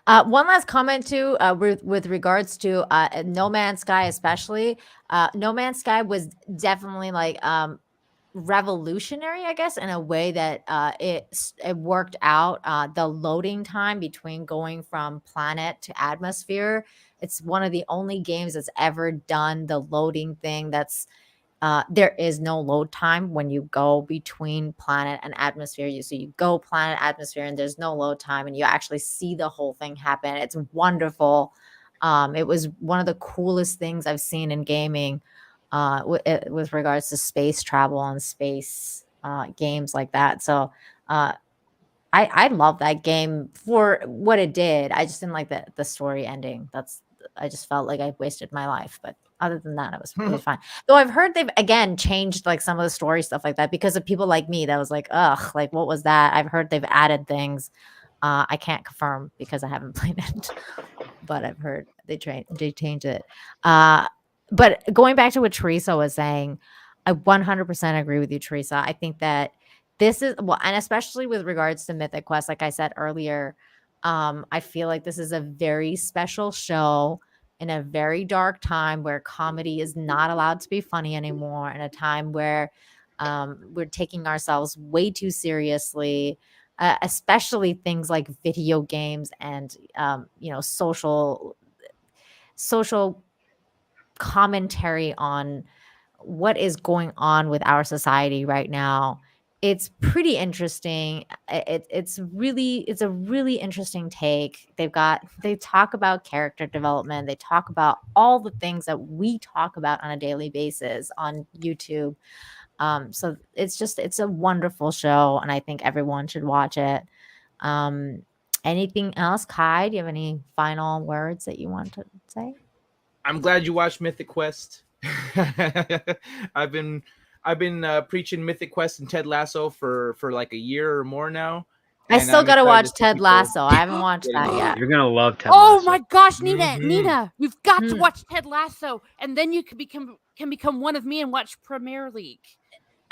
One last comment too, with regards to No Man's Sky, especially. No Man's Sky was definitely like revolutionary, I guess, in a way that it worked out. The loading time between going from planet to atmosphere. It's one of the only games that's ever done the loading thing. That's there is no load time when you go between planet and atmosphere. So you go planet, atmosphere, and there's no load time, and you actually see the whole thing happen. It's wonderful. It was one of the coolest things I've seen in gaming with regards to space travel and space games like that. So I love that game for what it did. I just didn't like the story ending. I just felt like I wasted my life. But other than that, it was fine. Though I've heard they've again changed like some of the story stuff like that because of people like me that was like, ugh, like what was that? I've heard they've added things. I can't confirm because I haven't played it, but I've heard they changed it. But going back to what Teresa was saying, I 100% agree with you, Teresa. I think that this is and especially with regards to Mythic Quest, like I said earlier, I feel like this is a very special show in a very dark time where comedy is not allowed to be funny anymore, in a time where we're taking ourselves way too seriously, especially things like video games and social commentary on what is going on with our society right now. it's pretty interesting. It's a really interesting take. They talk about character development. They talk about all the things that we talk about on a daily basis on YouTube. So it's a wonderful show, and I think everyone should watch it. Anything else, Kai? Do you have any final words that you want to say? I'm glad you watched Mythic Quest. I've been preaching Mythic Quest and Ted Lasso for like a year or more now. I and still I'm got to excited watch see Ted people Lasso. I haven't watched getting that into yet. You're gonna love Ted Oh Lasso. my gosh, Nina, Mhm. Nina, you've got to Hmm. watch Ted Lasso, and then you can become one of me and watch Premier League,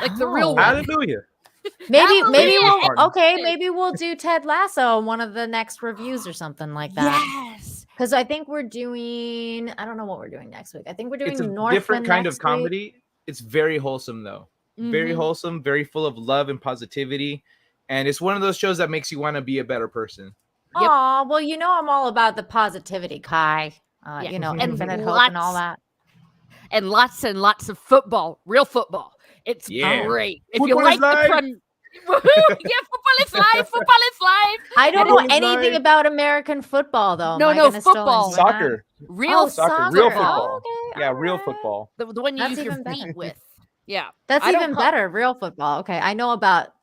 like the real Oh. one. Hallelujah. Maybe Hallelujah. maybe we'll do Ted Lasso in one of the next reviews or something like that. Yes. Because I think we're doing, I don't know what we're doing next week. I think we're doing It's a Northman different kind next of comedy. It's very wholesome though. Very Mhm. wholesome, very full of love and positivity. And it's one of those shows that makes you want to be a better person. Week. Yep. Aw, well, I'm all about the positivity, Kai. Yeah. And And infinite hope and all that. and lots of football, real football. It's Yeah. great. If Football you is like the life. Woohoo! Yeah, football is life. Football is life. I don't know Football is anything life. about American football, though. No, Am I no, gonna still football. enjoy that? Soccer. Real Oh, Soccer, real soccer. football. Oh, okay, Yeah, all real right. football. the one you That's use your even better. feet with. Yeah. That's I don't even call- better. Real football. Okay, I know about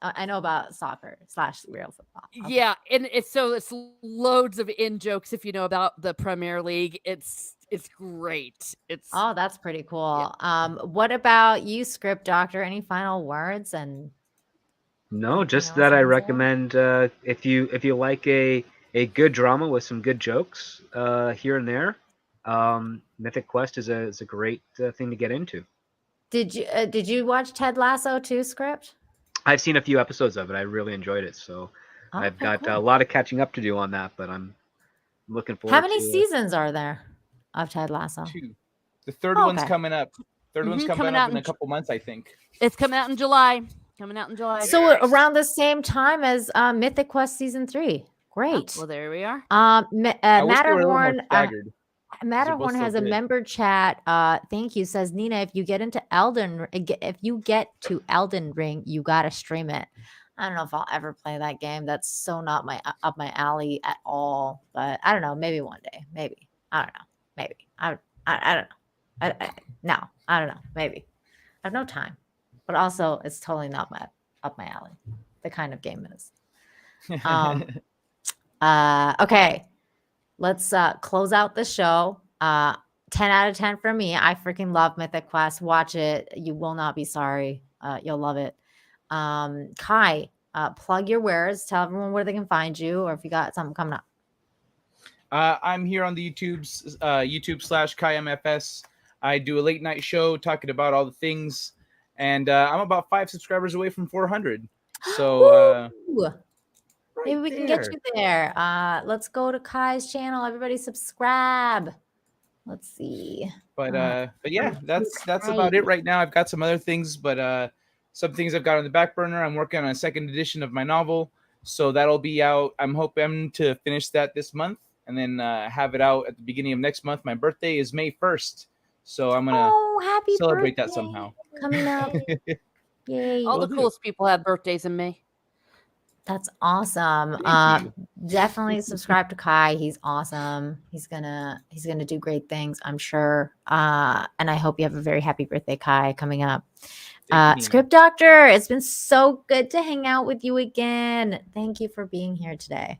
soccer / real football. Okay. Yeah, and it's loads of in jokes if you know about the Premier League. It's great. It's Oh, that's pretty cool. What about you, Script Doctor? Any final words? And No, anything just else that you I can say? recommend if you like a good drama with some good jokes here and there, Mythic Quest is a great thing to get into. Did you watch Ted Lasso too, Script? I've seen a few episodes of it. I really enjoyed it, so I've Okay, got cool. a lot of catching up to do on that. But I'm looking forward. How many to seasons are there of Ted Lasso? 2. The third Oh, one's okay. coming up. Third one's Mhm, coming coming up out in in a couple months, I think. It's coming out in July. So around the same time as Mythic Quest season 3. Oh, Great. well, there we are. I wish they were a little more Matterhorn. staggered. Matterhorn so has a good. member chat. Thank you. Says Nina, if you get to Elden Ring, you gotta stream it. I don't know if I'll ever play that game. That's so not up my alley at all. But I don't know. Maybe one day. Maybe. I don't know. Maybe. I don't know. No. I don't know. Maybe. I have no time. But also, it's totally not up my alley. The kind of game it is. Okay. Let's close out the show. 10 out of 10 for me. I freaking love Mythic Quest. Watch it. You will not be sorry. You'll love it. Kai, plug your wares. Tell everyone where they can find you, or if you got something coming up. I'm here on the YouTube /KaiMFS. I do a late night show talking about all the things, and I'm about 5 subscribers away from 400. So Ooh. Maybe we can get you there. Let's go to Kai's channel. Everybody subscribe. Let's see. But yeah, that's about it right now. I've got some other things, but some things I've got on the back burner. I'm working on a second edition of my novel, so that'll be out. I'm hoping to finish that this month and then have it out at the beginning of next month. My birthday is May 1st, so I'm gonna happy celebrate that birthday somehow. coming up. Yay. All the do. coolest people have birthdays in May. That's awesome. Thank you. Definitely subscribe to Kai. He's awesome. He's gonna do great things, I'm sure. And I hope you have a very happy birthday, Kai, coming up. Thank you. Script Doctor, it's been so good to hang out with you again. Thank you for being here today.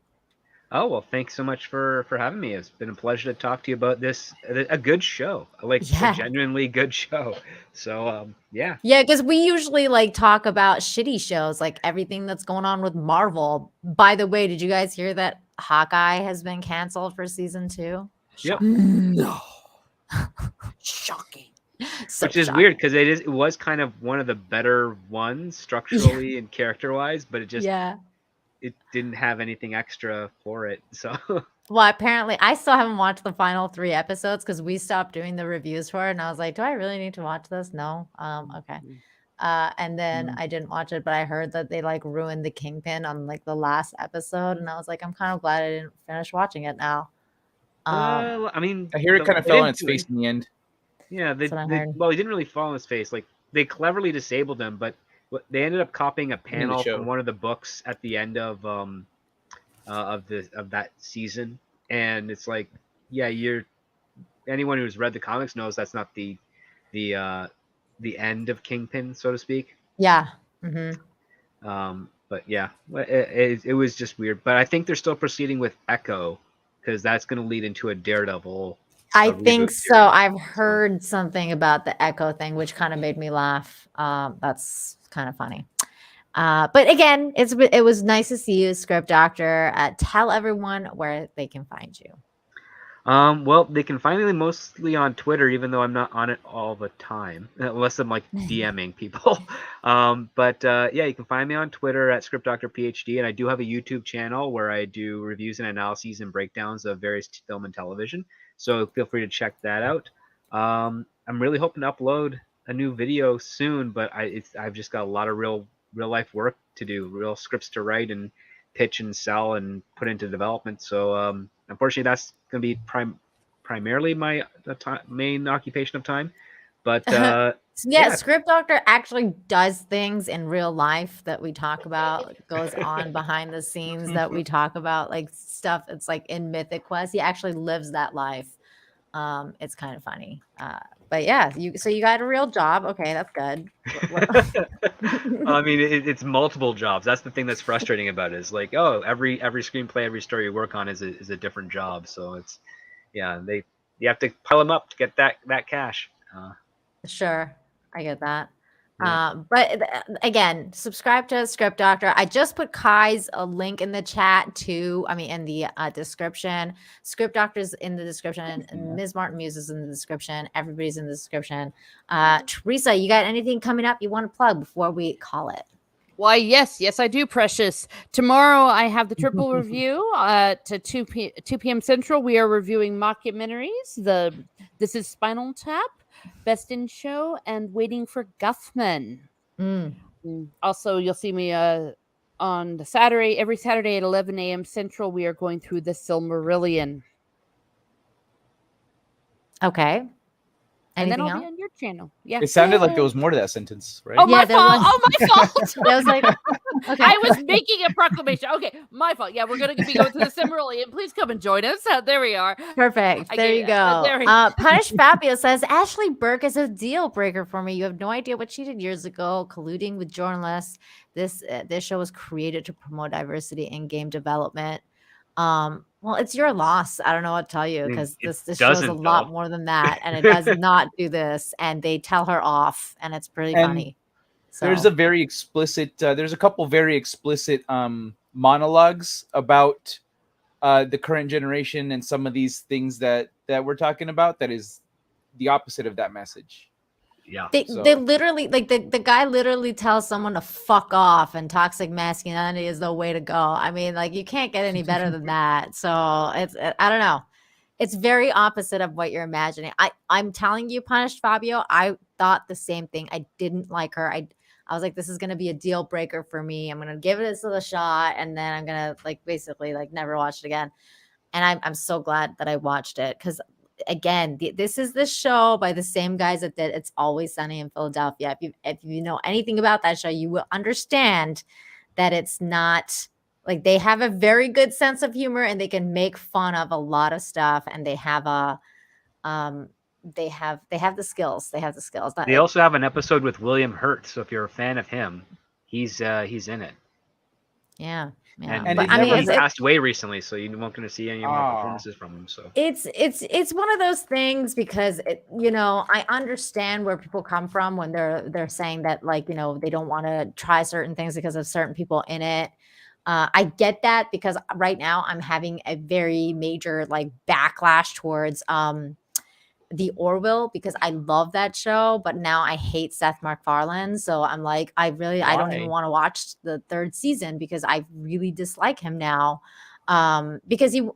Oh, well, thanks so much for having me. It's been a pleasure to talk to you about this, a good show, a genuinely good show. So, yeah. Yeah, because we usually talk about shitty shows, like everything that's going on with Marvel. By the way, did you guys hear that Hawkeye has been canceled for season 2? Yep. No. Shocking. So Which is shocking. weird because it was kind of one of the better ones structurally and character-wise, but it just it didn't have anything extra for it. So well, apparently I still haven't watched the final 3 episodes because we stopped doing the reviews for it, and I was like, do I really need to watch this? No. Okay. And then I didn't watch it, but I heard that they ruined the Kingpin on the last episode, and I was like, I'm kind of glad I didn't finish watching it now. I mean, I hear it kind of they fell on didn't its do face it. in the end. Yeah, That's what I heard. well, he didn't really fall on his face. They cleverly disabled him, but they ended up copying a the panel show. from one of the books at the end of that season, and it's like, yeah, anyone who's read the comics knows that's not the end of Kingpin, so to speak. Yeah. Hmm. But yeah, it was just weird. But I think they're still proceeding with Echo because that's going to lead into a Daredevil. I reboot think so. series. I've heard something about the Echo thing, which kind of made me laugh. That's kind of funny. But again, it was nice to see you, Script Doctor. Tell everyone where they can find you. Well, they can find me mostly on Twitter, even though I'm not on it all the time, unless I'm like DMing people. But yeah, you can find me on Twitter at ScriptDoctorPhD, and I do have a YouTube channel where I do reviews and analyses and breakdowns of various film and television. So feel free to check that out. I'm really hoping to upload a new video soon, but I've just got a lot of real life work to do, real scripts to write and pitch and sell and put into development. So unfortunately, that's going to be primarily my main occupation of time. But Yeah, Script Doctor actually does things in real life that we talk about, goes on behind the scenes that we talk about, like stuff. It's like in Mythic Quest, he actually lives that life. It's kind of funny. But yeah, you got a real job. Okay, that's good. I mean, it's multiple jobs. That's the thing that's frustrating about it. Is like, oh, every screenplay, every story you work on is a different job. So it's, yeah, you have to pile them up to get that cash. Sure, I get that. Yeah. But again, subscribe to Script Doctor. I just put Kai's a link in the chat too. I mean, in the description. Script Doctor's in the description. And Ms. Martin Muse is in the description. Everybody's in the description. Teresa, you got anything coming up you want to plug before we call it? Why, yes, I do, Precious. Tomorrow I have the triple review to 2 p.m. Central. We are reviewing mockumentaries. This is Spinal Tap, Best in Show, and Waiting for Guffman. Also, you'll see me on every Saturday at 11 a.m. Central. We are going through the Silmarillion. Okay. And then Anything I'll else? be on your channel. Yeah. It sounded like there was more to that sentence, right? Oh, my Yeah, there fault. was. Oh, my fault. I was like, okay. I was making a proclamation. Okay, my fault. Yeah, we're going to be going to the Silmarillion. Please come and join us. There we are. Perfect. There you go. Punish Fabio says, Ashley Burke is a deal breaker for me. You have no idea what she did years ago, colluding with journalists. This show was created to promote diversity in game development. Well, it's your loss. I don't know what to tell you, because this show's a lot more than that, and it does not do this. And they tell her off, and it's pretty funny. So there's there's a couple very explicit monologues about the current generation and some of these things that we're talking about. That is the opposite of that message. Yeah. They literally, like, the guy literally tells someone to fuck off, and toxic masculinity is the way to go. I mean, like, you can't get any better than that. So I don't know. It's very opposite of what you're imagining. I'm telling you, Punished Fabio, I thought the same thing. I didn't like her. I was like, this is going to be a deal breaker for me. I'm going to give it a shot, and then I'm going to, like, basically, like, never watch it again. And I'm so glad that I watched it, because again, this is the show by the same guys that did It's Always Sunny in Philadelphia. If you know anything about that show, you will understand that it's not like, they have a very good sense of humor, and they can make fun of a lot of stuff, and they have they have the skills. They have the skills. They also have an episode with William Hurt, so if you're a fan of him, he's in it. Yeah. And he passed away recently, so you won't going to see any more performances from him. So it's one of those things, because I understand where people come from when they're saying that, like, they don't want to try certain things because of certain people in it. I get that, because right now I'm having a very major, like, backlash towards The Orville, because I love that show, but now I hate Seth MacFarlane. So I'm like, I don't even want to watch the third season, because I really dislike him now. Because he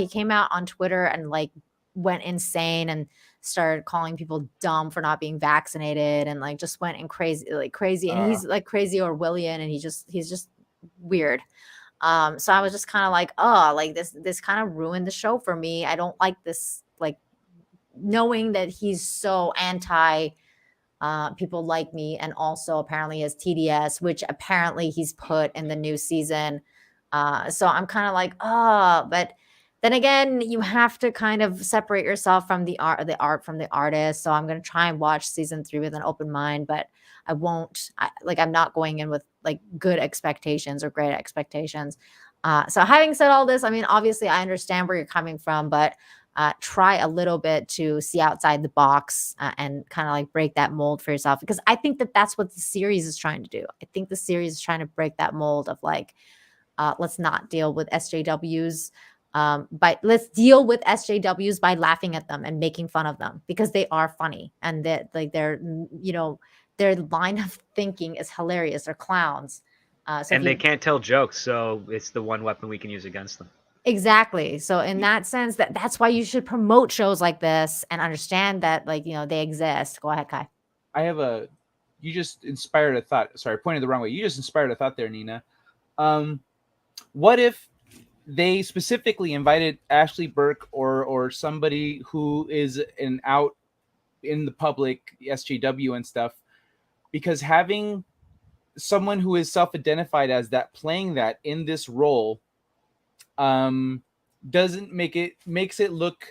came out on Twitter and, like, went insane and started calling people dumb for not being vaccinated, and, like, just went in crazy. And he's like crazy Orwellian, and he's just weird. So I was just kind of like, oh, like, this kind of ruined the show for me. I don't like this, like, knowing that he's so anti people like me, and also apparently his TDS, which apparently he's put in the new season. So I'm kind of like, oh, but then again, you have to kind of separate yourself from the art from the artist. So I'm going to try and watch season 3 with an open mind, but I won't, I'm not going in with like good expectations or great expectations. So having said all this, I mean, obviously I understand where you're coming from, but try a little bit to see outside the box and kind of like break that mold for yourself, because I think that that's what the series is trying to do. I think the series is trying to break that mold of like, let's not deal with SJWs. But let's deal with SJWs by laughing at them and making fun of them, because they are funny, and that like their line of thinking is hilarious. They're clowns. And they can't tell jokes, so it's the one weapon we can use against them. Exactly. So in that sense, that's why you should promote shows like this and understand that they exist. Go ahead, Kai. You just inspired a thought. Sorry, I pointed the wrong way. You just inspired a thought there, Nina. What if they specifically invited Ashley Burke or somebody who is an out in the public SJW and stuff, because having someone who is self-identified as that playing that in this role makes it look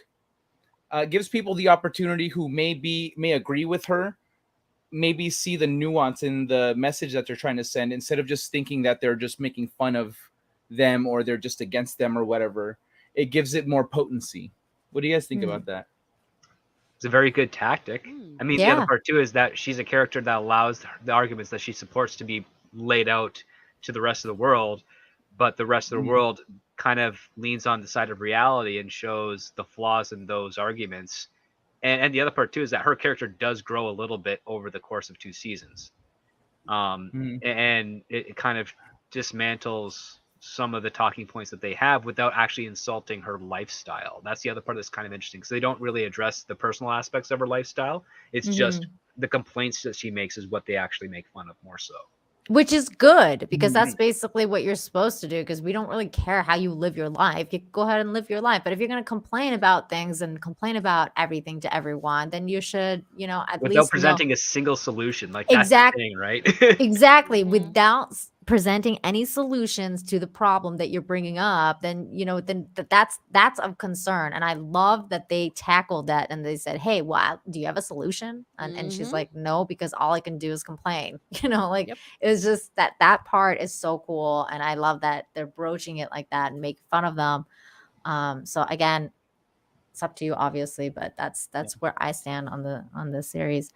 gives people the opportunity who may agree with her, maybe see the nuance in the message that they're trying to send, instead of just thinking that they're just making fun of them or they're just against them or whatever. It gives it more potency. What do you guys think about that? It's a very good tactic. I mean, the other part too is that she's a character that allows the arguments that she supports to be laid out to the rest of the world, but the rest of the world kind of leans on the side of reality and shows the flaws in those arguments. And the other part too is that her character does grow a little bit over the course of 2 seasons. And it kind of dismantles some of the talking points that they have without actually insulting her lifestyle. That's the other part that's kind of interesting, because they don't really address the personal aspects of her lifestyle. It's just the complaints that she makes is what they actually make fun of more so. Which is good, because that's basically what you're supposed to do, because we don't really care how you live your life. You go ahead and live your life. But if you're going to complain about things and complain about everything to everyone, then you should, at least without presenting a single solution. Like that's the thing, right? Exactly. Without presenting any solutions to the problem that you're bringing up, then that's of concern. And I love that they tackled that and they said, hey, well, do you have a solution? And she's like, no, because all I can do is complain. It was just that part is so cool, and I love that they're broaching it like that and make fun of them. So again, it's up to you, obviously, but that's where I stand on the series.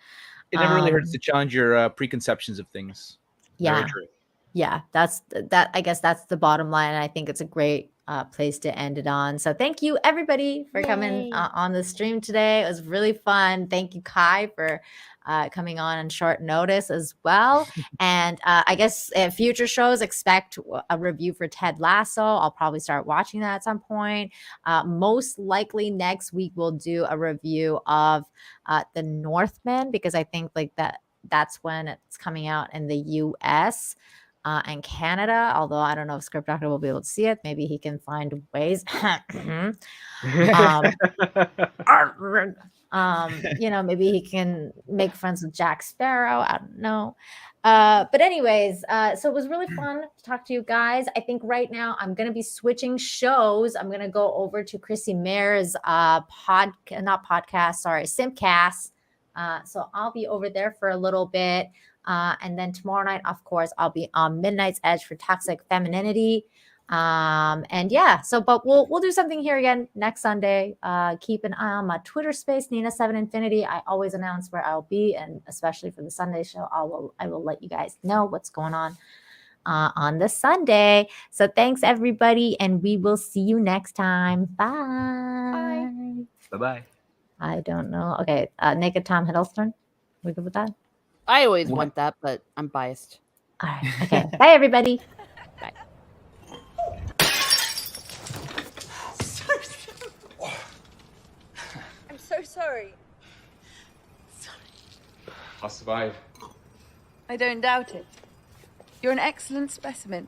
It never really hurts to challenge your preconceptions of things. Yeah. Very true. Yeah, I guess that's the bottom line. And I think it's a great place to end it on. So thank you everybody for coming on the stream today. It was really fun. Thank you, Kai, for coming on short notice as well. And I guess future shows, expect a review for Ted Lasso. I'll probably start watching that at some point. Most likely next week we'll do a review of The Northman, because I think that's when it's coming out in the US. And Canada, although I don't know if Script Doctor will be able to see it. Maybe he can find ways. Maybe he can make friends with Jack Sparrow. I don't know. But anyways, so it was really fun to talk to you guys. I think right now I'm going to be switching shows. I'm going to go over to Chrissy Mayr's Simpcast. So I'll be over there for a little bit. And then tomorrow night, of course, I'll be on Midnight's Edge for Toxic Femininity. But we'll do something here again next Sunday. Keep an eye on my Twitter space, Nina7Infinity. I always announce where I'll be, and especially for the Sunday show, I will let you guys know what's going on the Sunday. So thanks everybody, and we will see you next time. Bye. Bye. I don't know. Okay, Naked Tom Hiddleston. We good with that? I always want that, but I'm biased. All right. Okay. Bye, everybody. Bye. I'm so sorry. I'll survive. I don't doubt it. You're an excellent specimen.